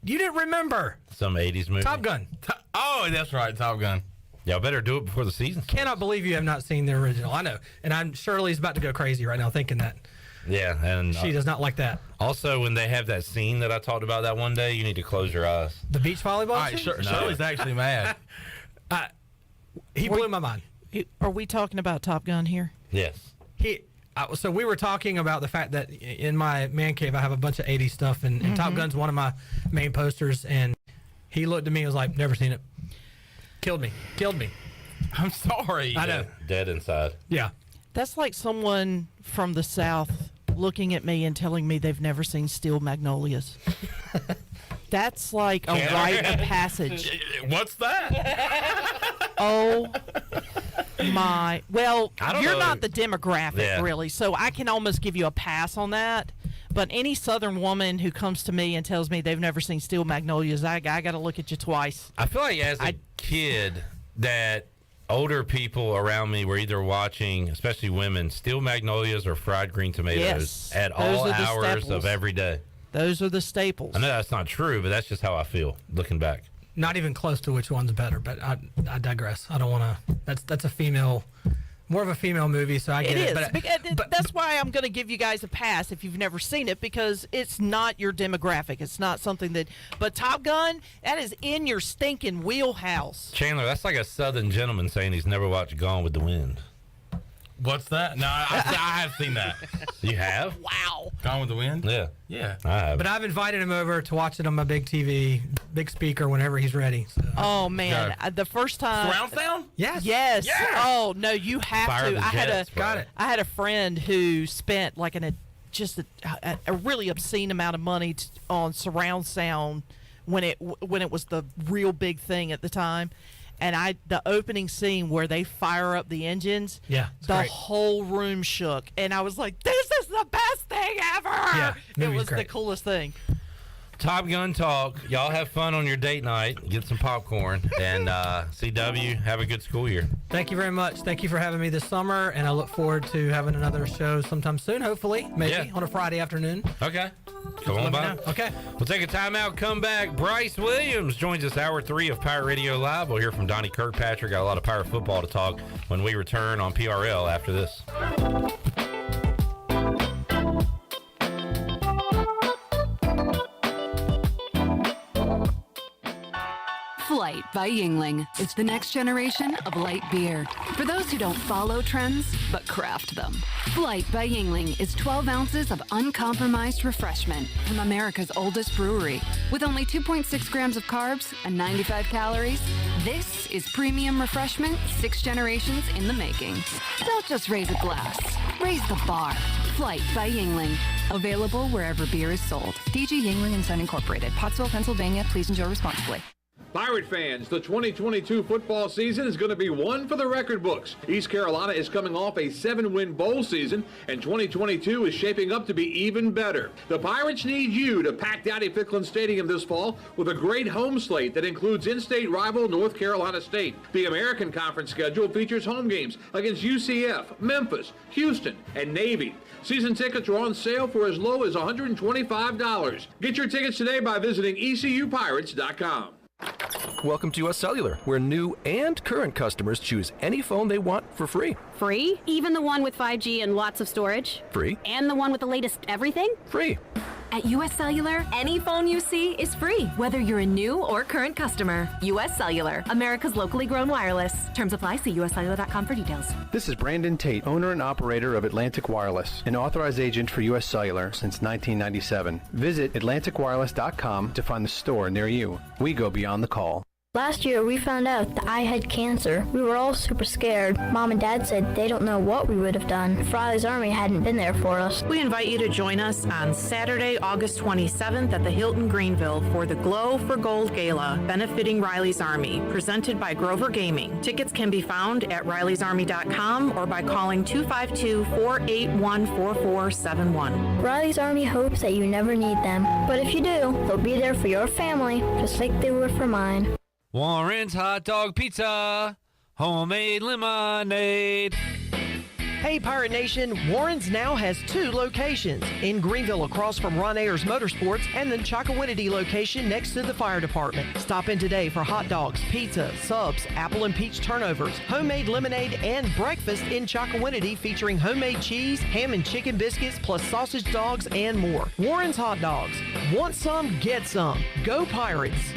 You didn't remember. Some 80s movie. Top Gun. Oh, that's right, Top Gun. Y'all better do it before the season starts. Cannot believe you have not seen the original. I know. And I'm Shirley's about to go crazy right now thinking that. Yeah, and she does not like that. Also, when they have that scene that I talked about that one day, you need to close your eyes. The beach volleyball? All right, Shirley's actually mad. He blew my mind. Are we talking about Top Gun here? Yes. So we were talking about the fact that in my man cave I have a bunch of 80s stuff, and Top Gun's one of my main posters, and he looked at me and was like, never seen it. Killed me. I'm sorry. I know. Dead inside. Yeah. That's like someone from the South looking at me and telling me they've never seen Steel Magnolias. That's like a rite of passage. What's that? Oh my. Well, I don't you're know. not the demographic, Yeah. really, so I can almost give you a pass on that. But any Southern woman who comes to me and tells me they've never seen Steel Magnolias, I got to look at you twice. I feel like as a kid that older people around me were either watching, especially women, Steel Magnolias or fried green tomatoes at all hours of every day. Those are the staples. I know that's not true, but that's just how I feel looking back. Not even close to which one's better, but I digress. I don't want to. That's a female, more of a female movie, so I get it. But that's why I'm going to give you guys a pass if you've never seen it, because it's not your demographic. It's not something that. But Top Gun, that is in your stinking wheelhouse. Chandler, that's like a Southern gentleman saying he's never watched Gone with the Wind. What's that? No, I have seen that. You have? Wow. Gone with the Wind? Yeah. I have. But I've invited him over to watch it on my big TV, big speaker, whenever he's ready. So. Oh, man. The first time. Surround sound? Yes. Yes. Oh, no, you have Fire to. the Jets, got it. I had a friend who spent like a really obscene amount of money on surround sound when it was the real big thing at the time. And the opening scene where they fire up the engines, the great. whole room shook. And I was like, this is the best thing ever. Yeah, it was great. the coolest thing. Top Gun talk. Y'all have fun on your date night. Get some popcorn. And CW, have a good school year. Thank you very much. Thank you for having me this summer, and I look forward to having another show sometime soon, hopefully, maybe on a Friday afternoon. Okay. Go on by. Okay. We'll take a timeout, come back. Bryce Williams joins us hour 3 of Pirate Radio Live. We'll hear from Donnie Kirkpatrick. Got a lot of Pirate football to talk when we return on PRL after this. Flight by Yingling is the next generation of light beer. For those who don't follow trends, but craft them. Flight by Yingling is 12 ounces of uncompromised refreshment from America's oldest brewery. With only 2.6 grams of carbs and 95 calories, this is premium refreshment 6 generations in the making. Don't just raise a glass, raise the bar. Flight by Yingling. Available wherever beer is sold. DG Yingling & Son Incorporated, Pottsville, Pennsylvania. Please enjoy responsibly. Pirate fans, the 2022 football season is going to be one for the record books. East Carolina is coming off a 7-win bowl season, and 2022 is shaping up to be even better. The Pirates need you to pack Dowdy-Ficklin Stadium this fall with a great home slate that includes in-state rival North Carolina State. The American Conference schedule features home games against UCF, Memphis, Houston, and Navy. Season tickets are on sale for as low as $125. Get your tickets today by visiting ECUPirates.com. Welcome to US Cellular, where new and current customers choose any phone they want for free. Free? Even the one with 5G and lots of storage? Free. And the one with the latest everything? Free. At US Cellular, any phone you see is free, whether you're a new or current customer. US Cellular, America's locally grown wireless. Terms apply. See uscellular.com for details. This is Brandon Tate, owner and operator of Atlantic Wireless, an authorized agent for US Cellular since 1997. Visit atlanticwireless.com to find the store near you. We go beyond the call. Last year, we found out that I had cancer. We were all super scared. Mom and Dad said they don't know what we would have done if Riley's Army hadn't been there for us. We invite you to join us on Saturday, August 27th at the Hilton Greenville for the Glow for Gold Gala, benefiting Riley's Army, presented by Grover Gaming. Tickets can be found at rileysarmy.com or by calling 252-481-4471. Riley's Army hopes that you never need them, but if you do, they'll be there for your family, just like they were for mine. Warren's Hot Dog Pizza, homemade lemonade. Hey, Pirate Nation, Warren's now has 2 locations, in Greenville across from Ron Ayers Motorsports and the Chocowinity location next to the fire department. Stop in today for hot dogs, pizza, subs, apple and peach turnovers, homemade lemonade, and breakfast in Chocowinity featuring homemade cheese, ham and chicken biscuits, plus sausage dogs and more. Warren's Hot Dogs. Want some? Get some. Go Pirates.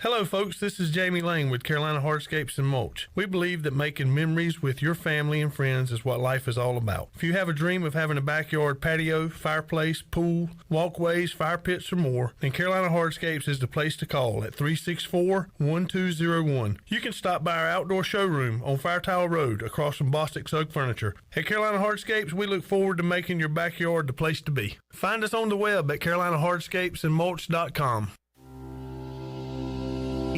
Hello folks, this is Jamie Lane with Carolina Hardscapes and Mulch. We believe that making memories with your family and friends is what life is all about. If you have a dream of having a backyard patio, fireplace, pool, walkways, fire pits, or more, then Carolina Hardscapes is the place to call at 364-1201. You can stop by our outdoor showroom on Fire Tower Road across from Bostic's Oak Furniture. At Carolina Hardscapes, we look forward to making your backyard the place to be. Find us on the web at carolinahardscapesandmulch.com.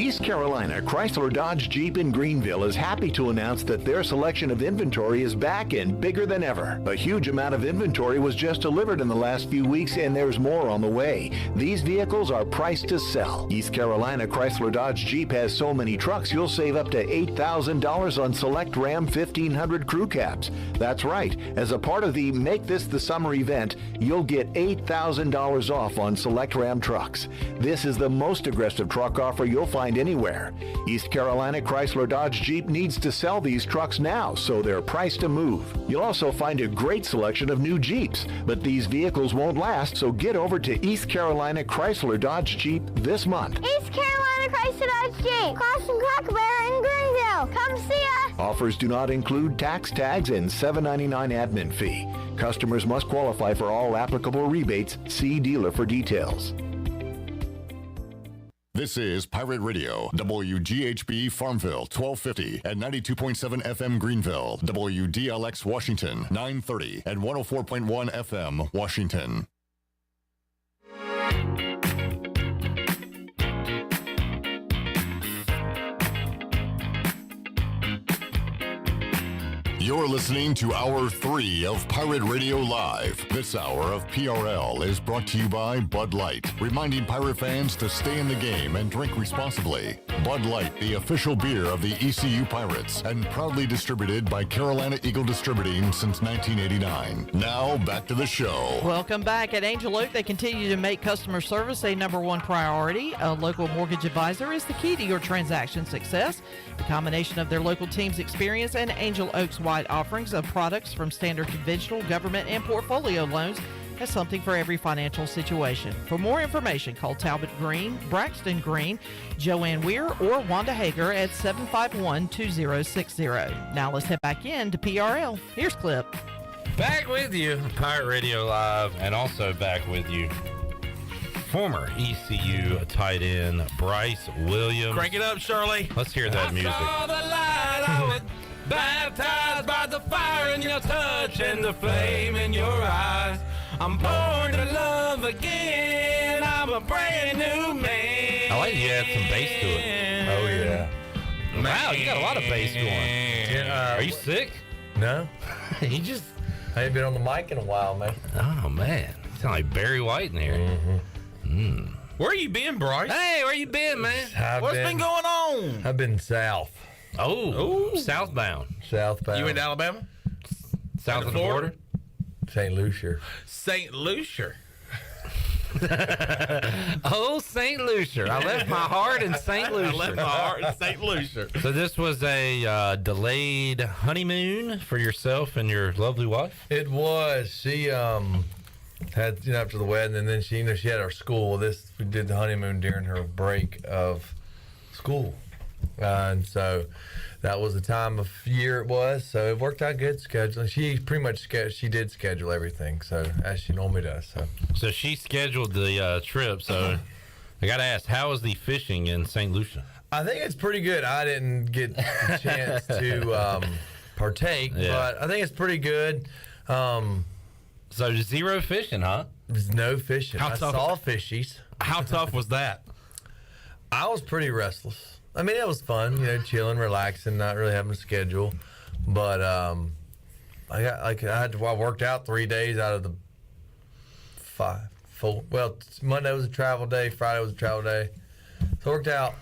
East Carolina Chrysler Dodge Jeep in Greenville is happy to announce that their selection of inventory is back and bigger than ever. A huge amount of inventory was just delivered in the last few weeks, and there's more on the way. These vehicles are priced to sell. East Carolina Chrysler Dodge Jeep has so many trucks, you'll save up to $8,000 on select Ram 1500 crew cabs. That's right. As a part of the Make This the Summer event, you'll get $8,000 off on select Ram trucks. This is the most aggressive truck offer you'll find anywhere. East Carolina Chrysler Dodge Jeep needs to sell these trucks now, so they're priced to move. You'll also find a great selection of new Jeeps, but these vehicles won't last, so get over to East Carolina Chrysler Dodge Jeep this month. East Carolina Chrysler Dodge Jeep, Crossing Cracker Barrel in Greenville. Come see us. Offers do not include tax tags and $7.99 admin fee. Customers must qualify for all applicable rebates. See dealer for details. This is Pirate Radio, WGHB Farmville, 1250 at 92.7 FM Greenville, WDLX Washington, 930 and 104.1 FM Washington. You're listening to Hour 3 of Pirate Radio Live. This hour of PRL is brought to you by Bud Light, reminding Pirate fans to stay in the game and drink responsibly. Bud Light, the official beer of the ECU Pirates, and proudly distributed by Carolina Eagle Distributing since 1989. Now, back to the show. Welcome back. At Angel Oak, they continue to make customer service a number one priority. A local mortgage advisor is the key to your transaction success. The combination of their local team's experience and Angel Oak's wide offerings of products from standard conventional, government, and portfolio loans has something for every financial situation. For more information, call Talbot Green, Braxton Green, Joanne Weir, or Wanda Hager at 751-2060. Now let's head back in to PRL. Here's Clip. Back with you, Pirate Radio Live, and also back with you, former ECU tight end Bryce Williams. Crank it up, Shirley. Let's hear that music. Saw the light, I was baptized by the fire in your touch and the flame in your eyes. I'm born to love again. I'm a brand new man. I like you add some bass to it. Oh, yeah. Wow, you got a lot of bass going. Yeah, are you sick? No. You just... I ain't been on the mic in a while, man. Oh, man. You sound like Barry White in here. Mm-hmm. Where you been, Bryce? Hey, where you been, man? What's been going on? I've been south. Oh, southbound. Southbound. You in Alabama? South of the border? St. Lucia. St. Lucia. Oh, St. Lucia. I left my heart in St. Lucia. I left my heart in St. Lucia. So this was a delayed honeymoon for yourself and your lovely wife? It was. She had, after the wedding, and then she had our school. We did the honeymoon during her break of school. And so that was the time of year it was. So it worked out good scheduling. She pretty much she did schedule everything, so as she normally does. So she scheduled the trip. So I got to ask, how was the fishing in St. Lucia? I think it's pretty good. I didn't get the chance to partake, but I think it's pretty good. So zero fishing, huh? There's no fishing. I saw fishies. How tough was that? I was pretty restless. I mean, it was fun, chilling, relaxing, not really having a schedule. But I worked out 3 days out of the 5, 4. Well, Monday was a travel day, Friday was a travel day. So I worked out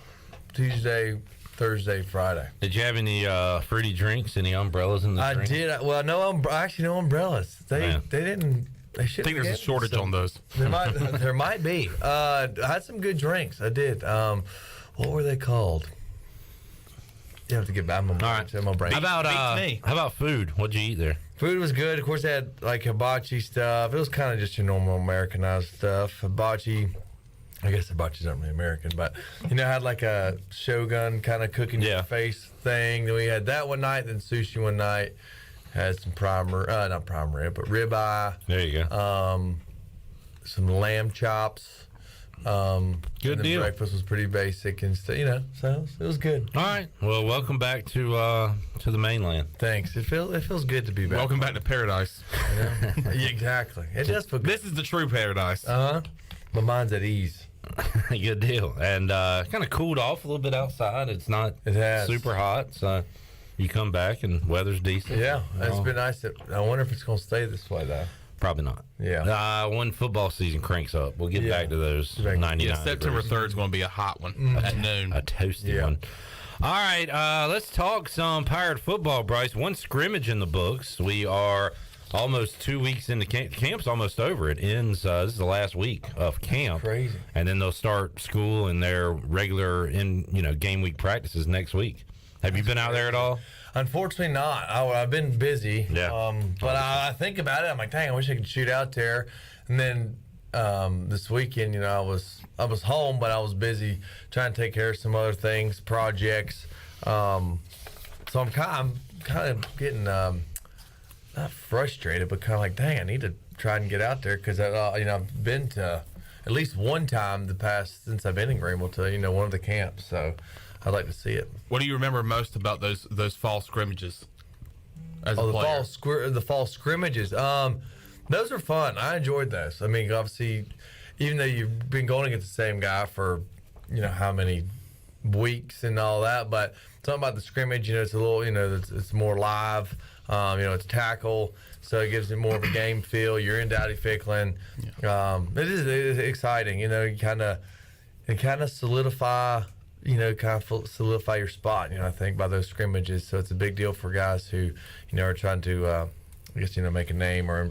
Tuesday, Thursday, Friday. Did you have any fruity drinks, any umbrellas in the drink? I did. Well, no umbrellas. They didn't. They should. I think there's a shortage on those. There might be. I had some good drinks. I did. What were they called? You have to get back. My brain. How about food? What'd you eat there? Food was good. Of course, they had like hibachi stuff. It was kind of just your normal Americanized stuff. Hibachi. I guess hibachi's not really American, but had like a Shogun kind of cooking your face thing. Then we had that one night. Then sushi one night. Had some not prime rib, but ribeye. There you go. Some lamb chops. Good deal. Breakfast was pretty basic and stuff, so it was good. All right. Well, welcome back to the mainland. Thanks. It feels good to be back. Welcome back to paradise. Yeah, exactly. It does feel good. This is the true paradise. My mind's at ease. Good deal. And kind of cooled off a little bit outside. It's not super hot, so you come back and weather's decent. Yeah, it's been nice. I wonder if it's going to stay this way, though. Probably not. Yeah. When football season cranks up, we'll get back to those 99 September degrees. 3rd is going to be a hot one at noon. A toasty one. All right, let's talk some Pirate football, Bryce. One scrimmage in the books. We are almost 2 weeks into camp. Camp's almost over. It ends, this is the last week of camp. Crazy. And then they'll start school and their regular game week practices next week. Have you been out there at all? Unfortunately not. I've been busy. Yeah. But I think about it. I'm like, dang, I wish I could shoot out there. And then this weekend, I was home, but I was busy trying to take care of some other things, projects. So I'm kind of getting not frustrated, but kind of like, dang, I need to try and get out there because I've been to at least one time since I've been in Greenville to one of the camps. So I'd like to see it. What do you remember most about those fall scrimmages? As a player? The fall scrimmages. Those are fun. I enjoyed those. I mean, obviously, even though you've been going against the same guy for how many weeks and all that, but something about the scrimmage, it's a little, it's more live. It's tackle, so it gives it more of a game feel. You're in Dowdy Ficklin. It is exciting. You kind of solidify. Solidify your spot. I think by those scrimmages. So it's a big deal for guys who, are trying to, make a name or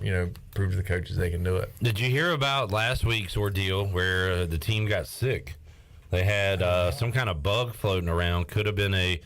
prove to the coaches they can do it. Did you hear about last week's ordeal where the team got sick? They had some kind of bug floating around. Could have been a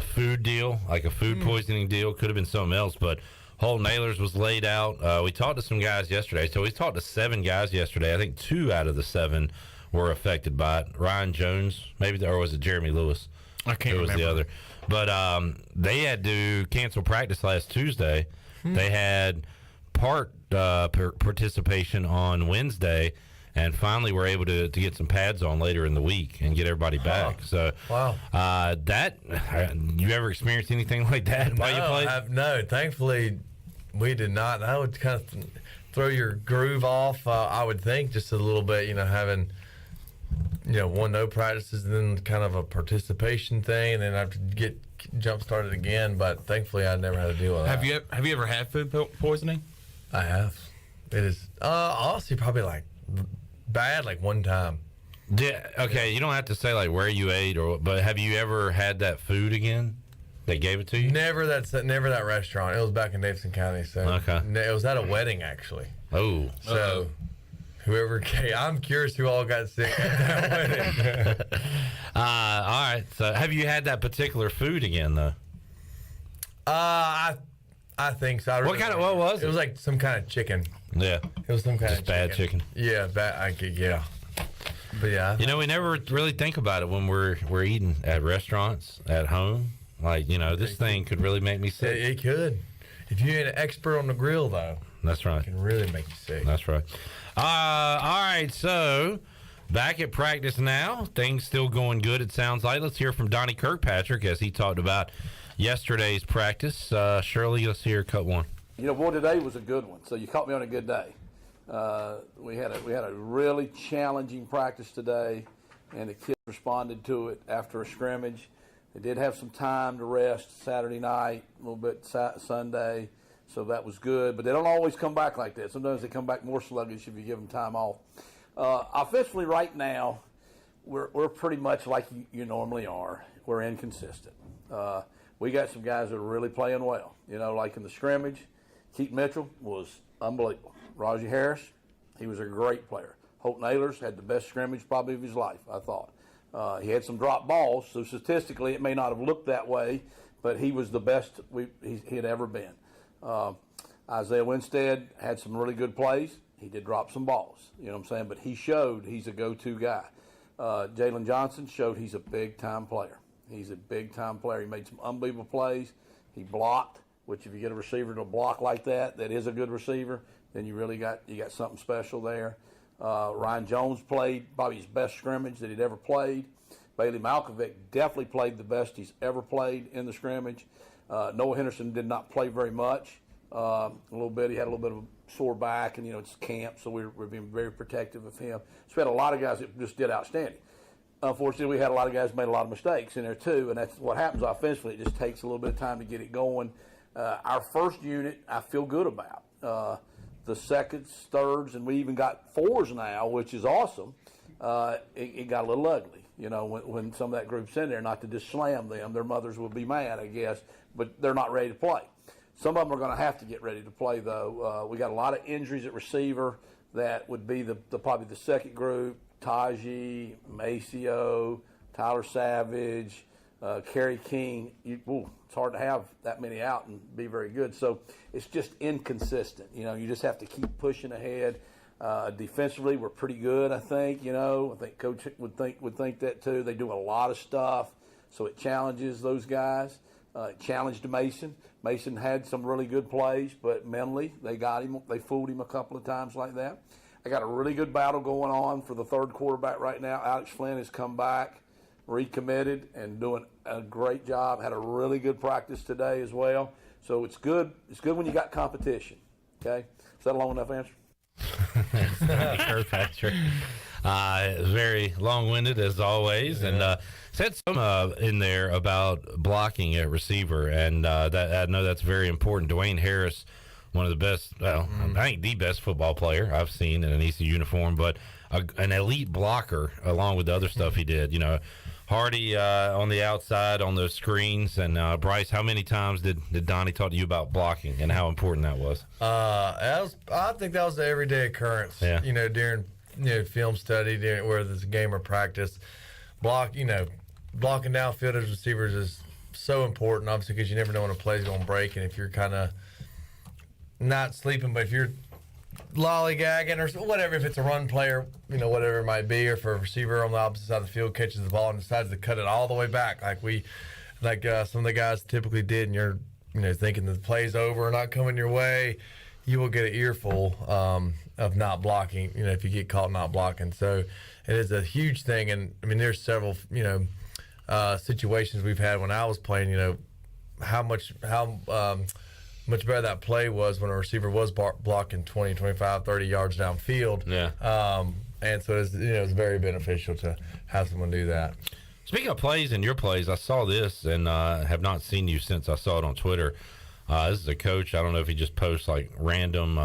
food deal, like a food poisoning deal. Could have been something else, but Holt Nailers was laid out. We talked to some guys yesterday. So we talked to 7 guys yesterday. I think 2 out of the 7 were affected by it. Ryan Jones, maybe, or was it Jeremy Lewis? I can't remember. It was the other. But they had to cancel practice last Tuesday. They had part participation on Wednesday, and finally were able to get some pads on later in the week and get everybody back. So, wow. You ever experienced anything like that while you played? No, thankfully we did not. That would kind of throw your groove off, I would think, just a little bit, having no practices and then kind of a participation thing, and then I have to get jump started again. But thankfully, I never had to deal with that. Have you ever had food poisoning? I have. It is honestly probably bad, one time. Yeah. Okay. You don't have to say where you ate but have you ever had that food again? They gave it to you? Never that restaurant. It was back in Davidson County. So okay. It was at a wedding actually. Oh. So. Whoever came, I'm curious who all got sick at that wedding. All right. So, have you had that particular food again, though? I think so. What was it? It was like some kind of chicken. Yeah. It was some kind of bad chicken. Yeah, bad. Yeah. But yeah. We never really think about it when we're eating at restaurants, at home. This thing could really make me sick. It could. If you're an expert on the grill, though. That's right. It can really make you sick. That's right. All right, so back at practice now. Things still going good, it sounds like. Let's hear from Donnie Kirkpatrick as he talked about yesterday's practice. Shirley, let's hear cut 1. Boy, today was a good one. So you caught me on a good day. We had a really challenging practice today, and the kids responded to it after a scrimmage. They did have some time to rest Saturday night, a little bit Sunday. So that was good, but they don't always come back like that. Sometimes they come back more sluggish if you give them time off. Offensively, right now, we're pretty much like you normally are. We're inconsistent. We got some guys that are really playing well. Like in the scrimmage, Keith Mitchell was unbelievable. Raji Harris, he was a great player. Holt Nailers had the best scrimmage probably of his life, I thought. He had some drop balls, so statistically it may not have looked that way, but he was the best he had ever been. Isaiah Winstead had some really good plays. He did drop some balls, but he showed he's a go-to guy. Jalen Johnson showed he's a big-time player. He's a big-time player. He made some unbelievable plays. He blocked, which if you get a receiver to block like that is a good receiver, then you got something special there. Ryan Jones played probably his best scrimmage that he'd ever played. Bailey Malkovic definitely played the best he's ever played in the scrimmage. Noah Henderson did not play very much. a little bit. He had a little bit of a sore back, and it's camp, so we're being very protective of him. So we had a lot of guys that just did outstanding. Unfortunately, we had a lot of guys who made a lot of mistakes in there too, and that's what happens offensively. It just takes a little bit of time to get it going. Our first unit, I feel good about. The seconds, thirds, and we even got fours now, which is awesome. It got a little ugly, when some of that group's in there. Not to just slam them; their mothers will be mad, I guess, but they're not ready to play. Some of them are going to have to get ready to play, though. We got a lot of injuries at receiver. That would be probably the second group. Taji, Maceo, Tyler Savage, Kerry King. It's hard to have that many out and be very good. So it's just inconsistent. You just have to keep pushing ahead. Defensively, we're pretty good, I think. I think Coach would think that too. They do a lot of stuff, so it challenges those guys. It challenged Mason. Mason had some really good plays, but mentally they got him. They fooled him a couple of times like that. I got a really good battle going on for the third quarterback right now. Alex Flynn has come back, recommitted, and doing a great job. Had a really good practice today as well. So it's good. It's good when you got competition. Okay? Is that a long enough answer? Sure, Patrick. Very long-winded as always, and said some in there about blocking at receiver, and that I know that's very important. Dwayne Harris, one of the best, I think the best football player I've seen in an ECU uniform, but an elite blocker along with the other stuff he did. Hardy on the outside on those screens, and Bryce, how many times did Donnie talk to you about blocking and how important that was? I think that was an everyday occurrence. Yeah. During film study, where there's a game or practice, blocking downfield as receivers is so important, obviously, because you never know when a play's going to break, and if you're kind of not sleeping, but if you're lollygagging or whatever, if it's a run player, whatever it might be, or for a receiver on the opposite side of the field catches the ball and decides to cut it all the way back, like some of the guys typically did, and you're thinking the play's over or not coming your way, you will get an earful of not blocking, if you get caught not blocking. So it is a huge thing, and there's several situations we've had when I was playing, how much better that play was when a receiver was blocking 20, 25, 30 yards downfield. Yeah. And so it's very beneficial to have someone do that. Speaking of plays and your plays, I saw this and have not seen you since I saw it on Twitter. This is a coach. I don't know if he just posts random,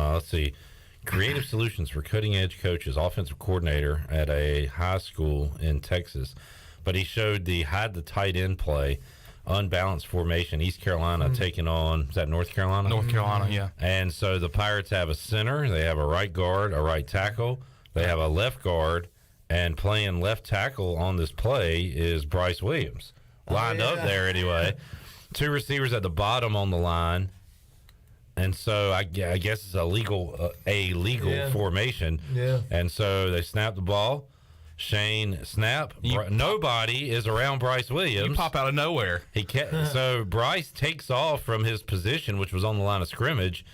creative solutions for cutting-edge coaches, offensive coordinator at a high school in Texas. But he showed the hide the tight end play, unbalanced formation, East Carolina taking on, is that North Carolina? North Carolina, yeah. And so the Pirates have a center, they have a right guard, a right tackle, they have a left guard, and playing left tackle on this play is Bryce Williams. Lined up there anyway. Two receivers at the bottom on the line. And so I guess it's a legal formation. Yeah. And so they snap the ball. Shane snap. Nobody is around Bryce Williams. You pop out of nowhere. So Bryce takes off from his position, which was on the line of scrimmage,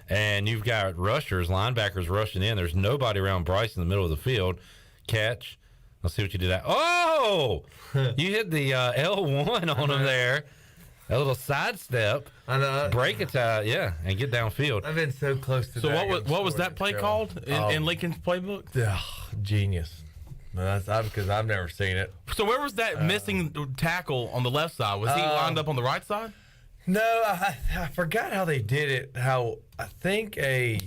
and you've got linebackers rushing in. There's nobody around Bryce in the middle of the field. Catch. Let's see what you did. Oh! You hit the L1 on him there. A little sidestep. I know. Break it, and get downfield. I've been so close to that. So what was that play called in Lincoln's playbook? Genius. That's because I've never seen it. So where was that missing tackle on the left side? Was he lined up on the right side? No, I forgot how they did it. How I think a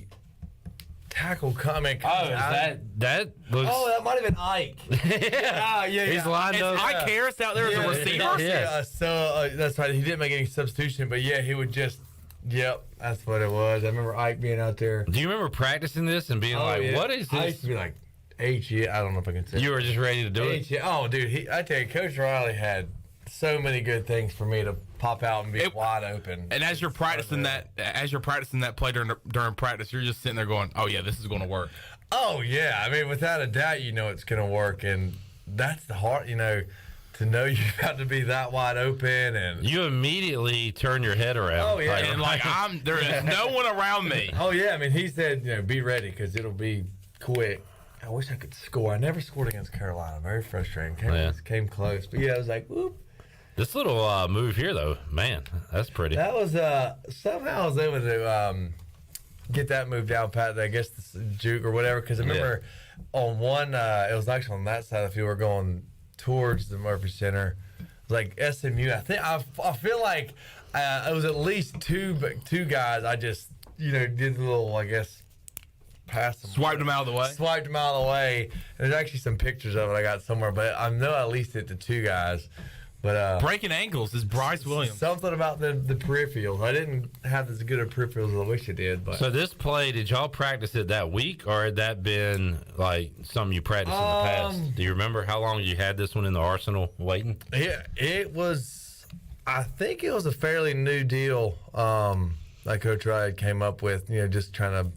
tackle coming. That was. Oh, that might have been Ike. yeah. He's lined up. Is Ike Harris out there as a receiver? Yeah. So that's right. He didn't make any substitution, but he would just. Yep, that's what it was. I remember Ike being out there. Do you remember practicing this and being what is this? I used to be like, H-E, I don't know if I can say. You were just ready to do it? Oh, dude, I tell you, Coach Riley had so many good things for me to pop out and be wide open. And as you're practicing that play during practice, you're just sitting there going, "Oh yeah, this is going to work." Oh yeah, without a doubt, it's going to work, and that's the hard, to know you got to be that wide open, and you immediately turn your head around. Oh yeah, and there is no one around me. Oh yeah, he said, be ready because it'll be quick. I wish I could score. I never scored against Carolina. Very frustrating. Came close, but I was like, whoop. This little move here, though, man, that's pretty. That was somehow I was able to get that move down pat. I guess the juke or whatever. Because I remember on one, it was actually on that side. If you were going towards the Murphy Center, it was like SMU. I think I feel like it was at least two guys. I just did a little, I guess, pass them. Swiped them out of the way. Swiped them out of the way. There's actually some pictures of it I got somewhere, but I know at least hit the two guys. But breaking ankles is Bryce Williams. Something about the peripherals. I didn't have as good a peripherals as I wish I did. But so this play, did y'all practice it that week, or had that been like something you practiced in the past? Do you remember how long you had this one in the arsenal waiting? It was. I think it was a fairly new deal that Coach Wright came up with. Just trying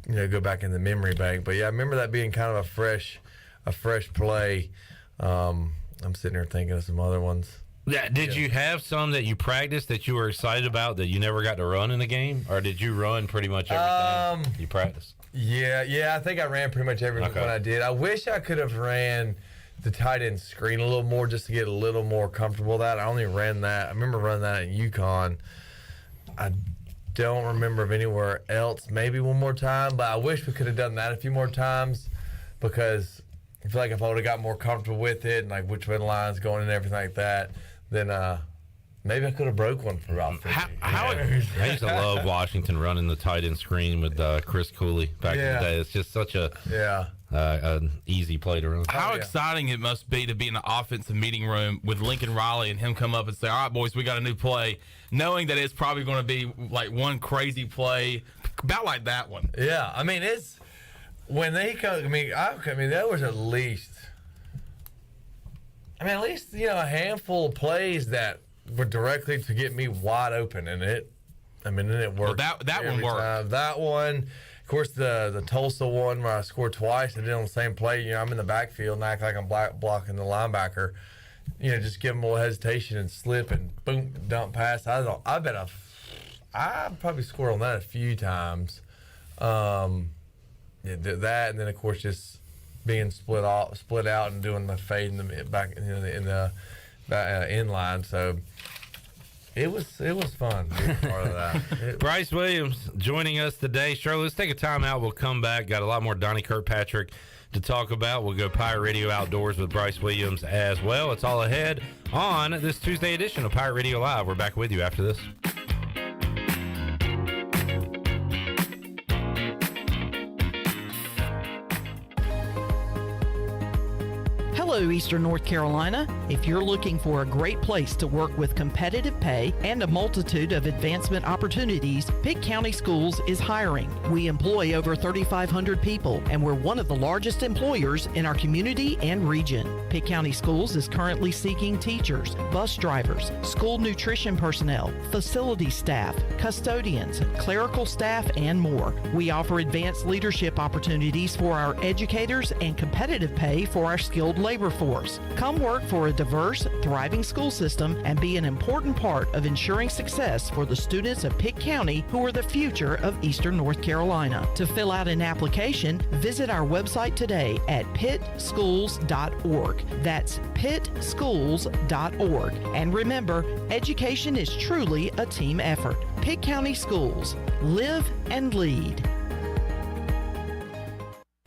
to go back in the memory bank. But yeah, I remember that being kind of a fresh play. I'm sitting here thinking of some other ones. Yeah. Did you have some that you practiced that you were excited about that you never got to run in the game, or did you run pretty much everything you practiced? Yeah. I think I ran pretty much everything when I did. I wish I could have ran the tight end screen a little more just to get a little more comfortable with that. I only ran that. I remember running that at UConn. I don't remember of anywhere else. Maybe one more time, but I wish we could have done that a few more times because I feel like if I would have got more comfortable with it and like which way the line's going and everything like that, then maybe I could have broke one for about 50. I used to love Washington running the tight end screen with Chris Cooley back in the day. It's just such a an easy play to run. How exciting it must be to be in the offensive meeting room with Lincoln Riley and him come up and say, all right, boys, we got a new play, knowing that it's probably going to be like one crazy play, about like that one. Yeah, I mean, it's when they come. I mean, there was at least a handful of plays that were directly to get me wide open, and it worked. Well, that one worked. Time. That one, of course, the Tulsa one where I scored twice. I did on the same play. I'm in the backfield and act like I'm blocking the linebacker. Just give him a little hesitation and slip and boom, dump pass. I probably scored on that a few times. Did that, and then of course just being split out and doing the fade in the back in the inline. So it was fun being part of that. Bryce Williams joining us today. Shirley, let's take a time out. We'll come back. Got a lot more Donnie Kirkpatrick to talk about. We'll go Pirate Radio Outdoors with Bryce Williams as well. It's all ahead on this Tuesday edition of Pirate Radio Live. We're back with you after this. Hello, Eastern North Carolina. If you're looking for a great place to work with competitive pay and a multitude of advancement opportunities, Pitt County Schools is hiring. We employ over 3,500 people, and we're one of the largest employers in our community and region. Pitt County Schools is currently seeking teachers, bus drivers, school nutrition personnel, facility staff, custodians, clerical staff, and more. We offer advanced leadership opportunities for our educators and competitive pay for our skilled labor force. Come work for a diverse, thriving school system and be an important part of ensuring success for the students of Pitt County who are the future of Eastern North Carolina. To fill out an application, visit our website today at pittschools.org. That's pittschools.org. And remember, education is truly a team effort. Pitt County Schools. Live and lead.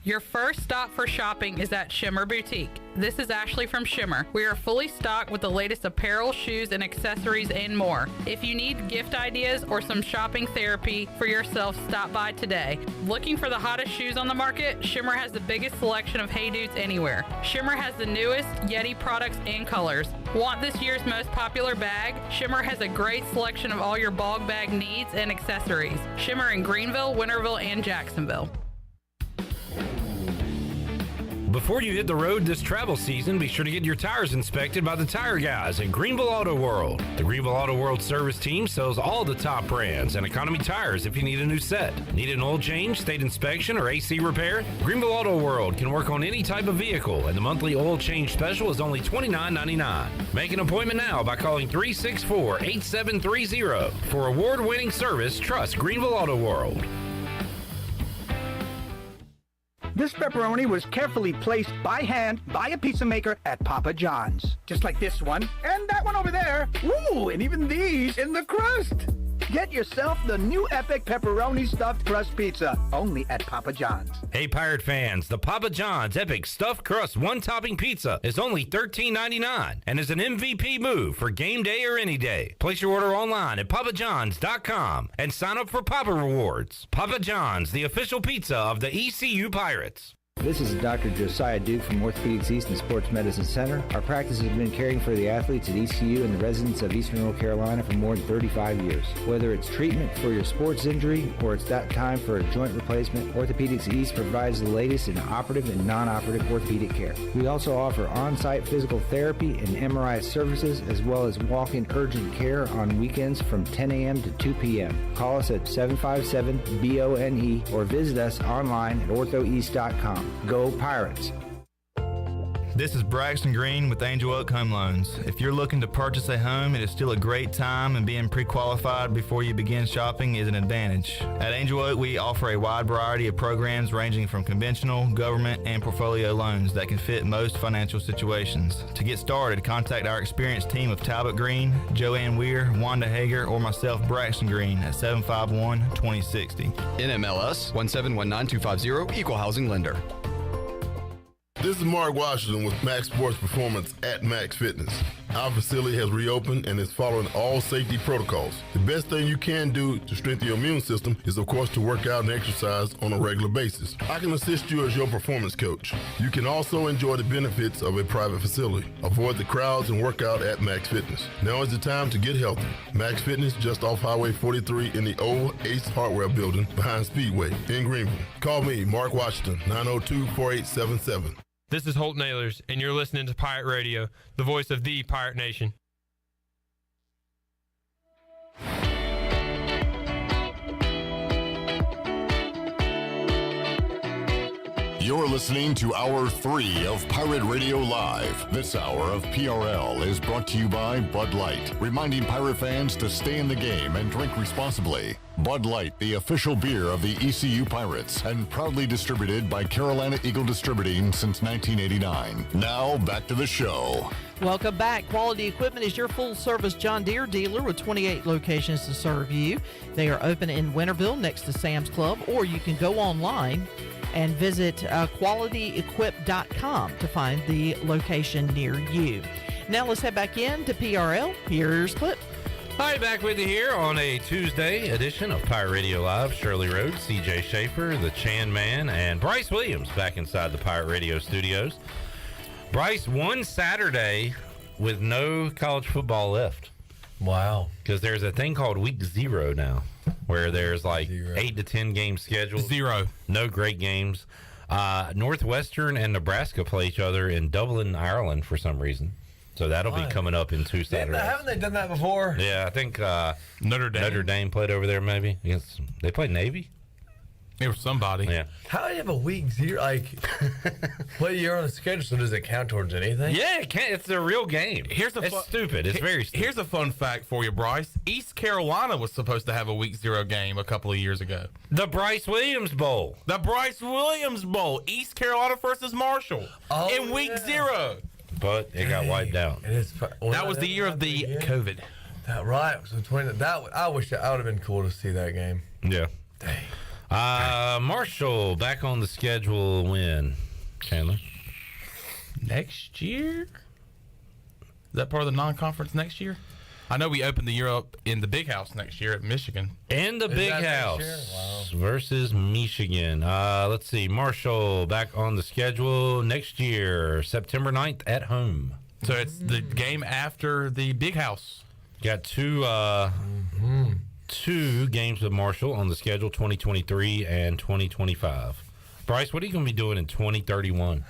Your first stop for shopping is at Shimmer Boutique. This is Ashley from Shimmer. We are fully stocked with the latest apparel, shoes, and accessories and more. If you need gift ideas or some shopping therapy for yourself, stop by today. Looking for the hottest shoes on the market? Shimmer has the biggest selection of Hey Dudes anywhere. Shimmer has the newest Yeti products and colors. Want this year's most popular bag? Shimmer has a great selection of all your bog bag needs and accessories. Shimmer in Greenville, Winterville, and Jacksonville. Before you hit the road this travel season, be sure to get your tires inspected by the tire guys at Greenville Auto World. The Greenville Auto World service team sells all the top brands and economy tires if you need a new set. Need an oil change, state inspection, or AC repair? Greenville Auto World can work on any type of vehicle, and the monthly oil change special is only $29.99. Make an appointment now by calling 364-8730. For award-winning service, trust Greenville Auto World. This pepperoni was carefully placed by hand by a pizza maker at Papa John's. Just like this one, and that one over there. Ooh, and even these in the crust. Get yourself the new Epic Pepperoni Stuffed Crust Pizza, only at Papa John's. Hey, Pirate fans, the Papa John's Epic Stuffed Crust one-topping pizza is only $13.99 and is an MVP move for game day or any day. Place your order online at papajohns.com and sign up for Papa Rewards. Papa John's, the official pizza of the ECU Pirates. This is Dr. Josiah Duke from Orthopedics East and Sports Medicine Center. Our practice has been caring for the athletes at ECU and the residents of Eastern North Carolina for more than 35 years. Whether it's treatment for your sports injury or it's that time for a joint replacement, Orthopedics East provides the latest in operative and non-operative orthopedic care. We also offer on-site physical therapy and MRI services as well as walk-in urgent care on weekends from 10 a.m. to 2 p.m. Call us at 757-BONE or visit us online at orthoeast.com. Go Pirates! This is Braxton Green with Angel Oak Home Loans. If you're looking to purchase a home, it is still a great time, and being pre-qualified before you begin shopping is an advantage. At Angel Oak, we offer a wide variety of programs ranging from conventional, government, and portfolio loans that can fit most financial situations. To get started, contact our experienced team of Talbot Green, Joanne Weir, Wanda Hager, or myself, Braxton Green, at 751-2060. NMLS 1719250, Equal Housing Lender. This is Mark Washington with Max Sports Performance at Max Fitness. Our facility has reopened and is following all safety protocols. The best thing you can do to strengthen your immune system is, of course, to work out and exercise on a regular basis. I can assist you as your performance coach. You can also enjoy the benefits of a private facility. Avoid the crowds and work out at Max Fitness. Now is the time to get healthy. Max Fitness, just off Highway 43 in the old Ace Hardware building behind Speedway in Greenville. Call me, Mark Washington, 902-4877. This is Holt Nailers, and you're listening to Pirate Radio, the voice of the Pirate Nation. You're listening to Hour 3 of Pirate Radio Live. This hour of PRL is brought to you by Bud Light, reminding Pirate fans to stay in the game and drink responsibly. Bud Light, the official beer of the ECU Pirates, and proudly distributed by Carolina Eagle Distributing since 1989. Now, back to the show. Welcome back. Quality Equipment is your full-service John Deere dealer with 28 locations to serve you. They are open in Winterville next to Sam's Club, or you can go online and visit qualityequip.com to find the location near you. Now let's head back in to PRL. Here's Clip. Hi, back with you here on a Tuesday edition of Pirate Radio Live. Shirley Rhodes, CJ Schaefer, the Chan Man, and Bryce Williams back inside the Pirate Radio studios. Bryce, one Saturday with no college football left. Wow. Because there's a thing called Week 0 now, where there's like 8 to 10 games scheduled. No great games. Northwestern and Nebraska play each other in Dublin, Ireland for some reason. So that'll be coming up in 2 Saturdays. Haven't they done that before? Yeah, I think Notre Dame played over there maybe. They played Navy? It was somebody. Yeah. How do you have a Week 0? Like, what year on the schedule? So does it count towards anything? Yeah, it can. It's a real game. It's stupid. It's very stupid. Here's a fun fact for you, Bryce. East Carolina was supposed to have a Week 0 game a couple of years ago. The Bryce Williams Bowl. East Carolina versus Marshall in Week 0. But it got wiped out. That was the year of the COVID. That right. So I wish I would have been cool to see that game. Yeah. Dang. Marshall back on the schedule when, Chandler? Next year? Is that part of the non-conference next year? I know we open the year up in the Big House next year at Michigan. In the Big House versus Michigan. Let's see. Marshall back on the schedule next year, September 9th at home. So it's the game after the Big House. Got two games with Marshall on the schedule, 2023 and 2025. Bryce, what are you going to be doing in 2031?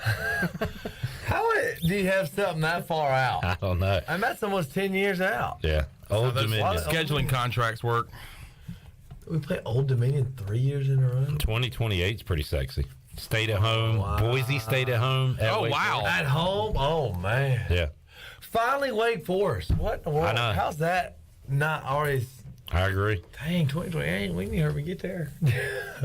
How do you have something that far out? I don't know. And that's almost 10 years out. Yeah. Old Dominion. Scheduling contracts work. We play Old Dominion 3 years in a row? 2028 is pretty sexy. Stayed at home. Wow. Boise stayed at home. At home? Oh, man. Yeah. Finally, Wake Forest. What in the world? I know. How's that not already I agree. Dang, 2028, we didn't ever get there.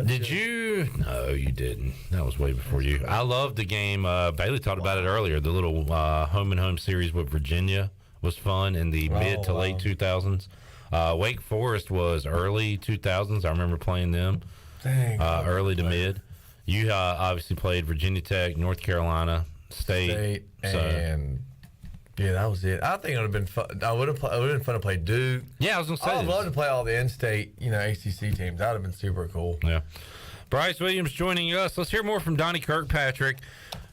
Did you? No, you didn't. That was way before you. I loved the game. Bailey talked about it earlier. The little home and home series with Virginia was fun in the mid to late 2000s. Wake Forest was early 2000s. I remember playing them. Dang. Early to mid. You obviously played Virginia Tech, North Carolina State, and yeah, that was it. I think it would have been fun. It would have been fun to play Duke. Yeah, I was gonna say. I would love to play all the in-state, ACC teams. That would have been super cool. Yeah. Bryce Williams joining us. Let's hear more from Donnie Kirkpatrick.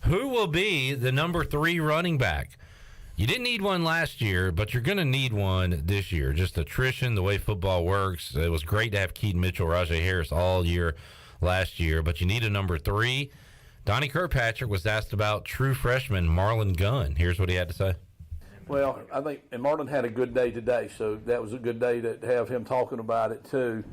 Who will be the number 3 running back? You didn't need one last year, but you're going to need one this year. Just attrition, the way football works. It was great to have Keaton Mitchell, Rajay Harris all year last year, but you need a number 3. Donnie Kirkpatrick was asked about true freshman Marlon Gunn. Here's what he had to say. Well, I think, and Marlon had a good day today, so that was a good day to have him talking about it too.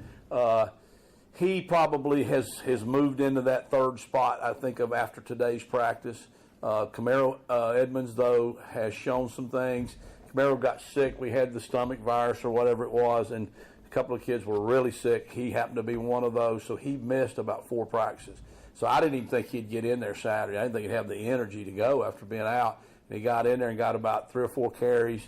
He probably has moved into that 3rd spot, I think, of after today's practice. Camaro Edmonds, though, has shown some things. Camaro got sick. We had the stomach virus or whatever it was, and a couple of kids were really sick. He happened to be one of those, so he missed about 4 practices. So I didn't even think he'd get in there Saturday. I didn't think he'd have the energy to go after being out. And he got in there and got about 3 or 4 carries.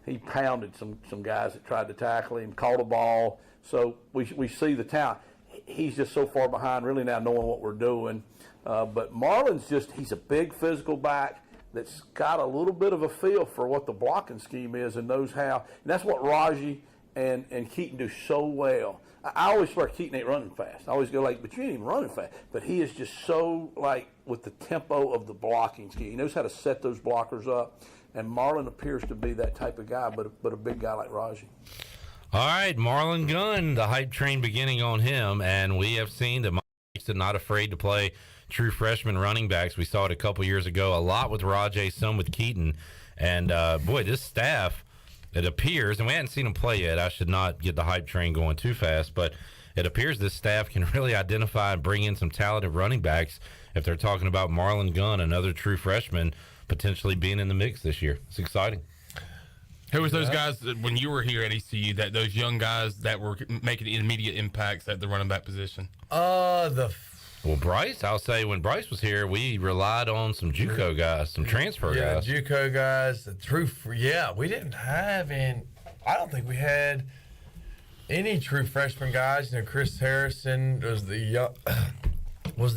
He pounded some guys that tried to tackle him, caught a ball. So we see the talent. He's just so far behind really now knowing what we're doing. But Marlon's he's a big physical back that's got a little bit of a feel for what the blocking scheme is and knows how. And that's what Raji and Keaton do so well. I always swear Keaton ain't running fast. I always go but you ain't even running fast. But he is just so with the tempo of the blocking scheme. He knows how to set those blockers up. And Marlon appears to be that type of guy, but a big guy like Raji. All right, Marlon Gunn, the hype train beginning on him, and we have seen that Mike's not afraid to play true freshman running backs. We saw it a couple years ago, a lot with Rajay, some with Keaton, and boy, this staff, it appears, and we hadn't seen him play yet. I should not get the hype train going too fast, but it appears this staff can really identify and bring in some talented running backs if they're talking about Marlon Gunn, another true freshman, potentially being in the mix this year. It's exciting. Who was those guys when you were here at ECU, those young guys that were making immediate impacts at the running back position? Well, Bryce, I'll say when Bryce was here, we relied on some JUCO guys, some transfer guys. Yeah, JUCO guys. The true, we didn't have I don't think we had any true freshman guys. Chris Harrison was the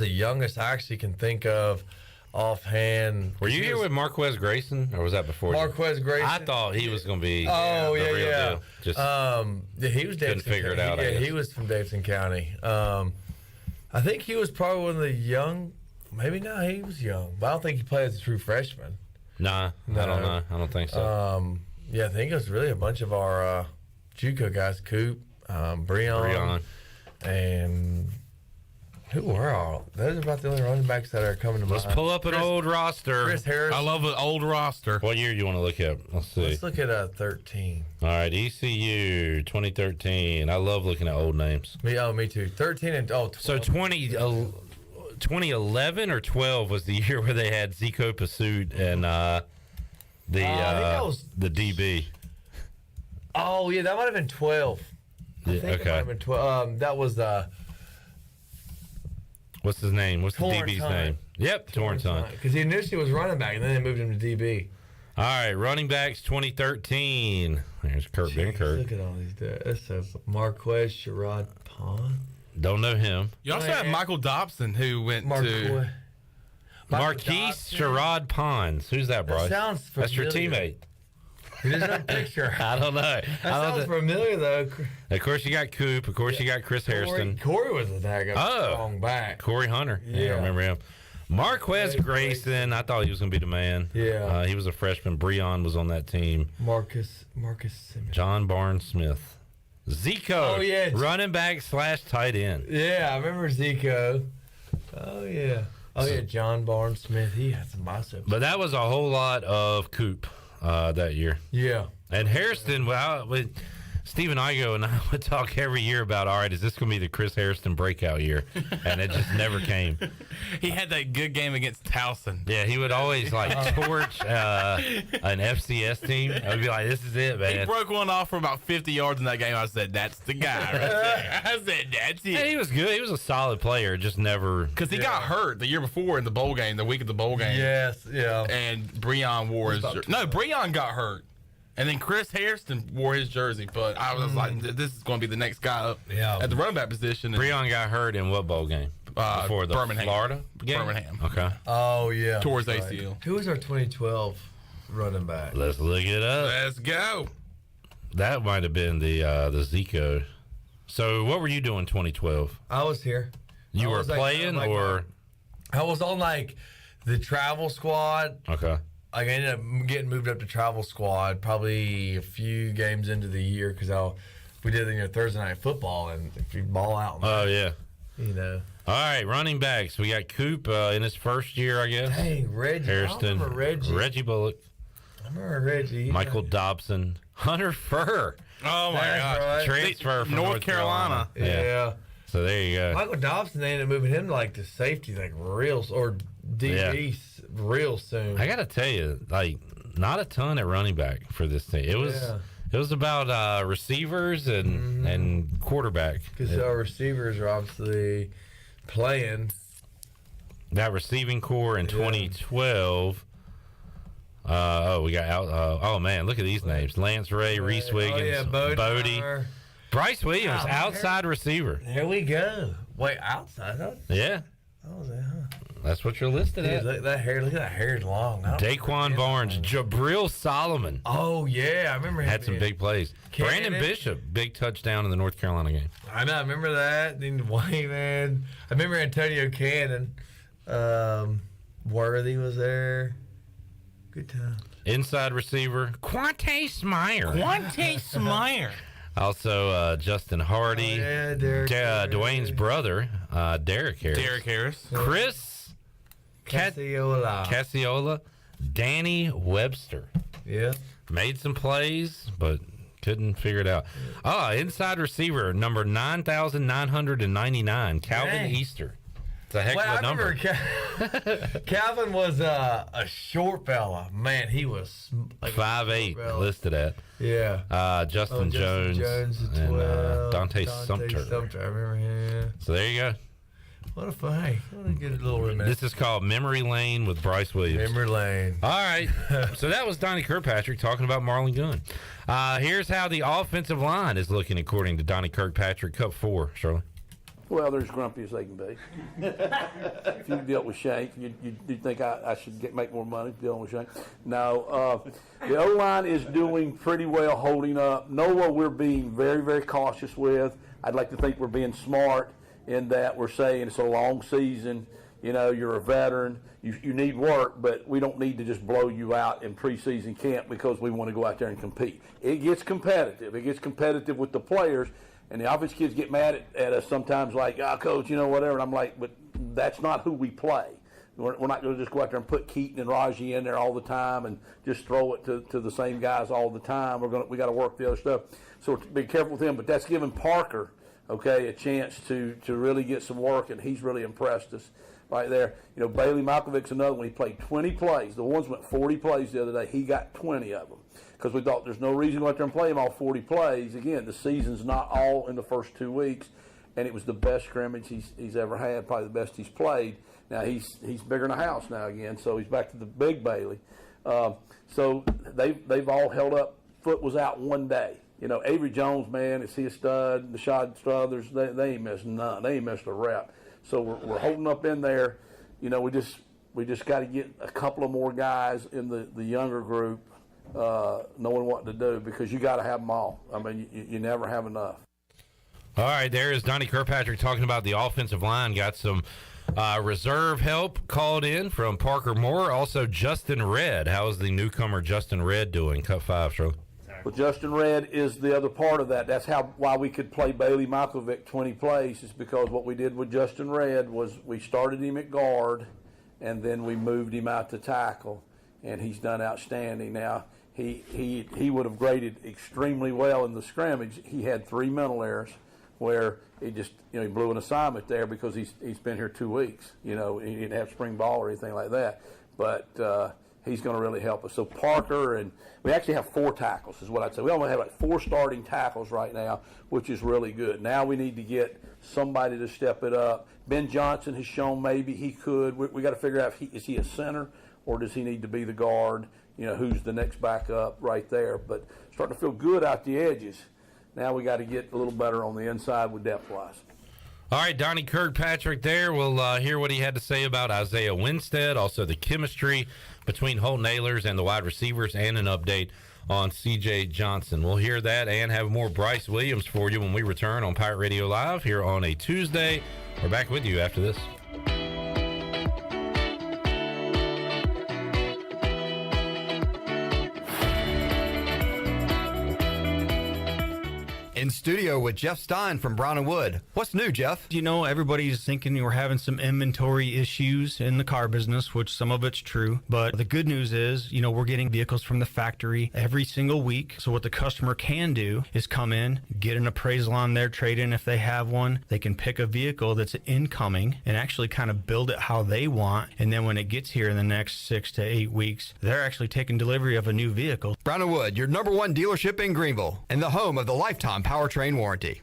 youngest I actually can think of offhand. Were you here with Marquez Grayson, or was that before? Marquez Grayson. I thought he was going to be. Oh the real deal. Just he was couldn't figure it out. Yeah, he was from Davidson County. I think he was probably one of the young. Maybe not. He was young, but I don't think he played as a true freshman. Nah, no. I don't know. I don't think so. Yeah, I think it was really a bunch of our JUCO guys, Coop, Breon, and who were all? Those are about the only running backs that are coming to mind. Let's pull up an old roster. Chris Harris. I love an old roster. What year do you want to look at? Let's see. Let's look at 13. All right, ECU 2013. I love looking at old names. Me too. 13 and 12. So 2011 or 12 was the year where they had Zico Pursuit and the DB. Oh yeah, that might have been 12. I think it might have been 12. That was what's his name? What's the Torrance DB's Hunt. name? Yep, Torrance Hunt. Because he initially was running back, and then they moved him to DB. All right, running backs 2013. There's Kurt Benkert. Look at all these dudes. This says Marquez Sherrod Pond. Don't know him. You also have Michael Dobson, who went to Marquise Sherrod Pons. Who's that, Bryce? That sounds familiar. That's your teammate. There's no picture. I don't know. That sounds familiar, though. Of course, you got Coop. Of course, you got Chris Harrison. Corey was a strong back. Corey Hunter. Yeah, I remember him. Marquez Grayson. I thought he was going to be the man. Yeah. He was a freshman. Breon was on that team. Marcus Simmons. John Barnes Smith. Zico. Oh, yeah. Running back / tight end. Yeah, I remember Zico. Oh, yeah. Oh, yeah, John Barnes Smith. He had some biceps. But that was a whole lot of Coop that year. Yeah. And Harrison, Stephen Igo and I would talk every year about, all right, is this going to be the Chris Hairston breakout year? And it just never came. He had that good game against Towson. Yeah, he would always torch an FCS team. I would be like, this is it, man. He broke one off for about 50 yards in that game. I said, that's the guy right there. I said, that's it. And he was good. He was a solid player, just never. Because he got hurt the year before in the bowl game, the week of the bowl game. Yes, yeah. And Breon wore his jersey. No, Breon got hurt. And then Chris Hairston wore his jersey, but I was like, this is going to be the next guy up at the running back position. Breon got hurt in what bowl game? Before the Birmingham. Florida game? Birmingham. Okay. Oh, yeah. Tore his ACL. Who was our 2012 running back? Let's look it up. Let's go. That might have been the Zico. So what were you doing 2012? I was here. You were playing or? I was on the travel squad. Okay. I ended up getting moved up to travel squad probably a few games into the year because we did Thursday night football, and if you ball out. Oh, yeah. All right, running backs. We got Coop in his first year, I guess. Dang, Reggie. Hairston. I remember Reggie. Reggie Bullock. I remember Reggie. Michael Dobson. Hunter Furr. Oh, my gosh. Right. Transfer from North Carolina. Yeah. So there you go. Michael Dobson, they ended up moving him to safety real, or DB real soon. I got to tell you, not a ton at running back for this team. It was about receivers and quarterback. Because our receivers are obviously playing. That receiving core in 2012. We got out. Oh man, look at these names: Lance Ray, Reese Wiggins, Bodie, Bryce Williams, outside receiver. There we go. Wait, outside? Huh? Yeah. That's what you're listed at. Look at that hair. Look at that hair is long. Daquan Barnes, Jabril Solomon. Oh yeah, I remember him. Had some big plays. Brandon Bishop, big touchdown in the North Carolina game. I know. I remember that. Then Wayman. I remember Antonio Cannon. Worthy was there. Good time. Inside receiver, Quante Smyer. Also, Justin Hardy. Oh, yeah, Dwayne's brother, Derek Harris. Chris Casiola. Danny Webster. Yeah. Made some plays, but couldn't figure it out. Inside receiver, number 9,999, Calvin Easter. It's a heck of a number. Calvin was a short fella. Man, he was 5'8", listed at. Yeah. Justin Jones and Dante Sumter. I remember him. Yeah. So there you go. What a good little reminiscence. This is called Memory Lane with Bryce Williams. Memory Lane. All right. So that was Donnie Kirkpatrick talking about Marlon Gunn. Here's how the offensive line is looking according to Donnie Kirkpatrick. Cup 4, Shirley. Well, they're as grumpy as they can be. If you dealt with Shank, you'd think I should make more money dealing with Shank. No, the O-line is doing pretty well holding up. Noah, we're being very, very cautious with. I'd like to think we're being smart in that we're saying it's a long season. You're a veteran. You need work, but we don't need to just blow you out in preseason camp because we want to go out there and compete. It gets competitive. It gets competitive with the players. And the offense kids get mad at us sometimes like, coach, whatever. And I'm like, but that's not who we play. We're not going to just go out there and put Keaton and Raji in there all the time and just throw it to the same guys all the time. We got to work the other stuff. So be careful with him. But that's giving Parker, a chance to really get some work, and he's really impressed us right there. Bailey Malkovic's another one. He played 20 plays. The ones went 40 plays the other day. He got 20 of them. Because we thought there's no reason to go out there and play him all 40 plays. Again, the season's not all in the first 2 weeks, and it was the best scrimmage he's ever had, probably the best he's played. Now he's bigger than a house now again, so he's back to the big Bailey. So they've all held up. Foot was out one day. Avery Jones, man, is he a stud? Rashad Struthers, they ain't missed none. They ain't missed a rep. So we're holding up in there. We just got to get a couple of more guys in the younger group. Knowing what to do, because you got to have them all. I mean, you never have enough. All right, there is Donnie Kirkpatrick talking about the offensive line. Got some reserve help called in from Parker Moore. Also, Justin Redd. How is the newcomer Justin Redd doing? Cut 5, Shirley. Well, Justin Redd is the other part of that. That's why we could play Bailey Malkovic 20 plays, is because what we did with Justin Redd was we started him at guard, and then we moved him out to tackle, and he's done outstanding. Now, he would have graded extremely well in the scrimmage. He had 3 mental errors where he just, he blew an assignment there because he's been here 2 weeks. He didn't have spring ball or anything like that. But he's going to really help us. So Parker, and we actually have 4 tackles is what I'd say. We only have like 4 starting tackles right now, which is really good. Now we need to get somebody to step it up. Ben Johnson has shown maybe he could. We got to figure out is he a center or does he need to be the guard? Who's the next backup right there. But starting to feel good out the edges. Now we got to get a little better on the inside with depth-wise. All right, Donnie Kirkpatrick there. We'll hear what he had to say about Isaiah Winstead, also the chemistry between Holton Ahlers and the wide receivers, and an update on C.J. Johnson. We'll hear that and have more Bryce Williams for you when we return on Pirate Radio Live here on a Tuesday. We're back with you after this. In studio with Jeff Stein from Brown & Wood. What's new, Jeff? Everybody's thinking we're having some inventory issues in the car business, which some of it's true. But the good news is, we're getting vehicles from the factory every single week. So what the customer can do is come in, get an appraisal on their trade-in if they have one. They can pick a vehicle that's incoming and actually kind of build it how they want. And then when it gets here in the next 6 to 8 weeks, they're actually taking delivery of a new vehicle. Brown & Wood, your #1 dealership in Greenville and the home of the lifetime powertrain warranty.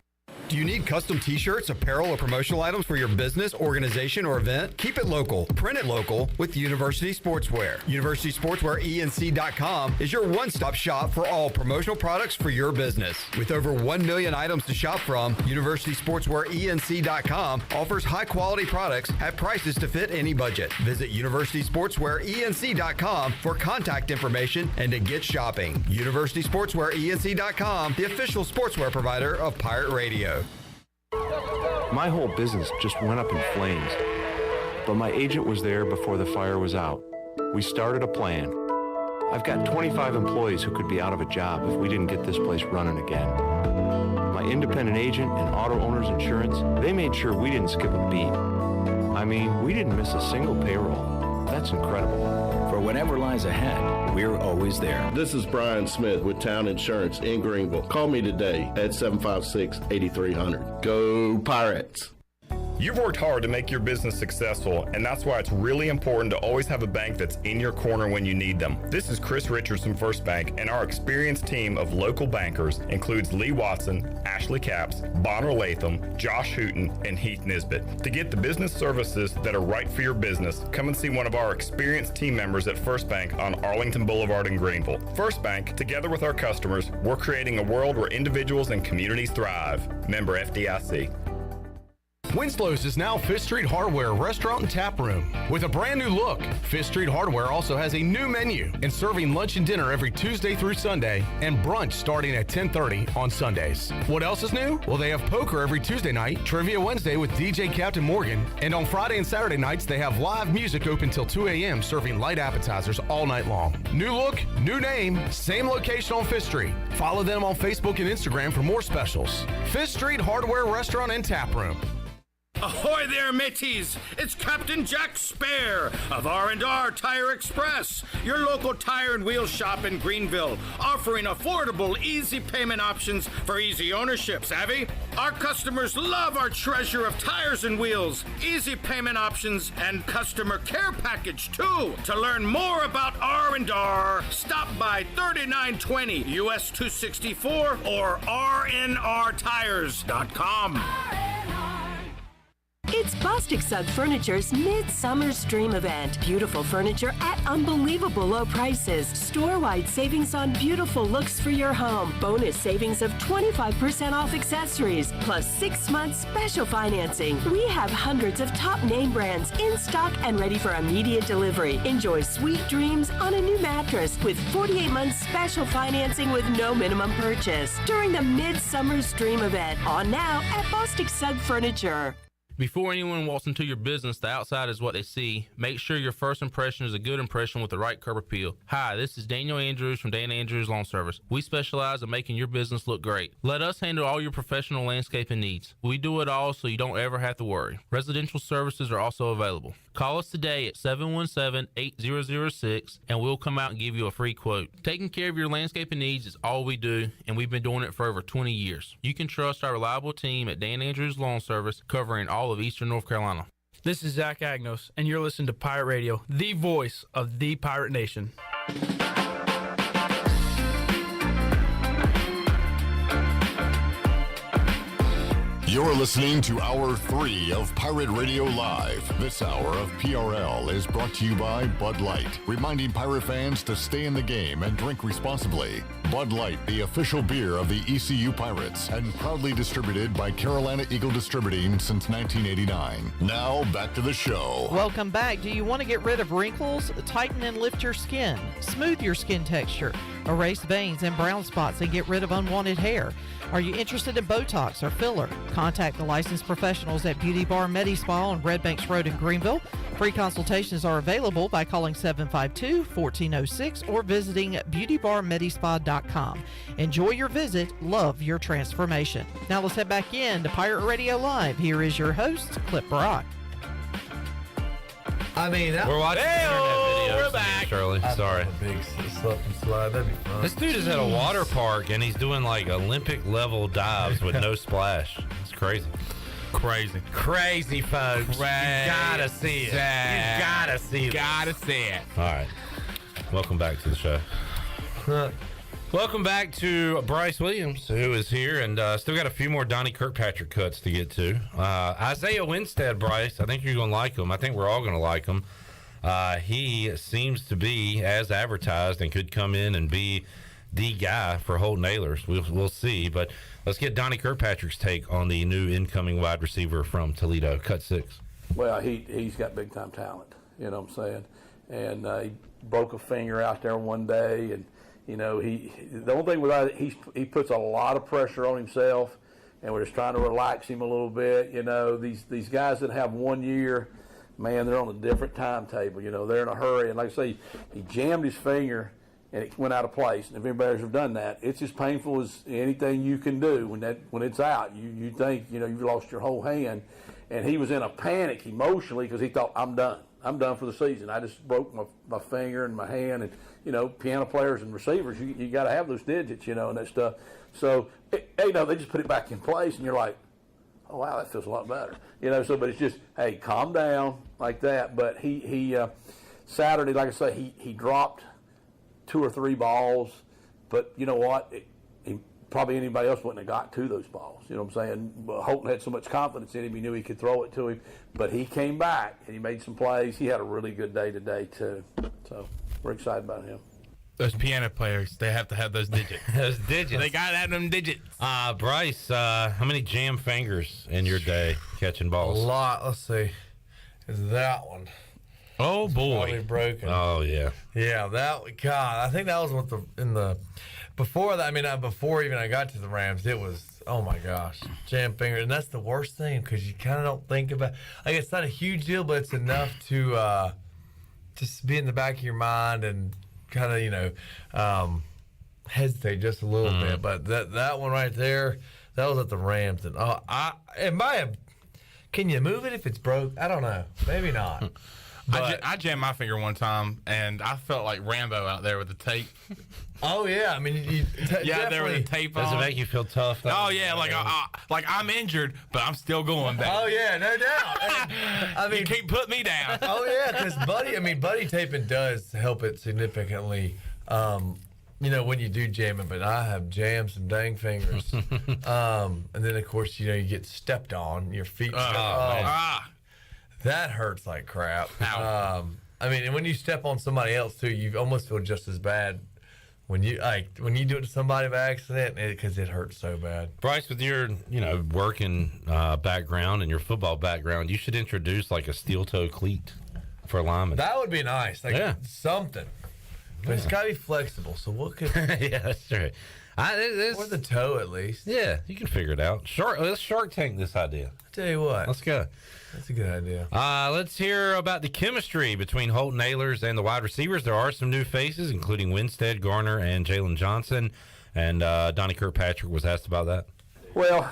Do you need custom t-shirts, apparel, or promotional items for your business, organization, or event? Keep it local. Print it local with University Sportswear. UniversitySportswearENC.com is your one-stop shop for all promotional products for your business. With over 1 million items to shop from, UniversitySportswearENC.com offers high-quality products at prices to fit any budget. Visit UniversitySportswearENC.com for contact information and to get shopping. UniversitySportswearENC.com, the official sportswear provider of Pirate Radio. My whole business just went up in flames, but my agent was there before the fire was out. We started a plan. I've got 25 employees who could be out of a job if we didn't get this place running again. My independent agent and auto owners insurance, they made sure we didn't skip a beat. We didn't miss a single payroll. That's incredible. For whatever lies ahead, we're always there. This is Brian Smith with Town Insurance in Greenville. Call me today at 756-8300. Go Pirates! You've worked hard to make your business successful, and that's why it's really important to always have a bank that's in your corner when you need them. This is Chris Richards from First Bank, and our experienced team of local bankers includes Lee Watson, Ashley Capps, Bonner Latham, Josh Hooten, and Heath Nisbet. To get the business services that are right for your business, come and see one of our experienced team members at First Bank on Arlington Boulevard in Greenville. First Bank, together with our customers, we're creating a world where individuals and communities thrive. Member FDIC. Winslow's is now Fifth Street Hardware Restaurant and Tap Room. With a brand new look, Fifth Street Hardware also has a new menu and serving lunch and dinner every Tuesday through Sunday and brunch starting at 10:30 on Sundays. What else is new? Well, they have poker every Tuesday night, Trivia Wednesday with DJ Captain Morgan, and on Friday and Saturday nights they have live music open till 2 a.m. serving light appetizers all night long. New look, new name, same location on Fifth Street. Follow them on Facebook and Instagram for more specials. Fifth Street Hardware Restaurant and Tap Room. Ahoy there, mateys! It's Captain Jack Spare of R&R Tire Express, your local tire and wheel shop in Greenville, offering affordable, easy payment options for easy ownership, savvy? Our customers love our treasure of tires and wheels, easy payment options, and customer care package, too. To learn more about R&R, stop by 3920 US 264 or rnrtires.com. It's Bostic Sugg Furniture's Midsummer's Dream Event. Beautiful furniture at unbelievable low prices. Store-wide savings on beautiful looks for your home. Bonus savings of 25% off accessories, plus 6 months special financing. We have hundreds of top name brands in stock and ready for immediate delivery. Enjoy sweet dreams on a new mattress with 48 months special financing with no minimum purchase during the Midsummer's Dream Event. On now at Bostic Sugg Furniture. Before anyone walks into your business, the outside is what they see. Make sure your first impression is a good impression with the right curb appeal. Hi, this is Daniel Andrews from Dan Andrews Lawn Service. We specialize in making your business look great. Let us handle all your professional landscaping needs. We do it all so you don't ever have to worry. Residential services are also available. Call us today at 717-8006 and we'll come out and give you a free quote. Taking care of your landscaping needs is all we do, and we've been doing it for over 20 years. You can trust our reliable team at Dan Andrews Lawn Service, covering all of Eastern North Carolina. This is Zach Agnos, and you're listening to Pirate Radio, the voice of the Pirate Nation. You're listening to Hour 3 of Pirate Radio Live. This hour of PRL is brought to you by Bud Light, reminding Pirate fans to stay in the game and drink responsibly. Bud Light, the official beer of the ECU Pirates, and proudly distributed by Carolina Eagle Distributing since 1989. Now, back to the show. Welcome back. Do you want to get rid of wrinkles, tighten and lift your skin, smooth your skin texture, erase veins and brown spots, and get rid of unwanted hair? Are you interested in Botox or filler? Contact the licensed professionals at Beauty Bar Medi-Spa on Red Banks Road in Greenville. Free consultations are available by calling 752-1406 or visiting beautybarmedispa.com. Enjoy your visit. Love your transformation. Now let's head back in to Pirate Radio Live. Here is your host, Clip Brock. I mean, we're watching internet videos. We're back. Shirley, sorry. A big slip and slide. That'd be fun. This dude is at a water park and he's doing like Olympic level dives with no splash. It's crazy. Crazy, folks. You gotta see it. You gotta see it. Gotta see it. All right. Welcome back to the show. Welcome back to Bryce Williams, who is here, and still got a few more Donnie Kirkpatrick cuts to get to. Isaiah Winstead, Bryce, I think you're going to like him. I think we're all going to like him. He seems to be as advertised and could come in and be the guy for Holton Ahlers. We'll see, but let's get Donnie Kirkpatrick's take on the new incoming wide receiver from Toledo, cut 6. Well, he's got big-time talent, you know what I'm saying? And he broke a finger out there one day, and you know, the only thing with that, he puts a lot of pressure on himself, and we're just trying to relax him a little bit. You know, these guys that have 1 year, man, they're on a different timetable. You know, they're in a hurry. And like I say, he jammed his finger, and it went out of place. And if anybody's ever done that, it's as painful as anything you can do when it's out. You think, you know, you've lost your whole hand. And he was in a panic emotionally because he thought, I'm done for the season. I just broke my finger and my hand. And, you know, piano players and receivers, you got to have those digits, you know, and that stuff. So, you know, they just put it back in place, and you're like, oh, wow, that feels a lot better. You know, so, but it's just, hey, calm down like that. But he Saturday, like I say, he dropped 2 or 3 balls. But you know what? Probably anybody else wouldn't have got to those balls. You know what I'm saying? Holton had so much confidence in him, he knew he could throw it to him. But he came back, and he made some plays. He had a really good day today, too. So we're excited about him. Those piano players, they have to have those digits. Those digits. They got to have them digits. Bryce, how many jam fingers in your day catching balls? A lot. Let's see. Is that one? Oh, boy. Probably broken. Oh, yeah. Yeah, God, I think that was what before that, I mean, before even I got to the Rams, it was, oh my gosh, jam finger. And that's the worst thing because you kind of don't think about, like, it's not a huge deal, but it's enough to just be in the back of your mind and kind of, you know, hesitate just a little bit. But that one right there, that was at the Rams. And it might have, can you move it if it's broke? I don't know. Maybe not. But I jammed my finger one time, and I felt like Rambo out there with the tape. Oh yeah, I mean, there with the tape on. Does it make you feel tough? Oh yeah, like I'm injured, but I'm still going back. Oh yeah, no doubt. I mean, you can't put me down. Oh yeah, because buddy taping does help it significantly. You know, when you do jam it, but I have jammed some dang fingers. And then of course, you know, you get stepped on, your feet. That hurts like crap. I mean, and when you step on somebody else too, you almost feel just as bad when you do it to somebody by accident because it hurts so bad. Bryce, with your working background and your football background, you should introduce like a steel toe cleat for linemen. That would be nice. Like something. But it's got to be flexible. So what could? Yeah, that's right. Or the toe, at least. Yeah, you can figure it out. Let's Shark Tank this idea. I tell you what. Let's go. That's a good idea. Let's hear about the chemistry between Holton Ahlers and the wide receivers. There are some new faces, including Winstead, Garner, and Jalen Johnson. And Donnie Kirkpatrick was asked about that. Well,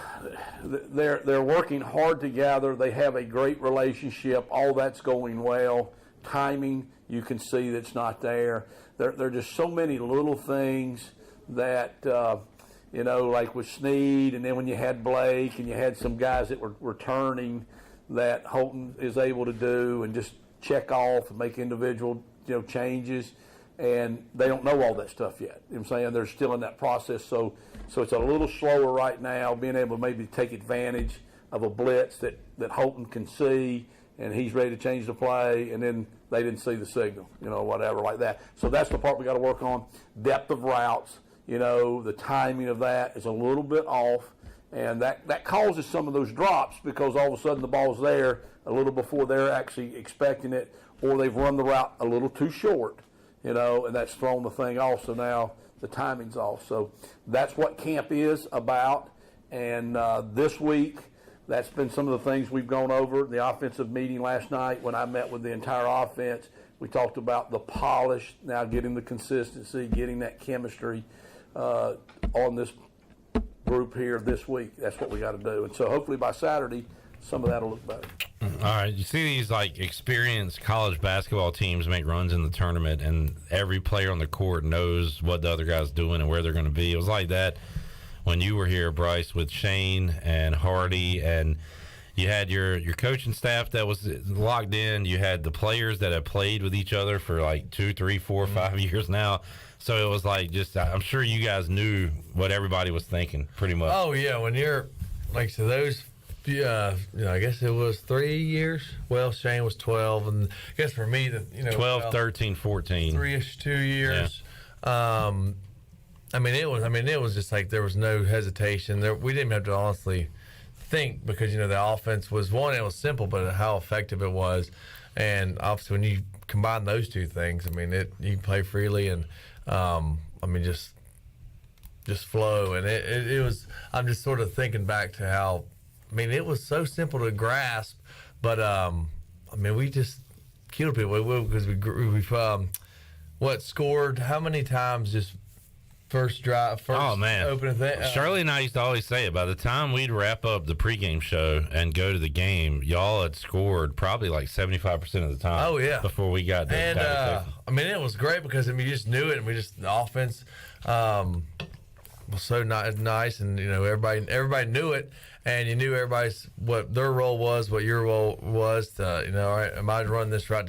they're working hard together. They have a great relationship. All that's going well. Timing, you can see that's not there. There are just so many little things that, like with Snead, and then when you had Blake and you had some guys that were returning that Holton is able to do and just check off and make individual, changes. And they don't know all that stuff yet. You know what I'm saying? They're still in that process. So it's a little slower right now, being able to maybe take advantage of a blitz that Holton can see, and he's ready to change the play, and then they didn't see the signal, whatever like that. So that's the part we got to work on. Depth of routes, the timing of that is a little bit off, and that causes some of those drops because all of a sudden the ball's there a little before they're actually expecting it, or they've run the route a little too short. And that's thrown the thing off, so now the timing's off. So that's what camp is about. And this week, that's been some of the things we've gone over. The offensive meeting last night when I met with the entire offense, we talked about the polish, now getting the consistency, getting that chemistry on this group here this week. That's what we got to do. And so hopefully by Saturday, some of that will look better. All right, you see these experienced college basketball teams make runs in the tournament, and every player on the court knows what the other guy's doing and where they're going to be. It was like that when you were here, Bryce, with Shane and Hardy, and you had your coaching staff that was locked in. You had the players that have played with each other for 2, 3, 4, 5 years now. So it was I'm sure you guys knew what everybody was thinking pretty much. Oh yeah, when you're those. Yeah, I guess it was 3 years. Well, Shane was 12, and I guess for me, 12, 13, 14, 3-ish, 2 years. Yeah. It was just there was no hesitation. We didn't have to honestly think because the offense was one. It was simple, but how effective it was, and obviously when you combine those two things, you play freely and just flow, and it was. I'm just sort of thinking back to how. It was so simple to grasp, but we just killed people because we've scored how many times just first drive, opening thing. Shirley and I used to always say it. By the time we'd wrap up the pregame show and go to the game, y'all had scored probably 75% of the time. Oh yeah, before we got there. And it was great because you just knew it, and the offense was so nice, and everybody knew it. And you knew what their role was, what your role was. All right, am I running this route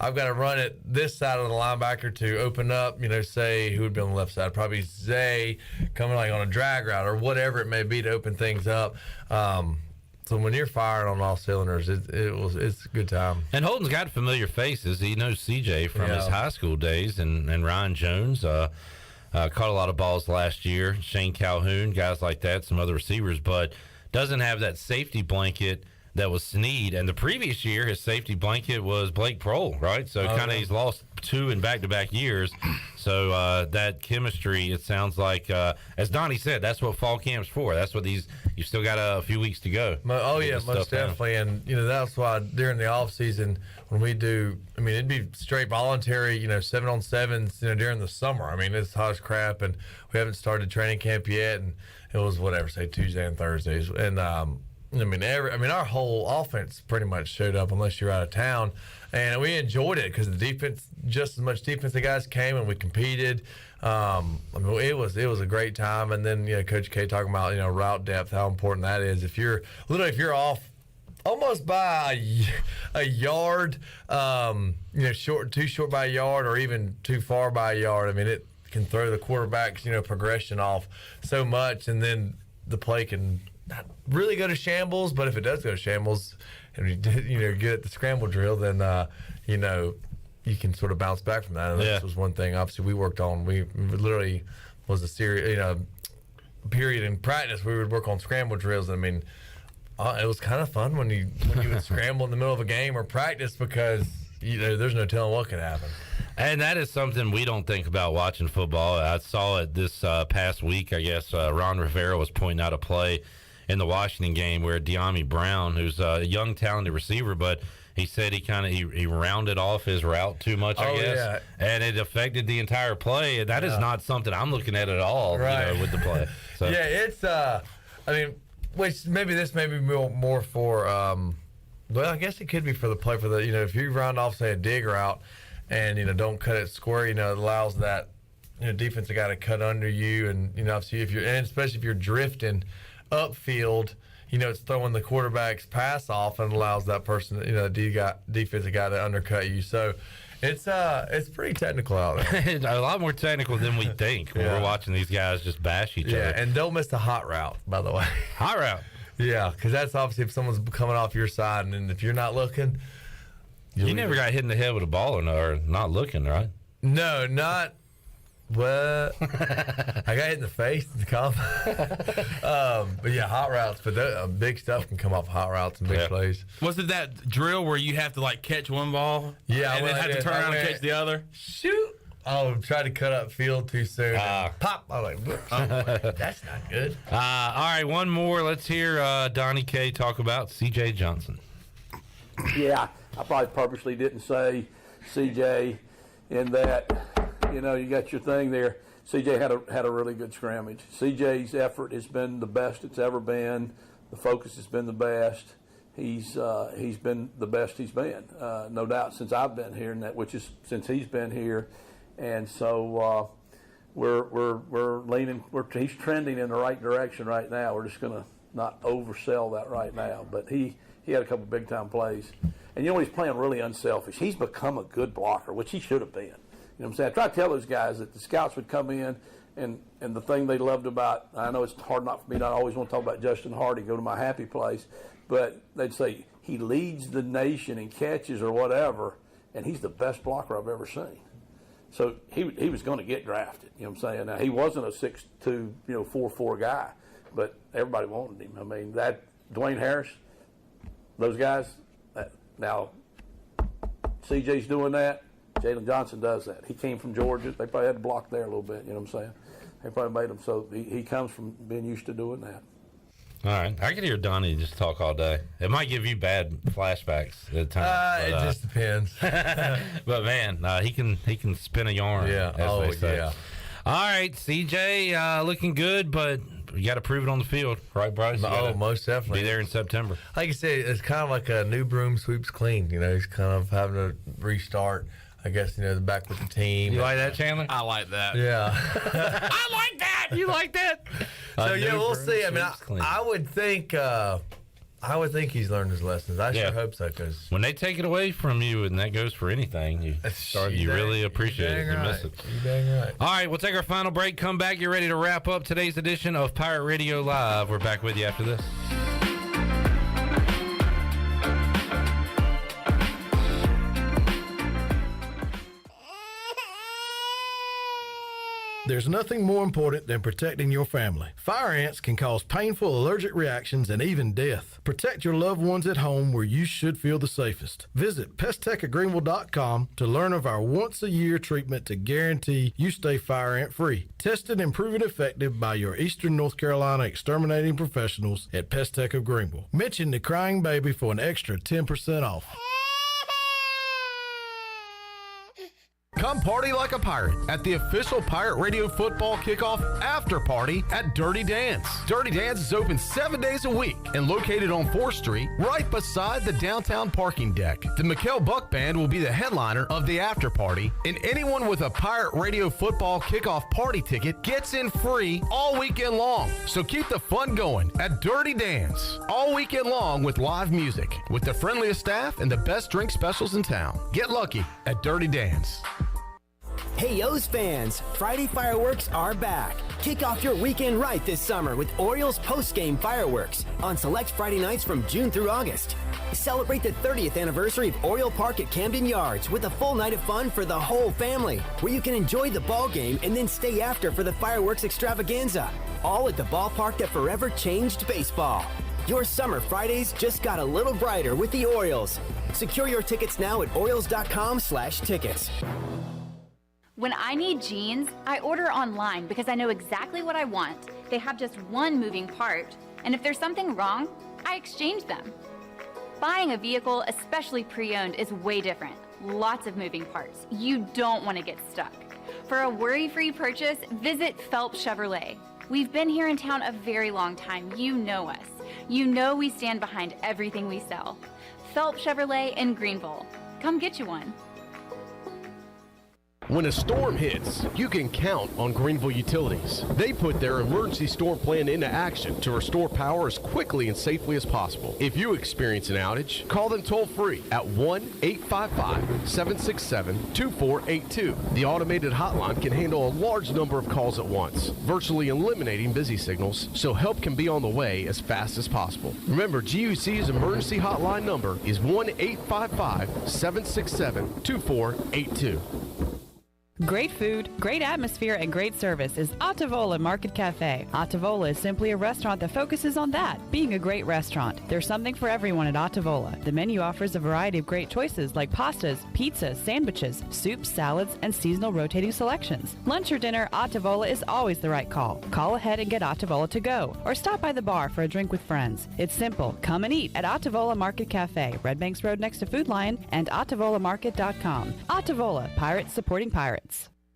I've got to run it this side of the linebacker to open up, say who would be on the left side, probably Zay coming on a drag route or whatever it may be to open things up. So when you're firing on all cylinders, it's a good time. And Holton's got familiar faces. He knows CJ from his high school days, and Ryan Jones. Caught a lot of balls last year. Shane Calhoun, guys like that, some other receivers, but doesn't have that safety blanket that was Snead. And the previous year, his safety blanket was Blake Prohl, right? So he's lost 2 in back-to-back years. So that chemistry, it sounds like, as Donnie said, that's what fall camp's for. That's what you still got a few weeks to go. Oh, yeah, most definitely. And, that's why during the off-season, when we do, it'd be straight voluntary, 7-on-7s, during the summer. It's hot as crap, and we haven't started training camp yet, and it was say Tuesday and Thursdays. And, our whole offense pretty much showed up unless you're out of town, and we enjoyed it because the defense, just as much defense, the guys came and we competed. It was a great time. And then Coach K talking about route depth, how important that is. If you're off almost by a yard, too short by a yard, or even too far by a yard, it can throw the quarterback's progression off so much, and then the play can not really go to shambles. But if it does go to shambles, and you get the scramble drill, then you can sort of bounce back from that. And this was one thing obviously we worked on. We literally was a series, period in practice. We would work on scramble drills. It was kind of fun when you would scramble in the middle of a game or practice because there's no telling what could happen. And that is something we don't think about watching football. I saw it this past week, I guess. Ron Rivera was pointing out a play in the Washington game where De'Ami Brown, who's a young, talented receiver, but he said he rounded off his route too much, I guess. Yeah. And it affected the entire play. And that is not something I'm looking at all, right. With the play. So. Yeah, it's, which maybe this may be more for, well, I guess it could be for the play, if you round off, say, a dig route and, don't cut it square, it allows that, defensive guy to cut under you. And, obviously especially if you're drifting upfield, it's throwing the quarterback's pass off and allows that person, defensive guy to undercut you. So it's pretty technical out there. A lot more technical than we think when we're watching these guys just bash each other. Yeah, and don't miss the hot route, by the way. Hot route. Yeah, because that's obviously if someone's coming off your side, and if you're not looking. You never got hit in the head with a ball or not looking, right? No, not. Well, I got hit in the face in the comp. But yeah, hot routes. But big stuff can come off hot routes and big plays. Was it that drill where you have to catch one ball? Yeah, and then have to turn around and catch the other? Shoot! Oh, tried to cut up field too soon. Pop! I was like, whoops. That's not good. All right, one more. Let's hear Donnie K talk about C.J. Johnson. Yeah, I probably purposely didn't say C.J. in that. You got your thing there. CJ had a really good scrimmage. CJ's effort has been the best it's ever been. The focus has been the best. He's been the best he's been, no doubt, since I've been here, which is since he's been here. And so we're leaning. He's trending in the right direction right now. We're just going to not oversell that right now. But he had a couple big time plays, and he's playing really unselfish. He's become a good blocker, which he should have been. You know what I'm saying? I try to tell those guys that the scouts would come in, and the thing they loved about, I know it's hard not for me, not always want to talk about Justin Hardy, go to my happy place, but they'd say he leads the nation in catches or whatever, and he's the best blocker I've ever seen. So he was going to get drafted. You know what I'm saying? Now, he wasn't a 6'2", 4'4" guy, but everybody wanted him. I mean, that Dwayne Harris, those guys, now CJ's doing that. Jalen Johnson does that. He came from Georgia. They probably had to block there a little bit, you know what I'm saying? They probably made him, so he comes from being used to doing that. All right. I could hear Donnie just talk all day. It might give you bad flashbacks at times. It just depends. But, man, he can spin a yarn, as they say. Yeah. All right, CJ, looking good, but you got to prove it on the field, right, Bryce? Most definitely. Be there in September. Like you said, it's kind of like a new broom sweeps clean. He's kind of having to restart. I guess, back with the team. You like that, Chandler? I like that. Yeah. I like that. You like that? So, we'll see. I mean, I would think he's learned his lessons. I sure hope so. Cause when they take it away from you, and that goes for anything, you really appreciate it. You miss it. You dang right. All right, we'll take our final break. Come back. You're ready to wrap up today's edition of Pirate Radio Live. We're back with you after this. There's nothing more important than protecting your family. Fire ants can cause painful allergic reactions and even death. Protect your loved ones at home where you should feel the safest. Visit pesttechofgreenville.com to learn of our once-a-year treatment to guarantee you stay fire ant free. Tested and proven effective by your Eastern North Carolina exterminating professionals at Pest Tech of Greenville. Mention the crying baby for an extra 10% off. Come party like a pirate at the official Pirate Radio football kickoff after party at Dirty Dan's. Dirty Dan's is open 7 days a week and located on 4th Street, right beside the downtown parking deck. The McKell Buck Band will be the headliner of the after party, and anyone with a Pirate Radio football kickoff party ticket gets in free all weekend long. So keep the fun going at Dirty Dan's all weekend long with live music, with the friendliest staff and the best drink specials in town. Get lucky at Dirty Dan's. Hey, O's fans, Friday fireworks are back. Kick off your weekend right this summer with Orioles post-game fireworks on select Friday nights from June through August. Celebrate the 30th anniversary of Oriole Park at Camden Yards with a full night of fun for the whole family, where you can enjoy the ball game and then stay after for the fireworks extravaganza. All at the ballpark that forever changed baseball. Your summer Fridays just got a little brighter with the Orioles. Secure your tickets now at Orioles.com/tickets. When I need jeans, I order online because I know exactly what I want. They have just one moving part, and if there's something wrong, I exchange them. Buying a vehicle, especially pre-owned, is way different. Lots of moving parts. You don't want to get stuck. For a worry-free purchase, visit Phillip Chevrolet. We've been here in town a very long time. You know us. You know we stand behind everything we sell. Phillip Chevrolet in Greenville. Come get you one. When a storm hits, you can count on Greenville Utilities. They put their emergency storm plan into action to restore power as quickly and safely as possible. If you experience an outage, call them toll-free at 1-855-767-2482. The automated hotline can handle a large number of calls at once, virtually eliminating busy signals, so help can be on the way as fast as possible. Remember, GUC's emergency hotline number is 1-855-767-2482. Great food, great atmosphere, and great service is Ottavola Market Cafe. Ottavola is simply a restaurant that focuses on that, being a great restaurant. There's something for everyone at Ottavola. The menu offers a variety of great choices like pastas, pizzas, sandwiches, soups, salads, and seasonal rotating selections. Lunch or dinner, Ottavola is always the right call. Call ahead and get Ottavola to go, or stop by the bar for a drink with friends. It's simple. Come and eat at Ottavola Market Cafe, Red Banks Road next to Food Lion, and OttavolaMarket.com. Ottavola, Pirates supporting Pirates.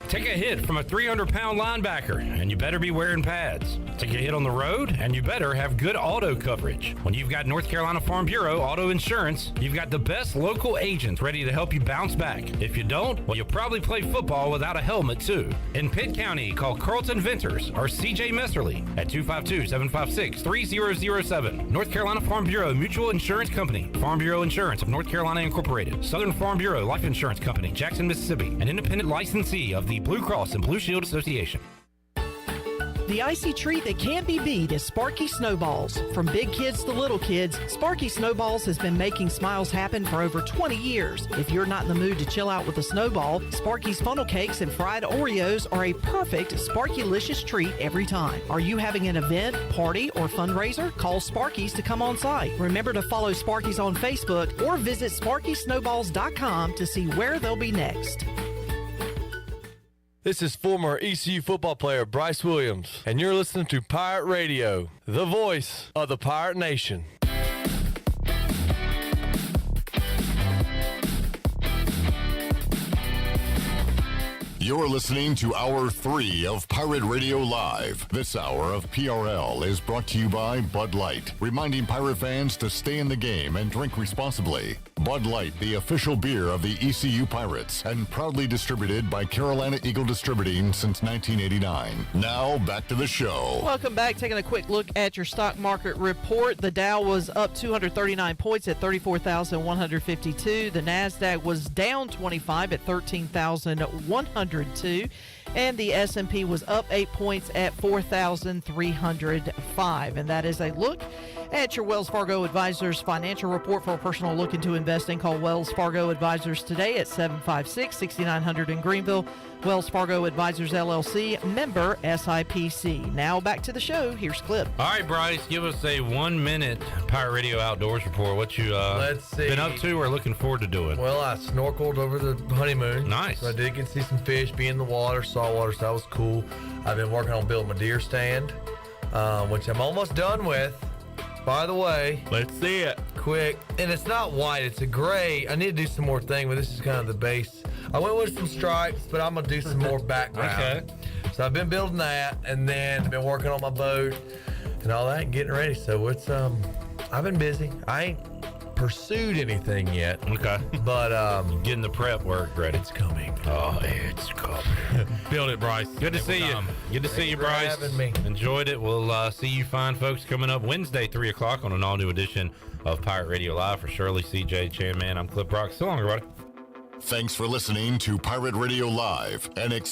Take a hit from a 300-pound linebacker, and you better be wearing pads. Take a hit on the road, and you better have good auto coverage. When you've got North Carolina Farm Bureau Auto Insurance, you've got the best local agents ready to help you bounce back. If you don't, well, you'll probably play football without a helmet, too. In Pitt County, call Carlton Venters or C.J. Messerly at 252-756-3007. North Carolina Farm Bureau Mutual Insurance Company. Farm Bureau Insurance of North Carolina Incorporated. Southern Farm Bureau Life Insurance Company, Jackson, Mississippi. An independent licensee of the Blue Cross and Blue Shield Association. The icy treat that can't be beat is Sparky Snowballs. From big kids to little kids, Sparky Snowballs has been making smiles happen for over 20 years. If you're not in the mood to chill out with a snowball, Sparky's funnel cakes and fried Oreos are a perfect Sparky-licious treat every time. Are you having an event, party, or fundraiser? Call Sparky's to come on site. Remember to follow Sparky's on Facebook or visit SparkySnowballs.com to see where they'll be next. This is former ECU football player Bryce Williams, and you're listening to Pirate Radio, the voice of the Pirate Nation. You're listening to Hour 3 of Pirate Radio Live. This hour of PRL is brought to you by Bud Light, reminding Pirate fans to stay in the game and drink responsibly. Bud Light, the official beer of the ECU Pirates, and proudly distributed by Carolina Eagle Distributing since 1989. Now, back to the show. Welcome back. Taking a quick look at your stock market report. The Dow was up 239 points at 34,152. The NASDAQ was down 25 at 13,102. And the S&P was up 8 points at 4,305. And that is a look at your Wells Fargo Advisors financial report. For a personal look into investing, call Wells Fargo Advisors today at 756-6900 in Greenville. Wells Fargo Advisors, LLC, member SIPC. Now back to the show. Here's Clip. All right, Bryce, give us a 1-minute Pirate Radio Outdoors report. What you been up to or looking forward to doing? Well, I snorkeled over the honeymoon. Nice. So I did get to see some fish, be in the water, saltwater, so that was cool. I've been working on building my deer stand, which I'm almost done with. By the way, let's see it. Quick. And it's not white, it's a gray. I need to do some more thing, but this is kind of the base. I went with some stripes, but I'm going to do some more background. Okay. So I've been building that, and then I've been working on my boat and all that and getting ready. So it's, I've been busy. I ain't pursued anything yet. Okay. But getting the prep work ready. It's coming. Oh, it's coming. Build it, Bryce. Good to see you. Good to see you, Bryce. Thanks for having me. Enjoyed it. We'll see you fine folks coming up Wednesday, 3 o'clock on an all-new edition of Pirate Radio Live. For Shirley, CJ, Chan Man, I'm Clip Rock. So long, everybody. Thanks for listening to Pirate Radio Live, an